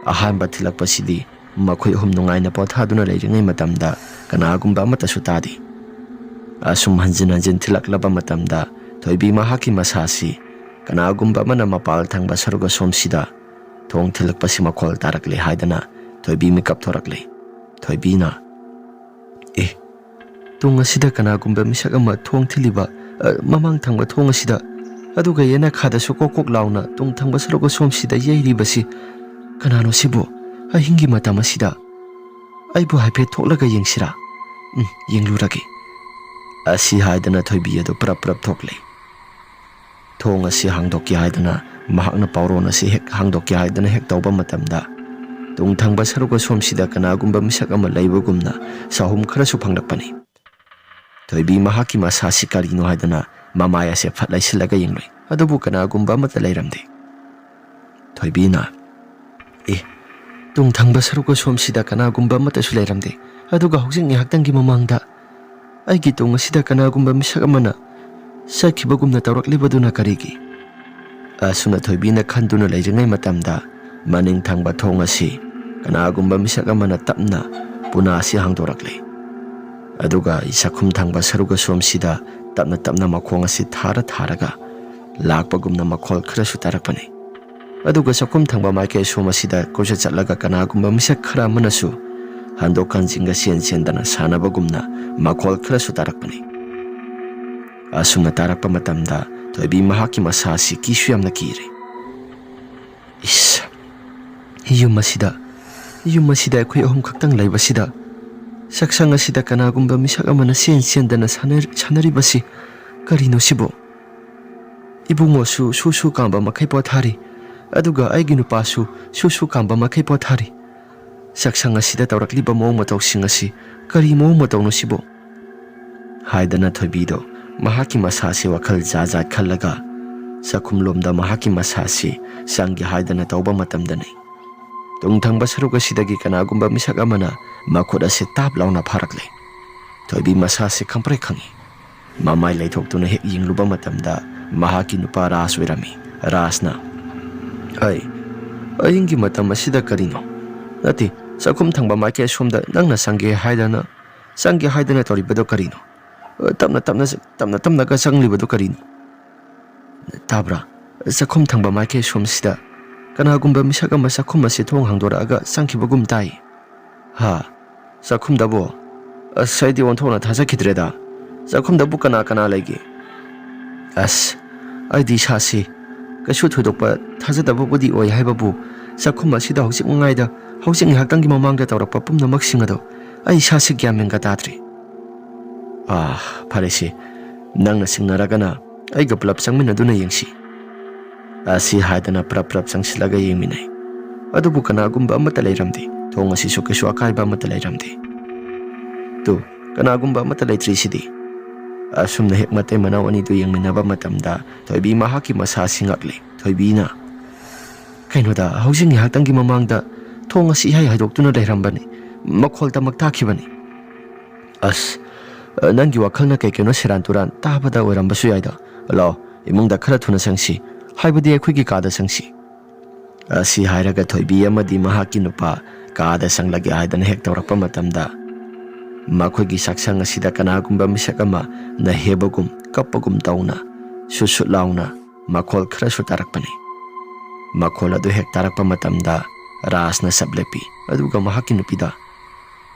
Ahanba thilakpasidi makoy hum nongaina pothaduna layringay matamda kanagumba amata sutadi. Asum hanjin thilaklaba matamda thoibi mahaki masasi kanagumba amana mapal thangba saruga somsida thong thilakpasi makhol tarakle haidana thoibi mikap thorakle. Thoibi na thong asida kanagumba misak ama thong thiliba mamang thangba thong asida aduga yena khada su kokok launa tung thangba saruga somsida yairibasi kanano sibo ahingi matam asida ꯑꯩꯕꯨ ꯍꯥꯏꯐꯦꯠ ꯊꯣꯛꯂꯒ ꯌꯦꯡꯁꯤꯔꯥ? ꯌꯦꯡꯂꯨꯔꯒꯦ ꯑꯁꯤ ꯍꯥꯏꯗꯅ ꯊꯣꯏꯕꯤ ꯑꯗꯨ ꯄ꯭ꯔꯞ ꯄ꯭ꯔꯞ ꯊꯣꯛꯂꯦ꯫ ꯊꯣꯡ ꯑꯁꯤ ꯍꯥꯡꯗꯣꯛꯀꯦ ꯍꯥꯏꯗꯅ ꯃꯍꯥꯛꯅ ꯄꯥꯎꯔꯣꯟ ꯑꯁꯤ ꯍꯦꯛ ꯍꯥꯡꯗꯣꯛꯀꯦ ꯍꯥꯏꯗꯅ ꯍꯦꯛ ꯇꯧꯕ ꯃꯇꯝꯗ ꯇꯨꯡ ꯊꯪꯕ ꯁꯔꯨꯛ ꯑꯁꯣꯝꯁꯤꯗ ꯀꯅꯥꯒꯨꯝꯕ ꯃꯤꯁꯛ ꯑꯃ ꯂꯩꯕꯒꯨꯝꯅ ꯁꯥꯍꯨꯝ ꯈꯔꯁꯨ ꯐꯪꯂꯛꯄꯅꯤ꯫ ꯊꯣꯏꯕꯤ ꯃꯍꯥꯛꯀꯤ ꯃꯁꯥꯁꯤ ꯀꯔꯤꯅꯣ ꯍꯥꯏꯗꯅ ꯃꯃꯥꯏ ꯑꯁꯦ ꯐꯠ ꯂꯩꯁꯤꯜꯂꯒ ꯌꯦꯡꯂꯨꯏ, ꯑꯗꯨꯕꯨ ꯀꯅꯥꯒꯨꯝꯕ ꯑꯃꯠꯇ ꯂꯩꯔꯝꯗꯦ꯫ ꯊꯣꯏꯕꯤꯅ ꯇꯨꯡ ꯊꯪꯕ ꯁꯔꯨꯛ ꯑꯁꯣꯝꯁꯤꯗ ꯀꯅꯥꯒꯨꯝꯕ ꯑꯃꯠꯇꯁꯨ ꯂꯩꯔꯝꯗꯦ, ꯑꯗꯨꯒ ꯍꯧꯖꯤꯛ ꯉꯥꯏꯍꯥꯛꯇꯪꯒꯤ ꯃꯃꯥꯡꯗ ꯑꯩꯒꯤ ꯇꯨꯡ ꯑꯁꯤꯗ ꯀꯅꯥꯒꯨꯝꯕ ꯃꯤꯁꯛ ꯑꯃꯅ ꯆꯠꯈꯤꯕꯒꯨꯝꯅ ꯇꯧꯔꯛꯂꯤꯕꯗꯨꯅ ꯀꯔꯤꯒꯤ? ꯑꯁꯨꯝꯅ ꯊꯣꯏꯕꯤꯅ ꯈꯟꯗꯨꯅ ꯂꯩꯔꯤꯉꯩ ꯃꯇꯝꯗ ꯃꯅꯤꯡ ꯊꯪꯕ ꯊꯣꯡ ꯑꯁꯤ ꯀꯅꯥꯒꯨꯝꯕ ꯃꯤꯁꯛ ꯑꯃꯅ ꯇꯞꯅ ꯄꯨꯅꯥ ꯑꯁꯤ ꯍꯥꯡꯗꯣꯔꯛꯂꯦ꯫ ꯑꯗꯨꯒ ꯆꯥꯛꯈꯨꯝ ꯊꯪꯕ ꯁꯔꯨꯛ ꯑꯁꯣꯝꯁꯤꯗ ꯇꯞꯅ ꯇꯞꯅ ꯃꯈꯣꯡ ꯑꯁꯤ ꯊꯥꯔ ꯊꯥꯔꯒ ꯂꯥꯛꯄꯒꯨꯝꯅ ꯃꯈꯣꯜ ꯈꯔꯁꯨ ꯇꯥꯔꯛꯄꯅꯤ꯫ ꯑꯗꯨꯒ ꯆꯥꯛꯈꯨꯝ ꯊꯪꯕ ꯃꯥꯏꯀꯩ ꯑꯁꯣꯝ ꯑꯁꯤꯗ ꯀꯣꯏꯆꯠ ꯆꯠꯂꯒ ꯀꯅꯥꯒꯨꯝꯕ ꯃꯤꯁꯛ ꯈꯔ ꯑꯃꯅꯁꯨ ꯍꯟꯗꯣꯛ ꯍꯟꯖꯤꯟꯒ ꯆꯦꯟ ꯆꯦꯟꯗꯅ ꯁꯥꯟꯅꯕꯒꯨꯝꯅ ꯃꯈꯣꯜ ꯈꯔꯁꯨ ꯇꯥꯔꯛꯄꯅꯤ꯫ ꯑꯁꯨꯝꯅ ꯇꯥꯔꯛꯄ ꯃꯇꯝꯗ ꯊꯣꯏꯕꯤ ꯃꯍꯥꯛꯀꯤ ꯃꯁꯥ ꯑꯁꯤ ꯀꯤꯁꯨ ꯌꯥꯝꯅ ꯀꯤꯔꯦ꯫ ꯌꯨꯝ ꯑꯁꯤꯗ ꯑꯩꯈꯣꯏ ꯑꯍꯨꯝ ꯈꯛꯇꯪ ꯂꯩꯕꯁꯤꯗ ꯆꯥꯛꯁꯪ ꯑꯁꯤꯗ ꯀꯅꯥꯒꯨꯝꯕ ꯃꯤꯁꯛ ꯑꯃꯅ ꯆꯦꯟ ꯆꯦꯟꯗꯅ ꯁꯥꯟꯅꯔꯤꯕꯁꯤ ꯀꯔꯤꯅꯣ ꯁꯤꯕꯨ? ꯏꯕꯨꯡꯉꯣꯁꯨ ꯁꯨ ꯀꯥꯝꯕ ꯃꯈꯩ ꯄꯣꯊꯥꯔꯤ, ꯑꯗꯨꯒ ꯑꯩꯒꯤ ꯅꯨꯄꯥꯁꯨ ꯁꯨ ꯀꯥꯝꯕ ꯃꯈꯩ ꯄꯣꯊꯥꯔꯤ꯫ ꯆꯥꯛꯁꯪ ꯑꯁꯤꯗ ꯇꯧꯔꯛꯂꯤꯕ ꯃꯑꯣꯡ ꯃꯇꯧꯁꯤꯡ ꯑꯁꯤ ꯀꯔꯤ ꯃꯑꯣꯡ ꯃꯇꯧꯅꯣ ꯁꯤꯕꯨ? ꯍꯥꯏꯗꯅ ꯊꯣꯏꯕꯤꯗꯣ ꯃꯍꯥꯛꯀꯤ ꯃꯁꯥꯁꯤ ꯋꯥꯈꯜ ꯖꯥꯠ ꯖꯥꯠ ꯈꯜꯂꯒ ꯆꯥꯛꯈꯨꯝꯂꯣꯝꯗ ꯃꯍꯥꯛꯀꯤ ꯃꯁꯥꯁꯤ ꯆꯪꯒꯦ ꯍꯥꯏꯗꯅ ꯇꯧꯕ ꯃꯇꯝꯗꯅꯤ ꯇꯨꯡ ꯊꯪꯕ ꯁꯔꯨꯛ ꯑꯁꯤꯗꯒꯤ ꯀꯅꯥꯒꯨꯝꯕ ꯃꯤꯁꯛ ꯑꯃꯅ ꯃꯈꯨꯠ ꯑꯁꯤ ꯇꯥꯞ ꯂꯥꯎꯅ ꯐꯥꯔꯛꯂꯦ꯫ ꯊꯣꯏꯕꯤ ꯃꯁꯥꯁꯤ ꯈꯪꯄ꯭ꯔꯦꯛ ꯈꯪꯉꯤ꯫ ꯃꯃꯥꯏ ꯂꯩꯊꯣꯛꯇꯨꯅ ꯍꯦꯛ ꯌꯦꯡꯂꯨꯕ ꯃꯇꯝꯗ ꯃꯍꯥꯛꯀꯤ ꯅꯨꯄꯥ ꯔꯥꯖ ꯑꯣꯏꯔꯝꯃꯤ꯫ ꯔꯥꯖꯅ ꯑꯍꯤꯡꯒꯤ ꯃꯇꯝ ꯑꯁꯤꯗ ꯀꯔꯤꯅꯣ? ꯅꯠꯇꯦ, ꯆꯥꯛꯈꯨꯝ ꯊꯪꯕ ꯃꯥꯏꯀꯩ ꯑꯁꯣꯝꯗ ꯅꯪꯅ ꯆꯪꯒꯦ ꯍꯥꯏꯗꯅ ꯇꯧꯔꯤꯕꯗꯣ ꯀꯔꯤꯅꯣ? ꯇꯞꯅ ꯇꯞꯅꯒ ꯆꯪꯂꯤꯕꯗꯣ ꯀꯔꯤꯅꯣ? ꯇꯥꯕ꯭ꯔꯥ? ꯆꯥꯛꯈꯨꯝ ꯊꯪꯕ ꯃꯥꯏꯀꯩ ꯑꯁꯣꯝꯁꯤꯗ ꯀꯅꯥꯒꯨꯝꯕ ꯃꯤꯁꯛ ꯑꯃ ꯆꯥꯛꯈꯨꯝ ꯑꯁꯤ ꯊꯣꯡ ꯍꯥꯡꯗꯣꯔꯛꯑꯒ ꯆꯪꯈꯤꯕꯒꯨꯝ ꯇꯥꯏ꯫ ꯆꯥꯛꯈꯨꯝꯗꯕꯣ? ꯑꯁ, ꯑꯩꯗꯤ ꯑꯣꯟꯊꯣꯛꯅ ꯊꯥꯖꯈꯤꯗ꯭ꯔꯦꯗ꯫ ꯆꯥꯛꯈꯨꯝꯗꯕꯨ ꯀꯅꯥ ꯂꯩꯒꯦ? ꯑꯩꯗꯤ ꯏꯁꯥꯁꯤ ꯀꯩꯁꯨ ꯊꯣꯏꯗꯣꯛꯄ ꯊꯥꯖꯗꯕꯕꯨꯗꯤ ꯑꯣꯏ ꯍꯥꯏꯕꯕꯨ ꯆꯥꯛꯈꯨꯝ ꯑꯁꯤꯗ ꯍꯧꯖꯤꯛ ꯉꯥꯏꯍꯥꯛꯇꯪꯒꯤ ꯃꯃꯥꯡꯗ ꯇꯧꯔꯛꯄ ꯄꯨꯝꯅꯃꯛꯁꯤꯡ ꯑꯗꯣ ꯑꯩ ꯏꯁꯥꯁꯤ ꯒ꯭ꯌꯥꯟ ꯃꯦꯟꯒ ꯇꯥꯗ꯭ꯔꯤ꯫ ꯐꯔꯦꯁꯦ, ꯅꯪꯅ ꯁꯤꯡꯅꯔꯒꯅ ꯑꯩꯒ ꯄꯨꯂꯞ ꯆꯪꯃꯤꯟꯅꯗꯨꯅ ꯌꯦꯡꯁꯤ꯫ ꯑꯁꯤ ꯍꯥꯏꯗꯅ ꯄ꯭ꯔꯞ ꯄ꯭ꯔꯞ ꯆꯪꯁꯤꯜꯂꯒ ꯌꯦꯡꯃꯤꯟꯅꯩ, ꯑꯗꯨꯕꯨ ꯀꯅꯥꯒꯨꯝꯕ ꯑꯃꯠꯇ ꯂꯩꯔꯝꯗꯦ꯫ ꯊꯣꯡ ꯑꯁꯤꯁꯨ ꯀꯩꯁꯨ ꯑꯀꯥꯏꯕ ꯑꯃꯠꯇ ꯂꯩꯔꯝꯗꯦ꯫ ꯀꯅꯥꯒꯨꯝꯕ ꯑꯃꯠꯇ ꯂꯩꯇ꯭ꯔꯤꯁꯤꯗꯤ? ꯑꯁꯨꯝꯅ ꯍꯦꯛ ꯃꯇꯩ ꯃꯅꯥꯎ ꯑꯅꯤꯗꯨ ꯌꯦꯡꯃꯤꯟꯅꯕ ꯃꯇꯝꯗ ꯊꯣꯏꯕꯤ ꯃꯍꯥꯛꯀꯤ ꯃꯁꯥ ꯉꯛꯂꯦ꯫ ꯊꯣꯏꯕꯤꯅ ꯀꯩꯅꯣꯗ, ꯍꯧꯖꯤꯛ ꯉꯥꯏꯍꯥꯛꯇꯪꯒꯤ ꯃꯃꯥꯡꯗ ꯊꯣꯡ ꯑꯁꯤ ꯏꯍꯥꯏ ꯍꯥꯏꯗꯣꯛꯇꯨꯅ ꯂꯩꯔꯝꯕꯅꯤ, ꯃꯈꯣꯜꯇꯃꯛ ꯇꯥꯈꯤꯕꯅꯤ꯫ ꯅꯪꯒꯤ ꯋꯥꯈꯜꯅ ꯀꯩꯅꯣ ꯁꯦꯔꯥꯟ ꯇꯨꯔꯥꯟ ꯇꯥꯕꯗ ꯑꯣꯏꯔꯝꯕꯁꯨ ꯌꯥꯏꯗ꯫ ꯂꯥꯛꯑꯣ, ꯏꯃꯨꯡꯗ ꯈꯔ ꯊꯨꯅ ꯆꯪꯁꯤ, ꯍꯥꯏꯕꯗꯤ ꯑꯩꯈꯣꯏꯒꯤ ꯀꯥꯗ ꯆꯪꯁꯤ꯫ ꯑꯁꯤ ꯍꯥꯏꯔꯒ ꯊꯣꯏꯕꯤ ꯑꯃꯗꯤ ꯃꯍꯥꯛꯀꯤ ꯅꯨꯄꯥ ꯀꯥꯗ ꯆꯪꯂꯒꯦ ꯍꯥꯏꯗꯅ ꯍꯦꯛ ꯇꯧꯔꯛꯄ ꯃꯇꯝꯗ ꯃꯈꯣꯏꯒꯤ ꯆꯥꯛꯁꯪ ꯑꯁꯤꯗ ꯀꯅꯥꯒꯨꯝꯕ ꯃꯤꯁꯛ ꯑꯃ ꯅꯍꯦꯕꯒꯨꯝ ꯀꯞꯄꯒꯨꯝ ꯇꯧꯅ ꯁꯨꯠ ꯂꯥꯎꯅ ꯃꯈꯣꯜ ꯈꯔꯁꯨ ꯇꯥꯔꯛꯄꯅꯤ꯫ ꯃꯈꯣꯜ ꯑꯗꯨ ꯍꯦꯛ ꯇꯥꯔꯛꯄ ꯃꯇꯝꯗ ꯔꯥꯖꯅ ꯆꯞ ꯂꯦꯞꯄꯤ, ꯑꯗꯨꯒ ꯃꯍꯥꯛꯀꯤ ꯅꯨꯄꯤꯗ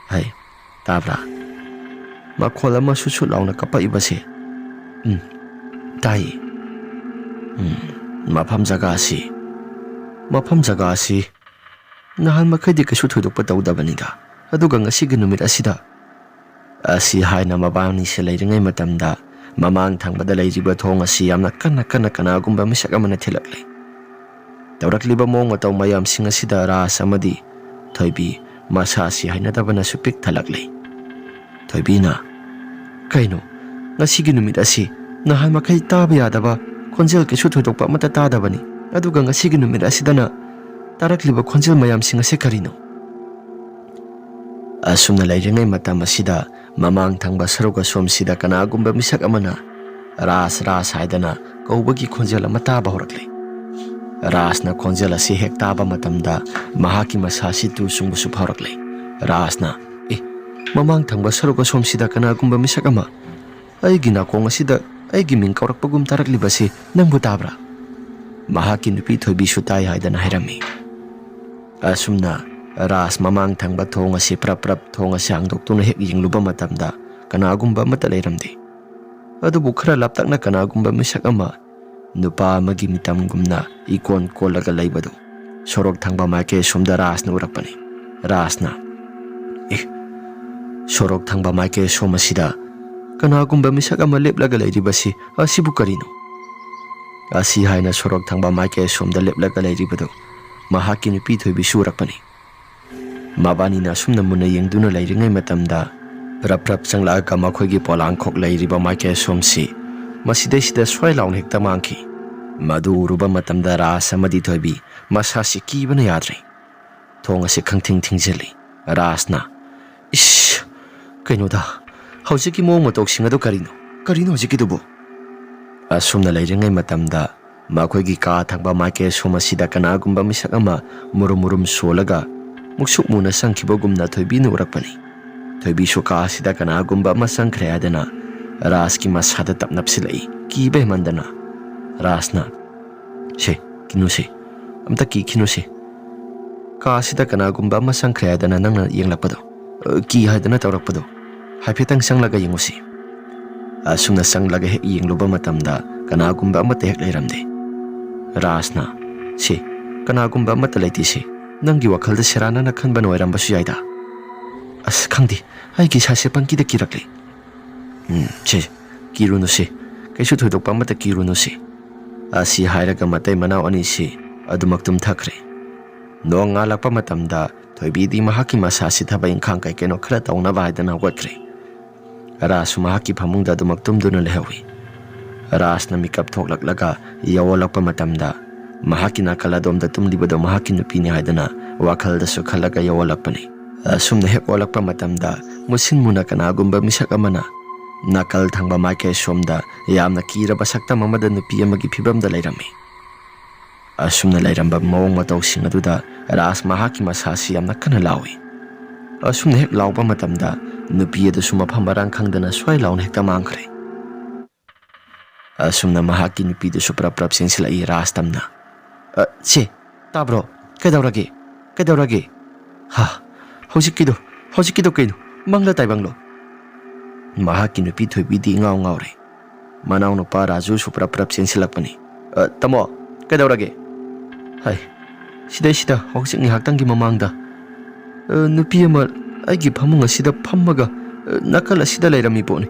ꯇꯥꯕ꯭ꯔꯥ? ꯃꯈꯣꯜ ꯑꯃ ꯁꯨꯠ ꯂꯥꯎꯅ ꯀꯞꯄꯛꯏꯕꯁꯦ? ꯇꯥꯏꯌꯦ꯫ ꯃꯐꯝ ꯖꯒꯥ ꯑꯁꯤ ꯅꯍꯥꯟ ꯃꯈꯩꯗꯤ ꯀꯩꯁꯨ ꯊꯣꯏꯗꯣꯛꯄ ꯇꯧꯗꯕꯅꯤꯗ, ꯑꯗꯨꯒ ꯉꯁꯤꯒꯤ ꯅꯨꯃꯤꯠ ꯑꯁꯤꯗ ꯑꯁꯤ ꯍꯥꯏꯅ ꯃꯕꯥꯅꯤꯁꯦ ꯂꯩꯔꯤꯉꯩ ꯃꯇꯝꯗ ꯃꯃꯥꯡ ꯊꯪꯕꯗ ꯂꯩꯔꯤꯕ ꯊꯣꯡ ꯑꯁꯤ ꯌꯥꯝꯅ ꯀꯟꯅ ꯀꯅꯥꯒꯨꯝꯕ ꯃꯤꯁꯛ ꯑꯃꯅ ꯊꯤꯜꯂꯛꯂꯦ꯫ ꯇꯧꯔꯛꯂꯤꯕ ꯃꯑꯣꯡ ꯃꯇꯧ ꯃꯌꯥꯝꯁꯤꯡ ꯑꯁꯤꯗ ꯔꯥꯖ ꯑꯃꯗꯤ ꯊꯣꯏꯕꯤ ꯃꯁꯥꯁꯤ ꯍꯩꯅꯗꯕꯅꯁꯨ ꯄꯤꯛ ꯊꯜꯂꯛꯂꯦ꯫ ꯊꯣꯏꯕꯤꯅ ꯀꯩꯅꯣ, ꯉꯁꯤꯒꯤ ꯅꯨꯃꯤꯠ ꯑꯁꯤ ꯅꯍꯥꯟ ꯃꯈꯩ ꯇꯥꯕ ꯌꯥꯗꯕ ꯈꯣꯟꯖꯦꯜ ꯀꯩꯁꯨ ꯊꯣꯏꯗꯣꯛꯄ ꯑꯃꯠꯇ ꯇꯥꯗꯕꯅꯤ, ꯑꯗꯨꯒ ꯉꯁꯤꯒꯤ ꯅꯨꯃꯤꯠ ꯑꯁꯤꯗꯅ ꯇꯥꯔꯛꯂꯤꯕ ꯈꯣꯟꯖꯦꯜ ꯃꯌꯥꯝꯁꯤꯡ ꯑꯁꯤ ꯀꯔꯤꯅꯣ? ꯑꯁꯨꯝꯅ ꯂꯩꯔꯤꯉꯩ ꯃꯇꯝ ꯑꯁꯤꯗ ꯃꯃꯥꯡ ꯊꯪꯕ ꯁꯔꯨꯛ ꯑꯁꯣꯝꯁꯤꯗ ꯀꯅꯥꯒꯨꯝꯕ ꯃꯤꯁꯛ ꯑꯃꯅ ꯔꯥꯖ ꯍꯥꯏꯗꯅ ꯀꯧꯕꯒꯤ ꯈꯣꯟꯖꯦꯜ ꯑꯃ తాꯕ ꯍꯧꯔꯛꯂꯦ꯫ ꯔꯥꯖꯅ ꯈꯣꯟꯖꯦꯜ ꯑꯁꯤ ꯍꯦꯛ ꯇꯥꯕ ꯃꯇꯝꯗ ꯃꯍꯥꯛꯀꯤ ꯃꯁꯥꯁꯤ ꯇꯨ ꯆꯨꯡꯕꯁꯨ ꯐꯥꯎꯔꯛꯂꯦ꯫ ꯔꯥꯖꯅ ꯃꯃꯥꯡ ꯊꯪꯕ ꯁꯔꯨꯛ ꯑꯁꯣꯝꯁꯤꯗ ꯀꯅꯥꯒꯨꯝꯕ ꯃꯤꯁꯛ ꯑꯃ ꯑꯩꯒꯤ ꯅꯥꯀꯣꯡ ꯑꯁꯤꯗ ꯑꯩꯒꯤ ꯃꯤꯡ ꯀꯧꯔꯛꯄꯒꯨꯝ ꯇꯥꯔꯛꯂꯤꯕꯁꯤ ꯅꯪꯕꯨ ꯇꯥꯕ꯭ꯔꯥ? ꯃꯍꯥꯛꯀꯤ ꯅꯨꯄꯤ ꯊꯣꯏꯕꯤꯁꯨ ꯇꯥꯏ ꯍꯥꯏꯗꯅ ꯍꯥꯏꯔꯝꯃꯤ꯫ ꯑꯁꯨꯝꯅ ꯔꯥꯖ ꯃꯃꯥꯡ ꯊꯪꯕ ꯊꯣꯡ ꯑꯁꯤ ꯄ꯭ꯔꯞ ꯊꯣꯡ ꯑꯁꯤ ꯍꯥꯡꯗꯣꯛꯇꯨꯅ ꯍꯦꯛ ꯌꯦꯡꯂꯨꯕ ꯃꯇꯝꯗ ꯀꯅꯥꯒꯨꯝꯕ ꯑꯃꯠꯇ ꯂꯩꯔꯝꯗꯦ꯫ ꯑꯗꯨꯕꯨ ꯈꯔ ꯂꯥꯞꯇꯛꯅ ꯀꯅꯥꯒꯨꯝꯕ ꯃꯤꯁꯛ ꯑꯃ ꯅꯨꯄꯥ ꯑꯃꯒꯤ ꯃꯤꯇꯝꯒꯨꯝꯅ ꯏꯀꯣꯟ ꯀꯣꯜꯂꯒ ꯂꯩꯕꯗꯨ ꯁꯣꯔꯣꯛ ꯊꯪꯕ ꯃꯥꯏꯀꯩ ꯑꯁꯣꯝꯗ ꯔꯥꯖꯅ ꯎꯔꯛꯄꯅꯤ꯫ ꯔꯥꯖꯅ Sorok thangba maike somasida kanagumba misak ama leplaga lairibasi asibu karino. Asi haina sorok thangba maike somda leplaga lairibado mahaki nupi thoibi surakpani. Mabani na sumna muna yengduna lairingai matamda rap changlaga makhoigi polang khok lairiba maike somsi masidai sida swai laun hekta mangki. Madu uruba matamda ras amadi thoibi masasi kibana yadre. Thong ase khangthing thingzeli rasna ish kainoda hojiki mo motok singado karino hojiki dubo asumna lairingai matamda makhoigi ka thangba maike somasida kanagumba misak ama murum solaga muksuk muna sangkibagumna thoibi nurakpani. Thoibi suka sida kanagumba masangkhre adana raski masada tapnapsilai kibe mandana rasna she kinuse amta kinuse ka sida kanagumba masangkhre adana nangna yenglapado ki haidana tawrakpado haifetang sanglaga yengusi. Asumna sanglaga hek yengluba matamda kanagumba amata hek leiramde. Rasna she kanagumba amata leitisi nangi wakhalda serana na khanba noirambasu yaida. As khangdi aigi sase pangkida kirakle. Che kirunu se kaisu thoidokpa amata kirunu se. Asi hairaga matai manau ani se adumaktum thakre. No ngalakpa matamda thoibidi mahaki masasi thaba ingkhang kai keno khara taunaba haidana watkre. Rasu mahaki phamungda adumaktum duna lehawi. Rasna mikap thoklaklaga yawolakpa matamda mahaki nakaladom tumlibado mahaki nupini haidana wakhaldasu khalaga yawolakpani. Asumna hek olakpa matamda musin muna kanagumba misak amana nakal thangba maike somda yamna kiraba saktam amada nupi amagi phibamda leirami. Asumna leiramba mawong matau sing aduda ras mahaki masasi yamna kana lawi. Asumna hek lawpa matamda nupi adu suma phambarang khangdana swai lawn hekta mangkhre. Asumna mahaki nupi du supra prap sensilai ras tamna. Che tabro kedaurage ha hojikkido kaino mangla taibanglo. Mahaki nupi thoibidi ngawre manau no pa raju supra prap sensilakpani. Tamo kedaurage hai sida hoksik haktangi mamangda nupi ama aigi phamung asida phammaga nakal asida leirami poni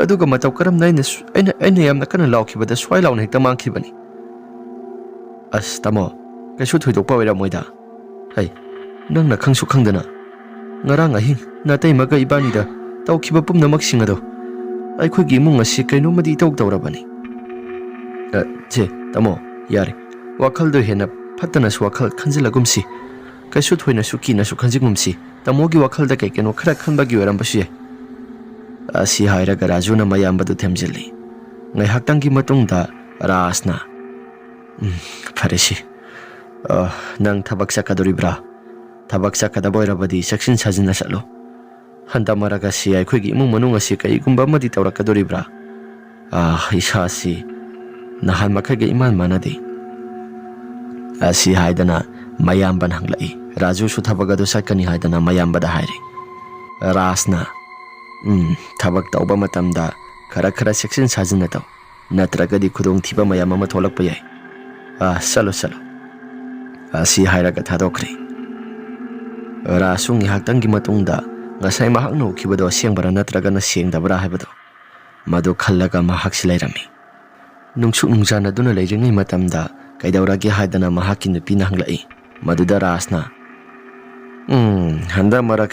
aduga matau karam naina aina yamna kana lawkhibada swai lawn hekta mangkhibani. As tamo kaisu thoidokpa oira moida hai nangna khangsu khangdana ngarang ahing natai maga ibanida tawkhiba pumnamak singado aikhoigi imung asi kainomadi tawrabani. Je tamo yare wakhaldo hena fatana wakhal khanjilagumsi kaisu thoina sukina su khanjingumsi tamogi wakhalda kaikeno khara khanbagi orambasu. Asi hairaga rajuna mayambadu themjili ngai haktangi matungda rasna faresi nang thabak sakadoribra thabak sakadaboirabadi saksin sajina salo handa maraga si aikhoigi imung manung asi kaigumba madi tawrakadoribra isasi nahan makhage iman manade. Asi haidana mayamban hanglai raju su thabagadu sakani haidana mayambada haire. Rasna thabak tauba matamda khara seksin sajina taw natragadi khudong thiba mayam ama tholakpa yai. Salo asi hairaga thadokre. Rasung haktangi matungda ngasai mahakna ukhibado sengbara natragana sengdabra haibado madu khallaga mahak silairami. Nungsuk nungjana duna leiringai matamda kaidaurage haidana mahaki nupi na hanglai maduda rasna handa marak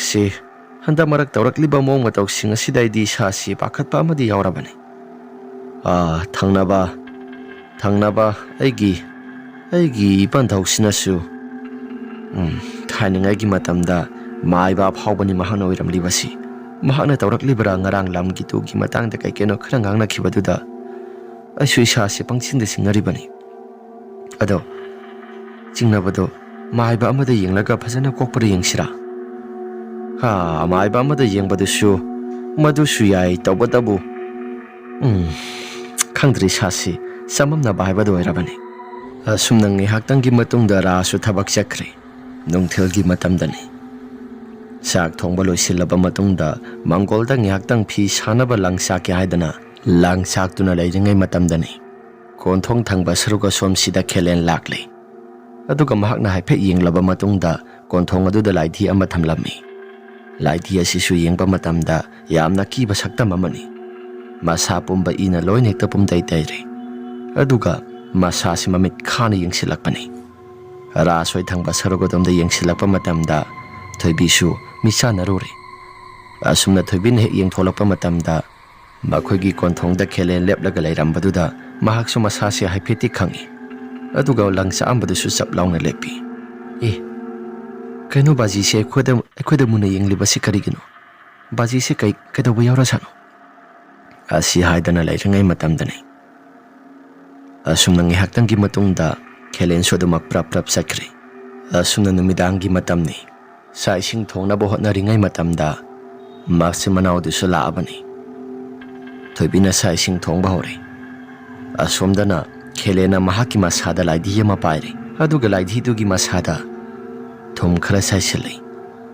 tawrakliba mawong matau sing asidaidi sasi pakhatpa amadi yaurabani. Thangnaba aigi panthauksinasu thaningai gi matamda maiba phawbani mahana oiramlibasi mahana tawraklibra ngarang lamgi tugi matangda kaikeno khara ngangna khibaduda aisu isasi pangsinda singaribani. Ado jingnabado maiba amada yenglaga phajana kokpara yengsira. Maiba amada yengbadusu madusu yai tawbadabu khangdri sasi samamna baibado oirabani. Sumnang haktangi matungda rasu thabak chakre nungthilgi matamdani. Sak thongba loisilaba matungda mangolda nghaktang phi sanaba langsaki haidana langsak tuna leiringai matamdani konthong thangba saruga somsida khelen lakle. Aduga mahakna haife yenglaba matungda konthong aduda laithi ama thamlami. Laiti asisu yengpa matamda yamna kiba saktam amani. Masa pumba ina loine hekta pumday tayri. Aduga masa si mamit khani yengsilakpani. Rasoy thangba sarogodomda yengsilakpa matamda Thoibisu misa naruri. Asumna Thoibin hek yengtholakpa matamda makoigi konthongda khelen leplaga leirambaduda mahaksu masasi haipeti khangi. Aduga langsa ambadusu saplauna lepi. Kaino baji se khoda muna yenglibasi karigino. Baji se kaidabu yaurasano. Asi haidana leirangai matamdani. Asumna ngihaktangi matungda khelen sodumak prap sakri. Asumna numidangi matamni. Sa ising thongnaba hotnaringai matamda masi manawdusu laabani. Thoibina sa ising thongba hore. Asumdana khelena mahaki masada laidhi ama pairi. Aduga laidhi dugi masada thum khara saisili.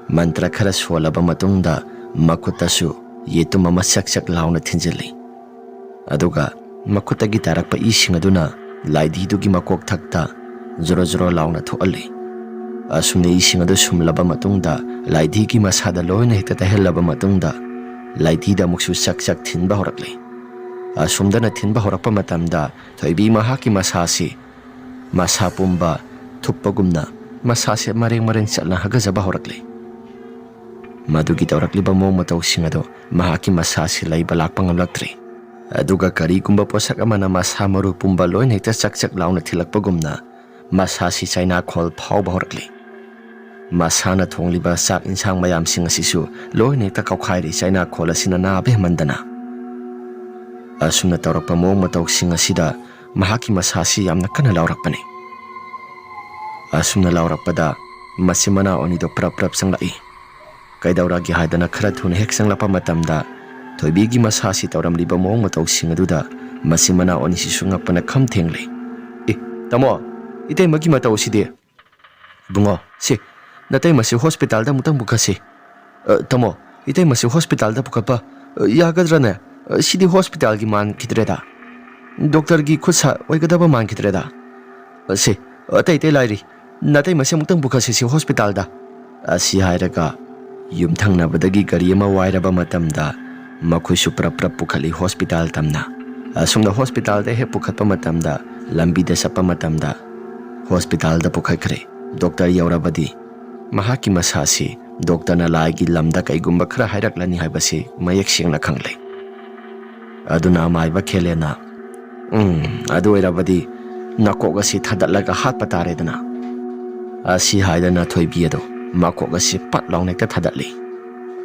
Mantra khara swalaba matungda makutasu yetum ama sak launa thinjili. Aduga makutagi tarakpa ising aduna laidhi dugi makok thakta zoro launa thuali. Asumne ising adu sumlaba matungda laidhi ki masada loina hekta tahellaba matungda laidhi da muksu sak thinba horakli. Asumdana thinba horakpa matamda Thoibi mahaki masasi masa pumba thuppagumna masasi mareng chalna hagazaba horakli. Madugi tawrakliba mong matawsing ado mahaki masasi laiba lakpa ngamlaktri. Aduga karigumba posak amana masa maru pumba loina hekta sak launa thilakpagumna masasi China khol phawba horakli. Masana thongliba sak insang mayam sing asisu loine ta kaukhairi China khola sinana be mandana. Asumna tawrakpa mong mataw sing asida mahaki masasi yamna kana lawrakpani. Asumna lawrakpada masimana onido prap sanglai. Kaidawragi haidana khara thuna hek sanglapa matamda Thoibigi masasi tawramliba mong mataw sing aduda masimana oni sisu ngapana kham thengli. Tamo itay magi mataw sidi. Bungo si Natay masi hospital da mutang bukasi. Tamo, itay masi hospital da bukapa. Yagadra na, sidi hospital gi man kitreda. Doktor gi kutsa waigadaba man kitreda. Si, atay lairi. Natay masi mutang bukasi si hospital da. Asi hairaga, yumthang na badagi gari ama wairaba matamda makoy su prap pukali hospital tamna. Asumna hospital da he pukatpa matamda lambi da sapa matamda. Hospital da pukaykre. Doktor yaurabadi. Mahaki masasi doktor na laigi lamda kaigumba khara hairaklani haibasi mayak singna khanglei. Aduna maiba khelena. Adu irabadi nakogasi thadalaga hatpa taredana. Asi haidana Thoibi ado makogasi pat launekta thadali.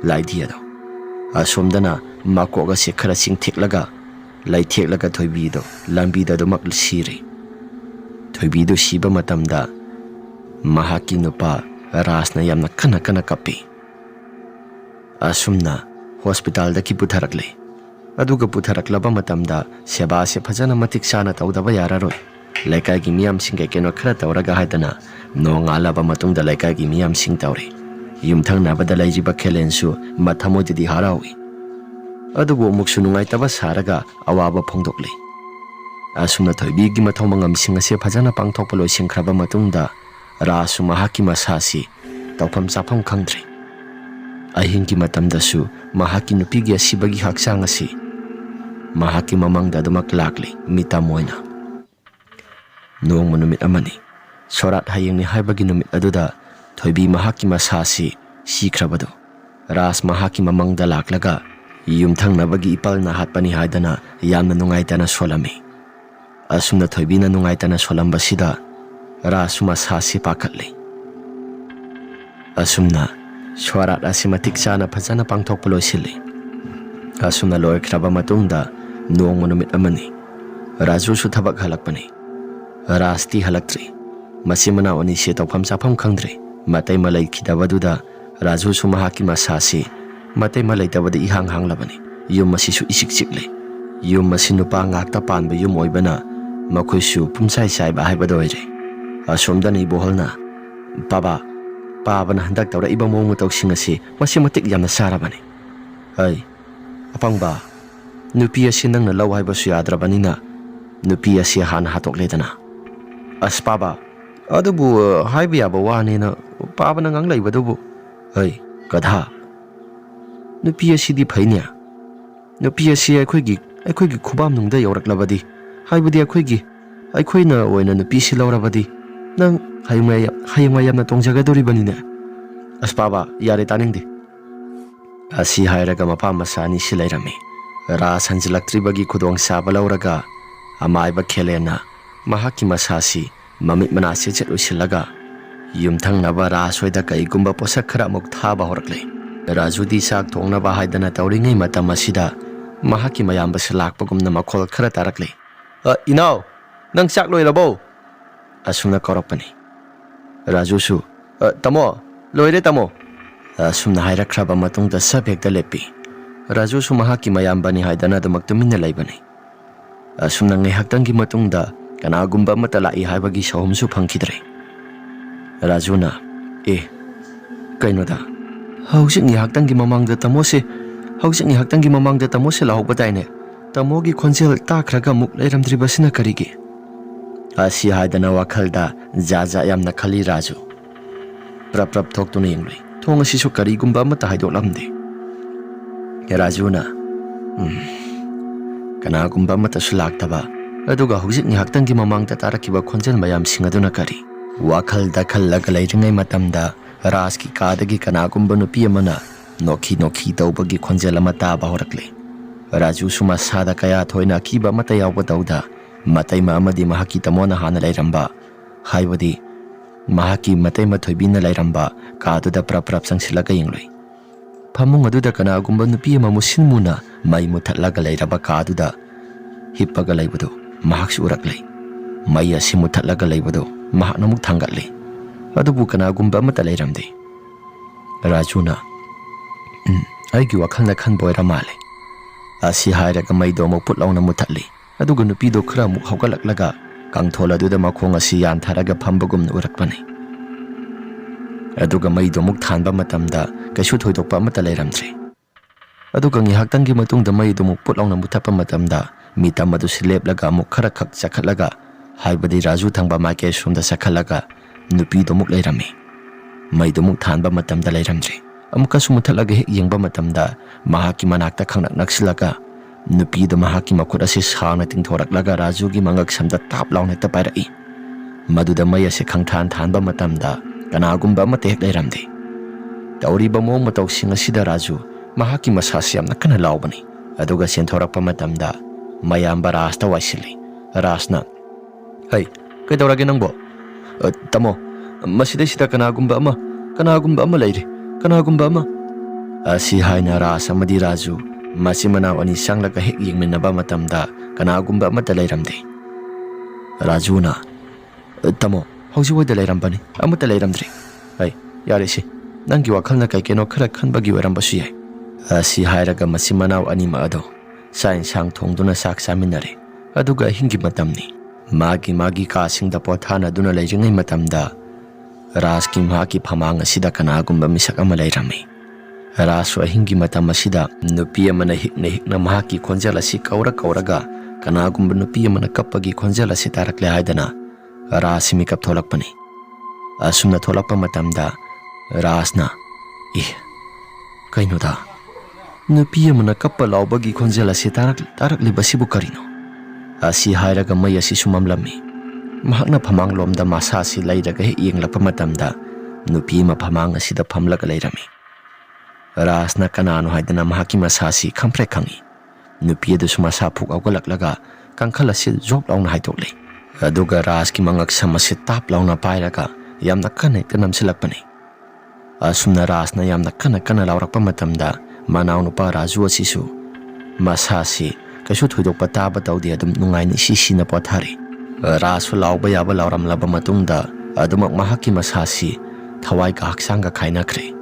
Laidhi ado. Asomdana makogasi khara singthiklaga laithiklaga Thoibi ado lambi da mak siri. Thoibi do siba matamda mahaki nupa Rasna yamna kana kapi. Asumna hospital da ki putharakle. Aduga putharaklaba matamda seba se phajana matik sana tawdaba yararoi. Laikai gi miyam sing keno khara tawraga haidana no ngalaba matungda laikai gi miyam sing tawre. Yumthang na badalai jiba khelensu mathamodidi harawi. Adugo muksu nungai taba saraga awaba phongdokle. Asumna Thoibi gi mathong mangam sing ase phajana pangthokpa loising khraba matungda Rasu mahaki masasi tawpham chafam khangdri. Ahingki matamdasu mahaki nupigi asibagi haksang asi mahaki mamangda dumak lakli mita moina. Noong manumit amani sorat hayang ni haibagi numit aduda Thoibi mahaki masasi sikrabado. Ras mahaki mamangda laklaga yumthang nabagi ipal na hatpani haidana yamna nungaitana solami. Asumna Thoibi na nungaitana solambasida Rasu masasi pakatli. Asumna swarat asimatik sana phajana pangthok pulosili. Asumna loy kraba matungda noong manumit amani Raju su thabak halakpani. Rasti halaktri. Masimana oni se tawpham chafam khangdri. Matay malay kidabaduda Raju su mahaki masasi matay malay tabada ihang labani. Yum masisu isiksikli. Yum masinupa ngakta panba yum oibana makoy su pumsay ba haibadoyre. Asomda ni boholna Paba na handak tawra iba mong mutawsing asi masimatik yamna sarabani. Ay, apangba nupi asi nang nalaw haibasu yadrabani na nupi asi hana hatokledana. As Paba adubu haibiyaba wani na Paba nang ang layba dubu. Ay, kadha nupi asidi phaine nupi asi ꯑꯩꯈꯣꯏꯒꯤ ꯈꯨꯕꯥꯝꯅꯨꯡꯗ ꯌꯧꯔꯛꯂꯕꯗꯤ ꯍꯥꯏꯕꯗꯤ ꯑꯩꯈꯣꯏꯅ ꯑꯣꯏꯅ ꯅꯨꯄꯤꯁꯤ ꯂꯧꯔꯕꯗꯤ ꯅꯪ ꯍꯌꯦꯡꯋꯥꯏ ꯌꯥꯝꯅ ꯇꯣꯡꯖꯒꯗꯧꯔꯤꯕꯅꯤꯅꯦ ꯑꯁ ꯕꯥꯕꯥ ꯌꯥꯔꯦ ꯇꯥꯅꯤꯡꯗꯦ ꯑꯁꯤ ꯍꯥꯏꯔꯒ ꯃꯄꯥ ꯃꯆꯥ ꯑꯅꯤꯁꯤ ꯂꯩꯔꯝꯃꯤ ꯔꯥꯖ ꯍꯟꯖꯤꯜꯂꯛꯇ꯭ꯔꯤꯕꯒꯤ ꯈꯨꯗꯣꯡꯆꯥꯕ ꯂꯧꯔꯒ ꯑꯃꯥꯏꯕ ꯈꯦꯂꯦꯟꯅ ꯃꯍꯥꯛꯀꯤ ꯃꯁꯥꯁꯤ ꯃꯃꯤꯠ ꯃꯅꯥ ꯆꯦꯠ ꯎꯏꯁꯤꯜꯂꯒ ꯌꯨꯝꯊꯪꯅꯕ ꯔꯥꯖ ꯍꯣꯏꯗ ꯀꯩꯒꯨꯝꯕ ꯄꯣꯠꯁꯛ ꯈꯔ ꯑꯃꯨꯛ ꯊꯥꯕ ꯍꯧꯔꯛꯂꯦ ꯔꯥꯖꯨꯗꯤ ꯆꯥꯛ ꯊꯣꯡꯅꯕ ꯍꯥꯏꯗꯅ ꯇꯧꯔꯤꯉꯩ ꯃꯇꯝ ꯑꯁꯤꯗ ꯃꯍꯥꯛꯀꯤ ꯃꯌꯥꯝꯕꯁꯤ ꯂꯥꯛꯄꯒꯨꯝꯅ ꯃꯈꯣꯜ ꯈꯔ ꯇꯥꯔꯛꯂꯦ ꯏꯅꯥꯎ ꯅꯪ ꯆꯥꯛ ꯂꯣꯏꯔꯕꯣ ꯑꯁꯨꯝꯅ ꯀꯧꯔꯛꯄꯅꯤ ꯔꯥꯖꯨꯁꯨ ꯇꯥꯃꯣ ꯂꯣꯏꯔꯦ ꯇꯥꯃꯣ ꯑꯁꯨꯝꯅ ꯍꯥꯏꯔꯛꯈ꯭ꯔꯕ ꯃꯇꯨꯡꯗ ꯁꯞ ꯍꯦꯛꯇ ꯂꯦꯞꯄꯤ ꯔꯥꯖꯨꯁꯨ ꯃꯍꯥꯛꯀꯤ ꯃꯌꯥꯝꯕꯅꯤ ꯍꯥꯏꯗꯅ ꯑꯗꯨꯃꯛ ꯇꯨꯃꯤꯟꯅ ꯂꯩꯕꯅꯤ ꯑꯁꯨꯝꯅ ꯉꯥꯏꯍꯥꯛꯇꯪꯒꯤ ꯃꯇꯨꯡꯗ ꯀꯅꯥꯒꯨꯝꯕ ꯑꯃꯠꯇ ꯂꯥꯛꯏ ꯍꯥꯏꯕꯒꯤ ꯁꯥꯎꯝꯁꯨ ꯐꯪꯈꯤꯗ꯭ꯔꯦ ꯔꯥꯖꯨꯅ ꯀꯩꯅꯣꯗ ꯍꯧꯖꯤꯛ ꯉꯥꯏꯍꯥꯛꯇꯪꯒꯤ ꯃꯃꯥꯡꯗ ꯇꯥꯃꯣꯁꯦ ꯂꯥꯎꯍꯧꯕꯗꯥꯏꯅꯦ ꯇꯥꯃꯣꯒꯤ ꯈꯣꯟꯖꯦꯜ ꯇꯥꯈ꯭ꯔꯒ ꯑꯃꯨꯛ ꯂꯩꯔꯝꯗ꯭ꯔꯤꯕꯁꯤꯅ ꯀꯔꯤꯒꯤ ꯑꯁꯤ ꯍꯥꯏꯗꯅ ꯋꯥꯈꯜꯗ ꯖꯥꯠ ꯌꯥꯝꯅ ꯈꯜꯂꯤ ꯔꯥꯖꯨ ꯄ꯭ꯔꯞ ꯊꯣꯛꯇꯨꯅ ꯌꯦꯡꯂꯨꯏ ꯊꯣꯡ ꯑꯁꯤꯁꯨ ꯀꯔꯤꯒꯨꯝꯕ ꯑꯃꯠꯇ ꯍꯥꯏꯗꯣꯛꯂꯝꯗꯦ ꯔꯥꯖꯨꯅ ꯀꯅꯥꯒꯨꯝꯕ ꯑꯃꯠꯇꯁꯨ ꯂꯥꯛꯇꯕ ꯑꯗꯨꯒ ꯍꯧꯖꯤꯛ ꯉꯥꯏꯍꯥꯛꯇꯪꯒꯤ ꯃꯃꯥꯡꯗ ꯇꯥꯔꯛꯈꯤꯕ ꯈꯣꯟꯖꯦꯜ ꯃꯌꯥꯝꯁꯤꯡ ꯑꯗꯨꯅ ꯀꯔꯤ ꯋꯥꯈꯜꯗ ꯈꯜꯂꯒ ꯂꯩꯔꯤꯉꯩ ꯃꯇꯝꯗ ꯔꯥꯖꯀꯤ ꯀꯥꯗꯒꯤ ꯀꯅꯥꯒꯨꯝꯕ ꯅꯨꯄꯤ ꯑꯃꯅ ꯅꯣꯛꯈꯤ ꯇꯧꯕꯒꯤ ꯈꯣꯟꯖꯦꯜ ꯑꯃ ꯇꯥꯕ ꯍꯧꯔꯛꯂꯦ ꯔꯥꯖꯨꯁꯨ ꯃꯁꯥꯗ ꯀꯌꯥ ꯊꯣꯏꯅ ꯑꯀꯤꯕ ꯑꯃꯠꯇ ꯌꯥꯎꯕꯗꯧꯗ ꯃꯇꯩꯃ ꯑꯃꯗꯤ ꯃꯍꯥꯛꯀꯤ ꯇꯥꯃꯣꯅ ꯍꯥꯟꯅ ꯂꯩꯔꯝꯕ ꯍꯥꯏꯕꯗꯤ ꯃꯍꯥꯛꯀꯤ ꯃꯇꯩꯃ ꯊꯣꯏꯕꯤꯅ ꯂꯩꯔꯝꯕ ꯀꯥꯗꯨꯗ ꯄ꯭ꯔꯞ ꯆꯪꯁꯤꯜꯂꯒ ꯌꯦꯡꯂꯨꯏ ꯐꯃꯨꯡ ꯑꯗꯨꯗ ꯀꯅꯥꯒꯨꯝꯕ ꯅꯨꯄꯤ ꯑꯃ ꯃꯨꯁꯤꯟ ꯃꯨꯅ ꯃꯩ ꯃꯨꯊꯠꯂꯒ ꯂꯩꯔꯕ ꯀꯥꯗꯨꯗ ꯍꯤꯞꯄꯒ ꯂꯩꯕꯗꯨ ꯃꯍꯥꯛꯁꯨ ꯎꯔꯛꯂꯦ ꯃꯩ ꯑꯁꯤ ꯃꯨꯊꯠꯂꯒ ꯂꯩꯕꯗꯨ ꯃꯍꯥꯛꯅ ꯑꯃꯨꯛ ꯊꯥꯡꯒꯠꯂꯦ ꯑꯗꯨꯕꯨ ꯀꯅꯥꯒꯨꯝꯕ ꯑꯃꯠꯇ ꯂꯩꯔꯝꯗꯦ ꯔꯥꯖꯨꯅ ꯑꯩꯒꯤ ꯋꯥꯈꯜꯅ ꯈꯟꯕ ꯑꯣꯏꯔ ꯃꯥꯜꯂꯦ ꯑꯁꯤ ꯍꯥꯏꯔꯒ ꯃꯩꯗꯣ ꯑꯃꯨꯛ ꯄꯨꯠ ꯂꯥꯎꯅ ꯃꯨꯊꯠꯂꯤ ꯑꯗꯨꯒ ꯅꯨꯄꯤꯗꯣ ꯈꯔ ꯑꯃꯨꯛ ꯍꯧꯒꯠꯂꯛꯂꯒ ꯀꯥꯡꯊꯣꯜ ꯑꯗꯨꯗ ꯃꯈꯣꯡ ꯑꯁꯤ ꯌꯥꯟꯊꯔꯒ ꯐꯝꯕꯒꯨꯝꯅ ꯎꯔꯛꯄꯅꯤ ꯑꯗꯨꯒ ꯃꯩꯗꯣ ꯑꯃꯨꯛ ꯊꯥꯟꯕ ꯃꯇꯝꯗ ꯀꯩꯁꯨ ꯊꯣꯏꯗꯣꯛꯄ ꯑꯃꯠꯇ ꯂꯩꯔꯝꯗ꯭ꯔꯦ ꯑꯗꯨꯒ ꯉꯥꯏꯍꯥꯛꯇꯪꯒꯤ ꯃꯇꯨꯡꯗ ꯃꯩꯗꯣ ꯑꯃꯨꯛ ꯄꯨꯠ ꯂꯥꯎꯅ ꯃꯨꯊꯠꯄ ꯃꯇꯝꯗ ꯃꯤꯇꯝ ꯑꯗꯨꯁꯨ ꯂꯦꯞꯂꯒ ꯑꯃꯨꯛ ꯈꯔ ꯈꯛ ꯆꯈꯠꯂꯒ ꯍꯥꯏꯕꯗꯤ ꯔꯥꯖꯨ ꯊꯪꯕ ꯃꯥꯏꯀꯩ ꯁꯣꯝꯗ ꯆꯈꯠꯂꯒ ꯅꯨꯄꯤꯗꯣ ꯑꯃꯨꯛ ꯂꯩꯔꯝꯃꯤ ꯃꯩꯗꯣ ꯑꯃꯨꯛ ꯊꯥꯟꯕ ꯃꯇꯝꯗ ꯂꯩꯔꯝꯗ꯭ꯔꯦ ꯑꯃꯨꯛꯀꯁꯨ ꯃꯨꯊꯠꯂꯒ ꯍꯦꯛ ꯌꯦꯡꯕ ꯃꯇꯝꯗ ꯃꯍꯥꯛꯀꯤ ꯃꯅꯥꯛꯇ ꯈꯪꯅꯛ ꯅꯛꯁꯤꯜꯂꯒ ꯅꯨꯄꯤꯗꯣ ꯃꯍꯥꯛꯀꯤ ꯃꯈꯨꯠ ꯑꯁꯤ ꯁꯥꯡꯅ ꯇꯤꯡꯊꯣꯔꯛꯂꯒ ꯔꯥꯖꯨꯒꯤ ꯃꯉꯛ ꯁꯝꯗ ꯇꯥꯞ ꯂꯥꯎꯅ ꯍꯦꯛꯇ ꯄꯥꯏꯔꯛꯏ ꯃꯗꯨꯗ ꯃꯩ ꯑꯁꯤ ꯊꯥꯟꯕ ꯃꯇꯝꯗ ꯀꯅꯥꯒꯨꯝꯕ ꯑꯃꯠꯇ ꯍꯦꯛ ꯂꯩꯔꯝꯗꯦ ꯇꯧꯔꯤꯕ ꯃꯑꯣꯡ ꯃꯇꯧꯁꯤꯡ ꯑꯁꯤꯗ ꯔꯥꯖꯨ ꯃꯍꯥꯛꯀꯤ ꯃꯁꯥꯁꯤ ꯌꯥꯝꯅ ꯀꯟꯅ ꯂꯥꯎꯕꯅꯤ ꯑꯗꯨꯒ ꯆꯦꯟꯊꯣꯔꯛꯄ ꯃꯇꯝꯗ ꯃꯌꯥꯝꯕ ꯔꯥꯖꯇ ꯋꯥꯏꯁꯤꯜꯂꯤ ꯔꯥꯖꯅ ꯀꯩꯗꯧꯔꯒꯦ ꯅꯪꯕꯣ ꯇꯥꯃꯣ ꯃꯁꯤꯗꯩꯁꯤꯗ ꯀꯅꯥꯒꯨꯝꯕ ꯑꯃ ꯂꯩꯔꯤ ꯀꯅꯥꯒꯨꯝꯕ ꯑꯃ ꯑꯁꯤ ꯍꯥꯏꯅ ꯔꯥꯖ ꯑꯃꯗꯤ ꯔꯥꯖꯨ ꯃꯆꯤꯟ ꯃꯅꯥꯎ ꯑꯅꯤ ꯆꯪꯂꯒ ꯍꯦꯛ ꯌꯦꯡꯃꯤꯟꯅꯕ ꯃꯇꯝꯗ ꯀꯅꯥꯒꯨꯝꯕ ꯑꯃꯠꯇ ꯂꯩꯔꯝꯗꯦ ꯔꯥꯖꯨꯅ ꯇꯥꯃꯣ ꯍꯧꯖꯤꯛꯋꯥꯏꯗ ꯂꯩꯔꯝꯕꯅꯤ ꯑꯃꯠꯇ ꯂꯩꯔꯝꯗ꯭ꯔꯤ ꯌꯥꯔꯦꯁꯤ ꯅꯪꯒꯤ ꯋꯥꯈꯜꯅ ꯀꯩꯅꯣ ꯈꯔ ꯈꯟꯕꯒꯤ ꯑꯣꯏꯔꯝꯕꯁꯨ ꯌꯥꯏ ꯑꯁꯤ ꯍꯥꯏꯔꯒ ꯃꯆꯤꯟ ꯃꯅꯥꯎ ꯑꯅꯤꯃꯛ ꯑꯗꯣ ꯆꯥꯛ ꯏꯟꯁꯥꯡ ꯊꯣꯡꯗꯨꯅ ꯆꯥꯛ ꯆꯥꯃꯤꯟꯅꯔꯦ ꯑꯗꯨꯒ ꯑꯍꯤꯡꯒꯤ ꯃꯇꯝꯅꯤ ꯃꯥꯒꯤ ꯀꯥꯁꯤꯡꯗ ꯄꯣꯊꯥꯅꯗꯨꯅ ꯂꯩꯔꯤꯉꯩ ꯃꯇꯝꯗ ꯔꯥꯖꯀꯤ ꯃꯍꯥꯛꯀꯤ ꯐꯃꯥꯡ ꯑꯁꯤꯗ ꯀꯅꯥꯒꯨꯝꯕ ꯃꯤꯁꯛ ꯑꯃ ꯂꯩꯔꯝꯃꯤ ꯔꯥꯖꯁꯨ ꯑꯍꯤꯡꯒꯤ ꯃꯇꯝ ꯑꯁꯤꯗ ꯅꯨꯄꯤ ꯑꯃꯅ ꯍꯤꯛꯅ ꯃꯍꯥꯛꯀꯤ ꯈꯣꯟꯖꯦꯜ ꯑꯁꯤ ꯀꯧꯔꯒ ꯀꯅꯥꯒꯨꯝꯕ ꯅꯨꯄꯤ ꯑꯃꯅ ꯀꯞꯄꯒꯤ ꯈꯣꯟꯖꯦꯜ ꯑꯁꯤ ꯇꯥꯔꯛꯂꯦ ꯍꯥꯏꯗꯅ ꯔꯥꯖꯁꯤ ꯃꯤꯀꯞ ꯊꯣꯛꯂꯛꯄꯅꯤ ꯑꯁꯨꯝꯅ ꯊꯣꯛꯂꯛꯄ ꯃꯇꯝꯗ ꯔꯥꯖꯅ ꯀꯩꯅꯣꯗ ꯅꯨꯄꯤ ꯑꯃꯅ ꯀꯞꯄ ꯂꯥꯎꯕꯒꯤ ꯈꯣꯟꯖꯦꯜ ꯑꯁꯤ ꯇꯥꯔꯛꯂꯤꯕꯁꯤꯕꯨ ꯀꯔꯤꯅꯣ ꯑꯁꯤ ꯍꯥꯏꯔꯒ ꯃꯩ ꯑꯁꯤꯁꯨ ꯃꯝꯂꯝꯃꯤ ꯃꯍꯥꯛꯅ ꯐꯃꯥꯡꯂꯣꯝꯗ ꯃꯁꯥꯁꯤ ꯂꯩꯔꯒ ꯍꯦꯛ ꯌꯦꯡꯂꯛꯄ ꯃꯇꯝꯗ ꯅꯨꯄꯤ ꯑꯃ ꯐꯃꯥꯡ ꯑꯁꯤꯗ ꯐꯝꯂꯒ ꯂꯩꯔꯝꯃꯤ ꯔꯥꯖꯅ ꯀꯅꯥꯅꯣ ꯍꯥꯏꯗꯅ ꯃꯍꯥꯛꯀꯤ ꯃꯁꯥꯁꯤ ꯈꯪꯄ꯭ꯔꯦꯛ ꯈꯪꯏ ꯅꯨꯄꯤ ꯑꯗꯨꯁꯨ ꯃꯁꯥ ꯐꯨꯛ ꯍꯧꯒꯠꯂꯛꯂꯒ ꯀꯥꯡꯈꯜ ꯑꯁꯤ ꯖꯣꯞ ꯂꯥꯎꯅ ꯍꯥꯏꯗꯣꯛꯂꯦ ꯑꯗꯨꯒ ꯔꯥꯖꯀꯤ ꯃꯉꯛ ꯁꯝ ꯑꯁꯤ ꯇꯥꯞ ꯂꯥꯎꯅ ꯄꯥꯏꯔꯒ ꯌꯥꯝꯅ ꯀꯟꯅ ꯍꯦꯛꯇ ꯅꯝꯁꯤꯜꯂꯛꯄꯅꯤ ꯑꯁꯨꯝꯅ ꯔꯥꯖꯅ ꯌꯥꯝꯅ ꯀꯟꯅ ꯂꯥꯎꯔꯛꯄ ꯃꯇꯝꯗ ꯃꯅꯥꯎꯅꯨꯄꯥ ꯔꯥꯖꯨ ꯑꯁꯤꯁꯨ ꯃꯁꯥꯁꯤ ꯀꯩꯁꯨ ꯊꯣꯏꯗꯣꯛꯄ ꯇꯥꯕ ꯇꯧꯗꯦ ꯑꯗꯨꯝ ꯅꯨꯡꯉꯥꯏꯅ ꯏꯁꯤꯅ ꯄꯣꯊꯥꯔꯤ ꯔꯥꯖꯁꯨ ꯂꯥꯎꯕ ꯌꯥꯕ ꯂꯥꯎꯔꯝꯂꯕ ꯃꯇꯨꯡꯗ ꯑꯗꯨꯃꯛ ꯃꯍꯥꯛꯀꯤ ꯃꯁꯥꯁꯤ ꯊꯋꯥꯏꯒ ꯍꯛꯆꯥꯡꯒ ꯈꯥꯏꯅꯈ꯭ꯔꯦ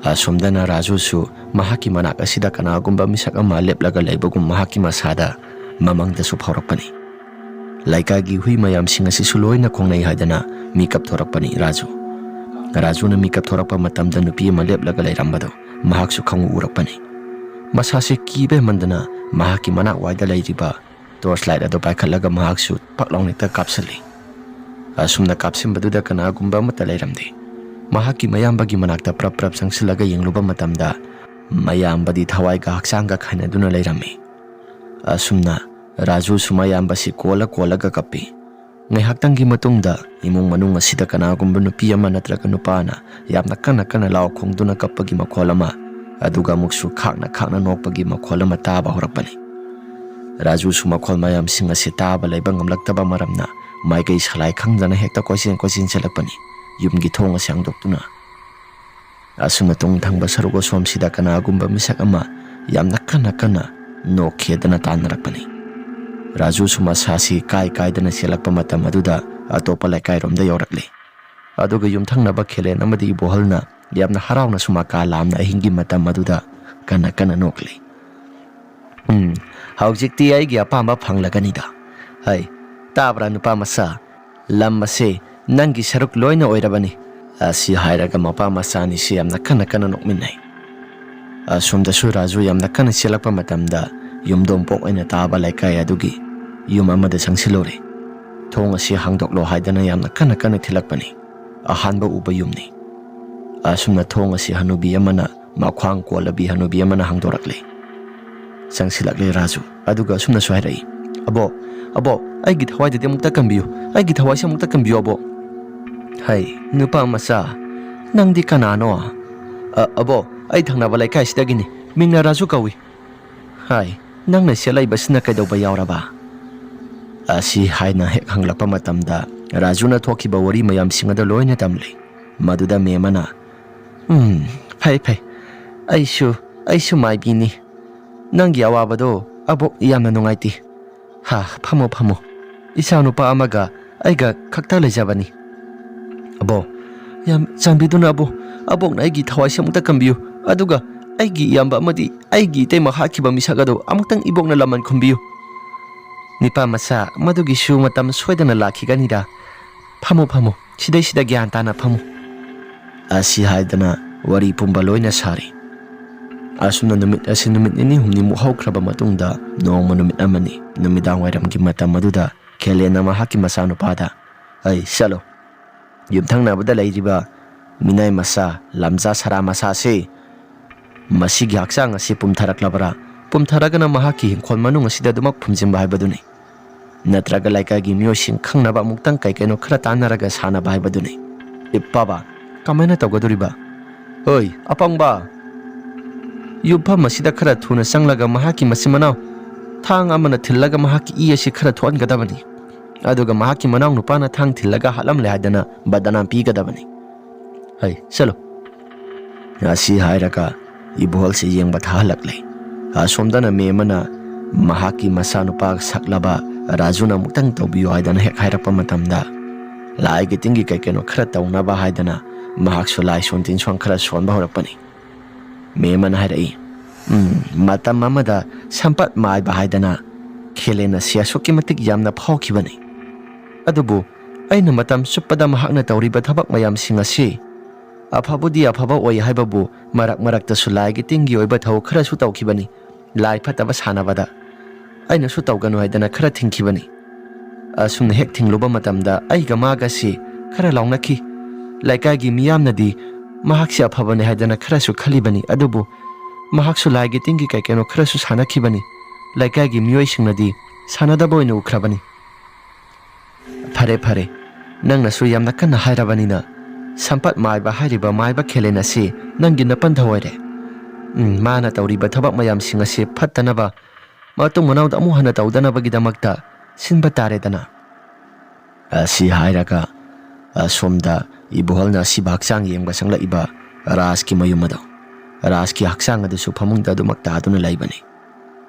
ꯑꯁꯨꯝꯗꯅ ꯔꯥꯖꯨꯁꯨ ꯃꯍꯥꯛꯀꯤ ꯃꯅꯥꯛ ꯑꯁꯤꯗ ꯀꯅꯥꯒꯨꯝꯕ ꯃꯤꯁꯛ ꯑꯃ ꯂꯦꯞꯂꯒ ꯂꯩꯕꯒꯨꯝ ꯃꯍꯥꯛꯀꯤ ꯃꯁꯥꯗ ꯃꯃꯪꯗꯁꯨ ꯐꯥꯎꯔꯛꯄꯅꯤ ꯂꯩꯀꯥꯏꯒꯤ ꯍꯨꯏ ꯃꯌꯥꯝꯁꯤꯡ ꯑꯁꯤꯁꯨ ꯂꯣꯏꯅ ꯈꯣꯡꯅꯩ ꯍꯥꯏꯗꯅ ꯃꯤꯀꯞ ꯊꯣꯔꯛꯄꯅꯤ ꯔꯥꯖꯨꯅ ꯃꯤꯀꯞ ꯊꯣꯔꯛꯄ ꯃꯇꯝꯗ ꯅꯨꯄꯤ ꯑꯃ ꯂꯦꯞꯂꯒ ꯂꯩꯔꯝꯕꯗꯣ ꯃꯍꯥꯛꯁꯨ ꯈꯪꯎ ꯎꯔꯛꯄꯅꯤ ꯃꯁꯥꯁꯤ ꯀꯤꯕ ꯍꯦꯟꯃꯟꯗꯅ ꯃꯍꯥꯛꯀꯤ ꯃꯅꯥꯛ ꯋꯥꯏꯗ ꯂꯩꯔꯤꯕ ꯇꯣꯔꯆ ꯂꯥꯏꯠ ꯑꯗꯨ ꯄꯥꯏꯈꯠꯂꯒ ꯃꯍꯥꯛꯁꯨ ꯄꯥꯛ ꯂꯥꯎꯅ ꯍꯦꯛꯇ ꯀꯥꯞꯁꯤꯜꯂꯤ ꯑꯁꯨꯝꯅ ꯀꯥꯞꯁꯤꯟꯕꯗꯨꯗ ꯀꯅꯥꯒꯨꯝꯕ ꯑꯃꯠꯇ ꯂꯩꯔꯝꯗꯦ ꯃꯍꯥꯛꯀꯤ ꯃꯌꯥꯝꯕꯒꯤ ꯃꯅꯥꯛꯇ ꯄ꯭ꯔꯞ ꯆꯪꯁꯤꯜꯂꯒ ꯌꯦꯡꯂꯨꯕ ꯃꯇꯝꯗ mayambadi thawaiga haksanga khainaduna leirammi. Asumna Raju su mayambasi kola ga kapi. Ngaihaktangi matungda imong manung asida kanagumba nupi ama natraga nupana yamna kana lao khongduna kapagi makhol ama aduga muksu khakna nokpagi makhol ama taba horapani. Raju su makhol mayam sing asi taba leiba ngamlaktaba maramna maigai salai khangdana hekta kosin chelakpani yumgi thong asi hangdoktuna. Asumna tungthangba sarugo somsida kanagumba misak ama yamna kana nokhedana tanarakpani. Raju sumasasi kai dana selakpa matam aduda atopa laikai romda yorakli. Aduga yumthangnaba khelen amadi ibohalna yamna harawna sumaka lamna ahingi matam aduda kana nokli. Haujikti aigi apamba phanglaganida. Hai, tabra nupa masa lam mase nangi saruk loina oirabani. Asi hairaga mapa masani si yamna kana nokminai. Asumdasu Raju yamna kana selakpa matamda yumdompok aina taba laikai adugi yum amada sangsilore. Thong asi hangdoklo haidana yamna kana thilakpani. Ahanba uba yumni. Asumna thong asi hanubi amana makhwang kolabi hanubi amana hangdorakle. Sangsilakle Raju aduga asumna suhairai. Abo aigi thawaidadi amukta kambiyo. Aigi thawaisi amukta kambiyo abo. Hai nupa masa nangdi kanano? Abo ai thangnaba laikai sidagini mingna Raju kawi. Hai nangna selaiba kaidauba yauraba. Asi haina hek hanglakpa matamda Rajuna thokiba wari mayam singada loina tamli. Maduda memana phai aishu maibini nangi awabado abok yamna nungaiti. Ha phamo isa nupa amaga aiga khakta lejabani. Abo yam chambiduna abok na aigi thawai samukta kambiyo aduga aigi yamba amadi aigi tema hakiba misagado amuktang ibok na laman khumbiyo. Nipa masa madugi su matam soidana lakhiganida. Phamo sida gyan tana phamo. Asi haidana wari pumba loina sari. Asumna numit asi numit nini humni mu haukraba matungda nongma numit amani numidang wairamgi matam maduda khelena mahaki masanu pada. Ai salo yumthangnabada leiriba minai masa lamja sara masa se masigi haksang asi pumtharaklabara pumtharagana mahaki hingkhol manung asida dumak phumjimba haibaduni. Natraga laikagi miyosing khangnaba muktang kaino khara tanaraga sanaba haibaduni. Ipaba kamaina tawgaduriba? Oi apangba yubha masida khara thuna sanglaga mahaki masimanaw thang amana thillaga mahaki asi khara thuangadabani. Aduga mahaki manaw nupana thang thillaga halamle haidana badanam pigadabani. Hai salo asi hairaga ibohol se yengba thalakle. Asomdana memana mahaki masanupa saklaba Rajuna muktang tawbiyo haidana hek hairakpa matamda lai gitingi kaino khara tawnaba haidana mahaksu lai sontin swang khara sonba horakpani. Memana hairai matam amada sampat maiba haidana khelena siasoki matik yamna phawkhibani. Adubu aina matam suppada mahakna tawriba thabak mayam singasi afabudi afaba oi haibabu marakta sulai gitingi oiba thaw khara su tawkhibani. Lai phataba sanabada aina su tawganu haidana khara thingkhibani. Asumna hek thingluba matamda aiga magasi khara lawnaki laikagi miyamnadi mahaksi afabane haidana khara su khalibani. Adubu mahaksu laigi tingi kaino khara su sanakhibani. Laikagi miyoi singnadi sanadaba oina ukhrabani. Phare nangna su yamna kana hairabanina sampat maiba hairiba maiba khelena si nangi napan thawaire. Mana tawriba thabak mayam singasi phattanaba matung manawda amu hana tawdanabagidamagta sinba taredana. Asi hairaga asomda ibohalna si baksang yengba sangla iba Raski mayumado. Raski haksang adusu phamungda dumakta aduna laibani.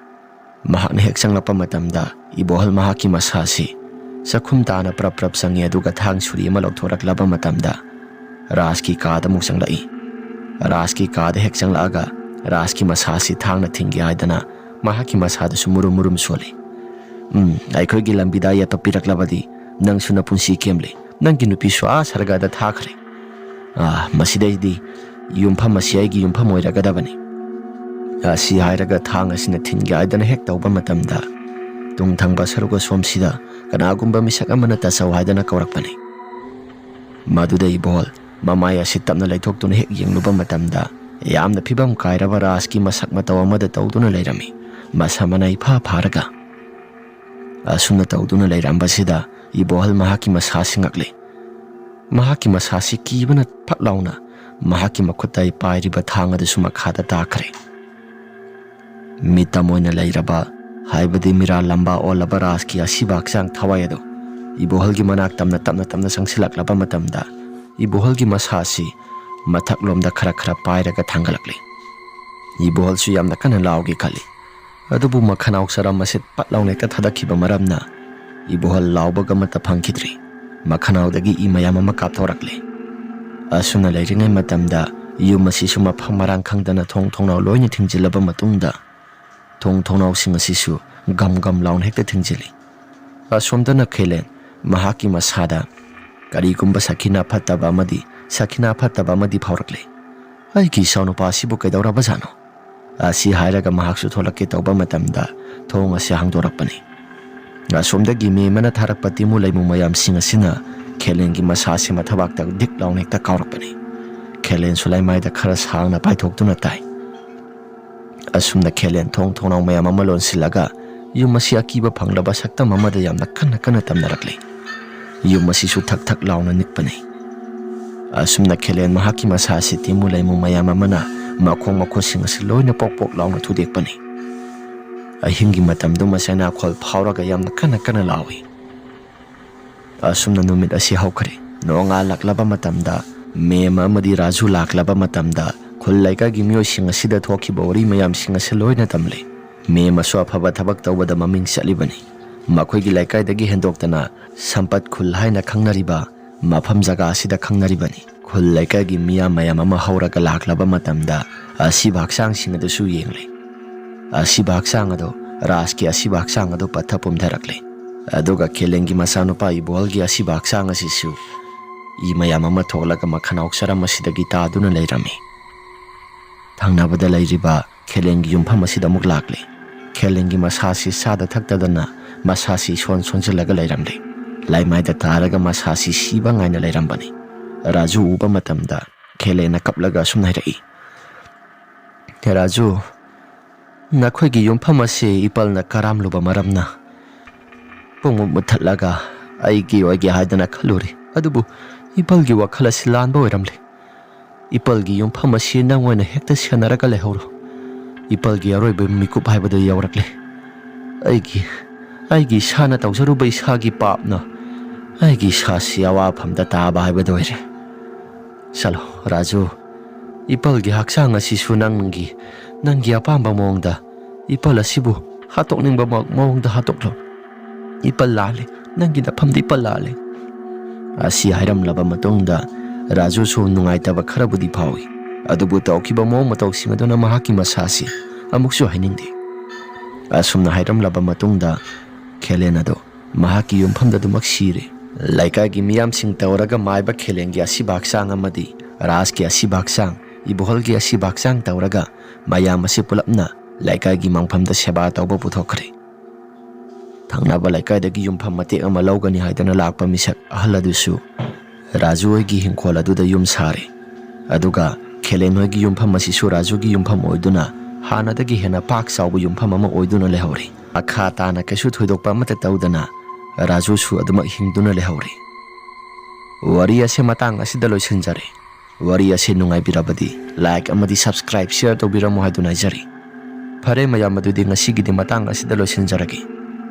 Mahakna hek sanglapa matamda ibohal mahaki masasi sakhum tana prap sangi aduga thang suri ama lauthoraklaba matamda Raski kada mu sanglai. Raski kada hek sanglaga Raski masasi thangna thingi haidana mahaki masada murum soli. Aikhoigi lambida yatapiraklabadi nang suna punsi kemle nanggi nupi swa sargada thakre. Masidaidi yumpham asiaigi yumpham oiragadabani. Asi hairaga thang asina thingi haidana hek tawba matamda tungthangba saruga somsida kanagumba misak amana tasaw haidana kawrakpani. Maduda ibol mamaya si tapna laithokduna hek yengluba matamda ꯌꯥꯝꯅ ꯐꯤꯕꯝ ꯀꯥꯏꯔꯕ ꯔꯥꯖꯀꯤ ꯃꯁꯛ ꯃꯇꯧ ꯑꯃꯗ ꯇꯧꯗꯨꯅ ꯂꯩꯔꯝꯃꯤ, ꯃꯁꯥ ꯃꯅꯥꯏ ꯐꯥ ꯐꯥꯔꯒ꯫ ꯑꯁꯨꯝꯅ ꯇꯧꯗꯨꯅ ꯂꯩꯔꯝꯕꯁꯤꯗ ꯏꯕꯣꯍꯜ ꯃꯍꯥꯛꯀꯤ ꯃꯁꯥ ꯁꯤꯡꯉꯛꯂꯤ꯫ ꯃꯍꯥꯛꯀꯤ ꯃꯁꯥꯁꯤ ꯀꯤꯕꯅ ꯐꯠ ꯂꯥꯎꯅ ꯃꯍꯥꯛꯀꯤ ꯃꯈꯨꯠꯇ ꯄꯥꯏꯔꯤꯕ ꯊꯥꯡ ꯑꯗꯨꯁꯨ ꯃꯈꯥꯗ ꯇꯥꯈ꯭ꯔꯦ꯫ ꯃꯤꯇꯝ ꯑꯣꯏꯅ ꯂꯩꯔꯕ ꯍꯥꯏꯕꯗꯤ ꯃꯤꯔꯥ ꯂꯝꯕꯥ ꯑꯣꯜꯂꯕ ꯔꯥꯖꯀꯤ ꯑꯁꯤꯕ ꯍꯛꯆꯥꯡ ꯊꯋꯥꯏ ꯑꯗꯨ ꯏꯕꯣꯍꯜꯒꯤ ꯃꯅꯥꯛ ꯇꯞꯅ ꯇꯞꯅ ꯆꯪꯁꯤꯜꯂꯛꯂꯕ ꯃꯇꯝꯗ ꯏꯕꯣꯍꯜꯒꯤ ꯃꯁꯥꯁꯤ ꯃꯊꯛꯂꯣꯝꯗ ꯈꯔ ꯄꯥꯏꯔꯒ ꯊꯥꯡꯒꯠꯂꯛꯂꯤ꯫ ꯏꯕꯣꯍꯜꯁꯨ ꯌꯥꯝꯅ ꯀꯟꯅ ꯂꯥꯎꯒꯦ ꯈꯜꯂꯤ, ꯑꯗꯨꯕꯨ ꯃꯈꯅꯥꯎ ꯆꯔꯝ ꯑꯁꯤ ꯄꯠ ꯂꯥꯎꯅ ꯍꯦꯛꯇ ꯊꯥꯗꯈꯤꯕ ꯃꯔꯝꯅ ꯏꯕꯣꯍꯜ ꯂꯥꯎꯕꯒ ꯑꯃꯠꯇ ꯐꯪꯈꯤꯗ꯭ꯔꯤ꯫ ꯃꯈꯅꯥꯎꯗꯒꯤ ꯏ ꯃꯌꯥꯝ ꯑꯃ ꯀꯥꯞꯊꯣꯔꯛꯂꯤ꯫ ꯑꯁꯨꯝꯅ ꯂꯩꯔꯤꯉꯩ ꯃꯇꯝꯗ ꯌꯨꯝ ꯑꯁꯤꯁꯨ ꯃꯐꯝ ꯃꯔꯥꯡ ꯈꯪꯗꯅ ꯊꯣꯡ ꯊꯣꯡꯅꯥꯎ ꯂꯣꯏꯅ ꯊꯤꯡꯖꯤꯜꯂꯕ ꯃꯇꯨꯡꯗ ꯊꯣꯡ ꯊꯣꯡꯅꯥꯎꯁꯤꯡ ꯑꯁꯤꯁꯨ ꯒꯝ ꯂꯥꯎꯅ ꯍꯦꯛꯇ ꯊꯤꯡꯖꯤꯜꯂꯤ꯫ ꯑꯁꯣꯝꯗꯅ ꯈꯦꯂꯦꯟ ꯃꯍꯥꯛꯀꯤ ꯃꯁꯥꯗ ꯀꯔꯤꯒꯨꯝꯕ ꯁꯈꯤꯅꯥ ꯐꯠꯇꯕ ꯑꯃꯗꯤ ꯐꯥꯎꯔꯛꯂꯤ꯫ ꯑꯩꯒꯤ ꯏꯆꯥꯅꯨꯄꯥ ꯑꯁꯤꯕꯨ ꯀꯩꯗꯧꯔꯕꯖꯥꯠꯅꯣ? ꯑꯁꯤ ꯍꯥꯏꯔꯒ ꯃꯍꯥꯛꯁꯨ ꯊꯣꯛꯂꯛꯀꯦ ꯇꯧꯕ ꯃꯇꯝꯗ ꯊꯣꯡ ꯑꯁꯤ ꯍꯥꯡꯗꯣꯔꯛꯄꯅꯤ꯫ ꯑꯁꯣꯝꯗꯒꯤ ꯃꯦꯃꯅ ꯊꯥꯔꯛꯄ ꯇꯤꯃꯨ ꯂꯩꯃꯨ ꯃꯌꯥꯝꯁꯤꯡ ꯑꯁꯤꯅ ꯈꯦꯂꯦꯟꯒꯤ ꯃꯁꯥꯁꯤ ꯃꯊꯕꯥꯛꯇ ꯗꯤꯛ ꯂꯥꯎꯅ ꯍꯦꯛꯇ ꯀꯥꯎꯔꯛꯄꯅꯤ꯫ ꯈꯦꯂꯦꯟꯁꯨ ꯂꯩꯃꯥꯏꯗ ꯈꯔ ꯁꯥꯡꯅ ꯄꯥꯏꯊꯣꯛꯇꯨꯅ ꯇꯥꯏ꯫ ꯑꯁꯨꯝꯅ ꯈꯦꯂꯦꯟ ꯊꯣꯡ ꯊꯣꯡꯅꯥꯎ ꯃꯌꯥꯝ ꯑꯃ ꯂꯣꯟꯁꯤꯜꯂꯒ ꯌꯨꯝ ꯑꯁꯤ ꯑꯀꯤꯕ ꯐꯪꯂꯕ ꯁꯛꯇꯝ ꯑꯃꯗ ꯌꯥꯝꯅ ꯀꯟꯅ ꯇꯝꯅꯔꯛꯂꯤ꯫ ꯌꯨꯝ ꯑꯁꯤꯁꯨ ꯊꯛ ꯂꯥꯎꯅ ꯅꯤꯛꯄꯅꯤ꯫ ꯑꯁꯨꯝꯅ ꯈꯦꯂꯦꯟ ꯃꯍꯥꯛꯀꯤ ꯃꯁꯥꯁꯤ ꯇꯤꯃꯨ ꯂꯩꯃꯨ ꯃꯌꯥꯝ ꯑꯃꯅ ꯃꯈꯣꯡ ꯃꯈꯨꯠꯁꯤꯡ ꯑꯁꯤ ꯂꯣꯏꯅ ꯄꯣꯛ ꯂꯥꯎꯅ ꯊꯨꯗꯦꯛꯄꯅꯤ꯫ ꯑꯍꯤꯡꯒꯤ ꯃꯇꯝꯗꯨꯃ ꯆꯩꯅꯥꯈꯣꯜ ꯐꯥꯎꯔꯒ ꯌꯥꯝꯅ ꯀꯟꯅ ꯂꯥꯎꯏ꯫ ꯑꯁꯨꯝꯅ ꯅꯨꯃꯤꯠ ꯑꯁꯤ ꯍꯧꯈ꯭ꯔꯦ꯫ ꯅꯣꯡꯉꯥꯜꯂꯛꯂꯕ ꯃꯇꯝꯗ ꯃꯦꯝ ꯑꯃꯗꯤ ꯔꯥꯖꯨ ꯂꯥꯛꯂꯕ ꯃꯇꯝꯗ ꯈꯨꯜ ꯂꯩꯀꯥꯏꯒꯤ ꯃꯤꯑꯣꯏꯁꯤꯡ ꯑꯁꯤꯗ ꯊꯣꯛꯈꯤꯕ ꯋꯥꯔꯤ ꯃꯌꯥꯝꯁꯤꯡ ꯑꯁꯤ ꯂꯣꯏꯅ ꯇꯝꯂꯤ꯫ ꯃꯦꯝꯁꯨ ꯑꯐꯕ ꯊꯕꯛ ꯇꯧꯕꯗ ꯃꯃꯤꯡ ꯆꯠꯂꯤꯕꯅꯤ꯫ ꯃꯈꯣꯏꯒꯤ ꯂꯩꯀꯥꯏꯗꯒꯤ ꯍꯦꯟꯗꯣꯛꯇꯅ ꯁꯝꯄꯠ ꯈꯨꯜ ꯍꯥꯏꯅ ꯈꯪꯅꯔꯤꯕ ꯃꯐꯝ ꯖꯒꯥ ꯑꯁꯤꯗ ꯈꯪꯅꯔꯤꯕꯅꯤ꯫ ꯈꯨꯜ ꯂꯩꯀꯥꯏꯒꯤ ꯃꯤꯌꯥꯝ ꯃꯌꯥꯝ ꯑꯃ ꯍꯧꯔꯒ ꯂꯥꯛꯂꯕ ꯃꯇꯝꯗ ꯑꯁꯤꯕ ꯍꯛꯆꯥꯡꯁꯤꯡ ꯑꯗꯨꯁꯨ ꯌꯦꯡꯂꯤ꯫ ꯑꯁꯤꯕ ꯍꯛꯆꯥꯡ ꯑꯗꯨ ꯔꯥꯖꯀꯤ ꯑꯁꯤꯕ ꯍꯛꯆꯥꯡ ꯑꯗꯨ ꯄꯠꯊ ꯄꯨꯝꯊꯔꯛꯂꯤ꯫ ꯑꯗꯨꯒ ꯈꯦꯂꯦꯟꯒꯤ ꯃꯆꯥꯅꯨꯄꯥ ꯏꯕꯣꯍꯜꯒꯤ ꯑꯁꯤꯕ ꯍꯛꯆꯥꯡ ꯑꯁꯤꯁꯨ ꯏ ꯃꯌꯥꯝ ꯑꯃ ꯊꯣꯛꯂꯒ ꯃꯈꯅꯥꯎ ꯆꯔꯝ ꯑꯁꯤꯗꯒꯤ ꯇꯥꯗꯨꯅ ꯂꯩꯔꯝꯃꯤ꯫ ꯊꯪꯅꯕꯗ ꯂꯩꯔꯤꯕ ꯈꯦꯂꯦꯟꯒꯤ ꯌꯨꯝꯐꯝ ꯑꯁꯤꯗ ꯑꯃꯨꯛ ꯂꯥꯛꯂꯤ꯫ ꯈꯦꯂꯦꯟꯒꯤ ꯃꯁꯥꯁꯤ ꯆꯥꯗ ꯊꯛꯇꯗꯅ ꯃꯁꯥꯁꯤ ꯁꯣꯟꯖꯤꯜꯂꯒ ꯂꯩꯔꯝꯂꯤ꯫ ꯂꯩꯃꯥꯏꯗ ꯇꯥꯔꯒ ꯃꯁꯥꯁꯤ ꯁꯤꯕ ꯉꯥꯏꯅ ꯂꯩꯔꯝꯕꯅꯤ꯫ ꯔꯥꯖꯨ ꯎꯕ ꯃꯇꯝꯗ ꯈꯦꯂꯦꯟꯅ ꯀꯞꯂꯒ ꯑꯁꯨꯝ ꯍꯥꯏꯔꯛꯏ, ꯔꯥꯖꯨ, ꯅꯈꯣꯏꯒꯤ ꯌꯨꯝꯐꯝ ꯑꯁꯤ ꯏꯄꯜꯅ ꯀꯔꯥꯝꯂꯨꯕ ꯃꯔꯝꯅ ꯄꯨꯡꯃꯨꯠ ꯃꯨꯠꯊꯠꯂꯒ ꯑꯩꯒꯤ ꯑꯣꯏꯒꯦ ꯍꯥꯏꯗꯅ ꯈꯜꯂꯨꯔꯤ, ꯑꯗꯨꯕꯨ ꯏꯄꯜꯒꯤ ꯋꯥꯈꯜ ꯑꯁꯤ ꯂꯥꯟꯕ ꯑꯣꯏꯔꯝꯂꯤ꯫ ꯏꯄꯜꯒꯤ ꯌꯨꯝꯐꯝ ꯑꯁꯤ ꯅꯪ ꯑꯣꯏꯅ ꯍꯦꯛꯇ ꯁꯦꯟꯅꯔꯒ ꯂꯩꯍꯧꯔꯣ꯫ ꯏꯄꯜꯒꯤ ꯑꯔꯣꯏꯕ ꯃꯤꯀꯨꯞ ꯍꯥꯏꯕꯗꯨ ꯌꯧꯔꯛꯂꯤ꯫ ꯑꯩꯒꯤ ꯏꯁꯥꯅ ꯇꯧꯖꯔꯨꯕ ꯏꯁꯥꯒꯤ ꯄꯥꯞꯅ ꯑꯩꯒꯤ ꯏꯁꯥꯁꯤ ꯑꯋꯥꯐꯝꯗ ꯇꯥꯕ ꯍꯥꯏꯕꯗꯨ ꯑꯣꯏꯔꯦ꯫ ꯆꯠꯂꯣ ꯔꯥꯖꯨ, ꯏꯄꯜꯒꯤ ꯍꯛꯆꯥꯡ ꯑꯁꯤꯁꯨ ꯅꯪꯒꯤ ꯑꯄꯥꯝꯕ ꯃꯑꯣꯡꯗ ꯏꯄꯜ ꯑꯁꯤꯕꯨ ꯍꯥꯠꯇꯣꯛꯅꯤꯡꯕ ꯃꯑꯣꯡꯗ ꯍꯥꯠꯇꯣꯛꯂꯣ꯫ ꯏꯄꯜ ꯂꯥꯜꯂꯦ, ꯅꯪꯒꯤ ꯅꯐꯝꯗ ꯏꯄꯜ ꯂꯥꯜꯂꯦ꯫ ꯑꯁꯤ ꯍꯥꯏꯔꯝꯂꯕ ꯃꯇꯨꯡꯗ ꯔꯥꯖꯨꯁꯨ ꯅꯨꯡꯉꯥꯏꯇꯕ ꯈꯔꯕꯨꯗꯤ ꯐꯥꯎꯏ, ꯑꯗꯨꯕꯨ ꯇꯧꯈꯤꯕ ꯃꯑꯣꯡ ꯃꯇꯧꯁꯤꯡ ꯑꯗꯨꯅ ꯃꯍꯥꯛꯀꯤ ꯃꯁꯥꯁꯤ ꯑꯃꯨꯛꯁꯨ ꯍꯥꯏꯅꯤꯡꯗꯦ꯫ ꯑꯁꯨꯝꯅ ꯍꯥꯏꯔꯝꯂꯕ ꯃꯇꯨꯡꯗ ꯈꯦꯂꯦꯟ ꯑꯗꯨ ꯃꯍꯥꯛꯀꯤ ꯌꯨꯝꯐꯝꯗ ꯑꯗꯨꯃꯛ ꯁꯤꯔꯦ꯫ ꯂꯩꯀꯥꯏꯒꯤ ꯃꯤꯌꯥꯝꯁꯤꯡ ꯇꯧꯔꯒ ꯃꯥꯏꯕ ꯈꯦꯂꯦꯟꯒꯤ ꯑꯁꯤꯕ ꯍꯛꯆꯥꯡ ꯑꯃꯗꯤ ꯔꯥꯖꯀꯤ ꯑꯁꯤꯕ ꯍꯛꯆꯥꯡ, ꯏꯕꯣꯍꯜꯒꯤ ꯑꯁꯤꯕ ꯍꯛꯆꯥꯡ ꯇꯧꯔꯒ ꯃꯌꯥꯝ ꯑꯁꯤ ꯄꯨꯂꯞꯅ ꯂꯩꯀꯥꯏꯒꯤ ꯃꯪꯐꯝꯗ ꯁꯦꯕꯥ ꯇꯧꯕ ꯄꯨꯊꯣꯛꯈ꯭ꯔꯦ꯫ ꯊꯪꯅꯕ ꯂꯩꯀꯥꯏꯗꯒꯤ ꯌꯨꯝꯐꯝ ꯃꯇꯦꯛ ꯑꯃ ꯂꯧꯒꯅꯤ ꯍꯥꯏꯗꯨꯅ ꯂꯥꯛꯄ ꯃꯤꯁꯛ ꯑꯍꯜ ꯑꯗꯨꯁꯨ ꯔꯥꯖꯨ ꯍꯣꯏꯒꯤ ꯍꯤꯡꯈꯣꯜ ꯑꯗꯨꯗ ꯌꯨꯝ ꯁꯥꯔꯦ꯫ ꯑꯗꯨꯒ ꯈꯦꯂꯦꯟ ꯍꯣꯏꯒꯤ ꯌꯨꯝꯐꯝ ꯑꯁꯤꯁꯨ ꯔꯥꯖꯨꯒꯤ ꯌꯨꯝꯐꯝ ꯑꯣꯏꯗꯨꯅ ꯍꯥꯟꯅꯗꯒꯤ ꯍꯦꯟꯅ ꯄꯥꯛ ꯆꯥꯎꯕ ꯌꯨꯝꯐꯝ ꯑꯃ ꯑꯣꯏꯗꯨꯅ ꯂꯩꯍꯧꯔꯤ꯫ ꯃꯈꯥ ꯇꯥꯅ ꯀꯩꯁꯨ ꯊꯣꯏꯗꯣꯛꯄ ꯑꯃꯠꯇ ꯇꯧꯗꯅ ꯔꯥꯖꯨꯁꯨ ꯑꯗꯨꯃꯛ ꯍꯤꯡꯗꯨꯅ ꯂꯩꯍꯧꯔꯤ꯫ ꯋꯥꯔꯤ ꯑꯁꯤ ꯃꯇꯥꯡ ꯑꯁꯤꯗ ꯂꯣꯏꯁꯤꯟꯖꯔꯦ꯫ ꯋꯥꯔꯤ ꯑꯁꯤ ꯅꯨꯡꯉꯥꯏꯕꯤꯔꯕꯗꯤ ꯂꯥꯏꯛ ꯑꯃꯗꯤ ꯁꯕꯁꯀ꯭ꯔꯥꯏꯕ ꯁꯤꯌꯔ ꯇꯧꯕꯤꯔꯝꯃꯨ ꯍꯥꯏꯗꯨꯅ ꯍꯥꯏꯖꯔꯤ꯫ ꯐꯔꯦ ꯃꯌꯥꯝ, ꯑꯗꯨꯗꯤ ꯉꯁꯤꯒꯤꯗꯤ ꯃꯇꯥꯡ ꯑꯁꯤꯗ ꯂꯣꯏꯁꯤꯟꯖꯔꯒꯦ꯫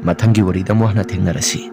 ꯃꯊꯪꯒꯤ ꯋꯥꯔꯤꯗ ꯑꯃꯨꯛ ꯍꯟꯅ ꯊꯦꯡꯅꯔꯁꯤ꯫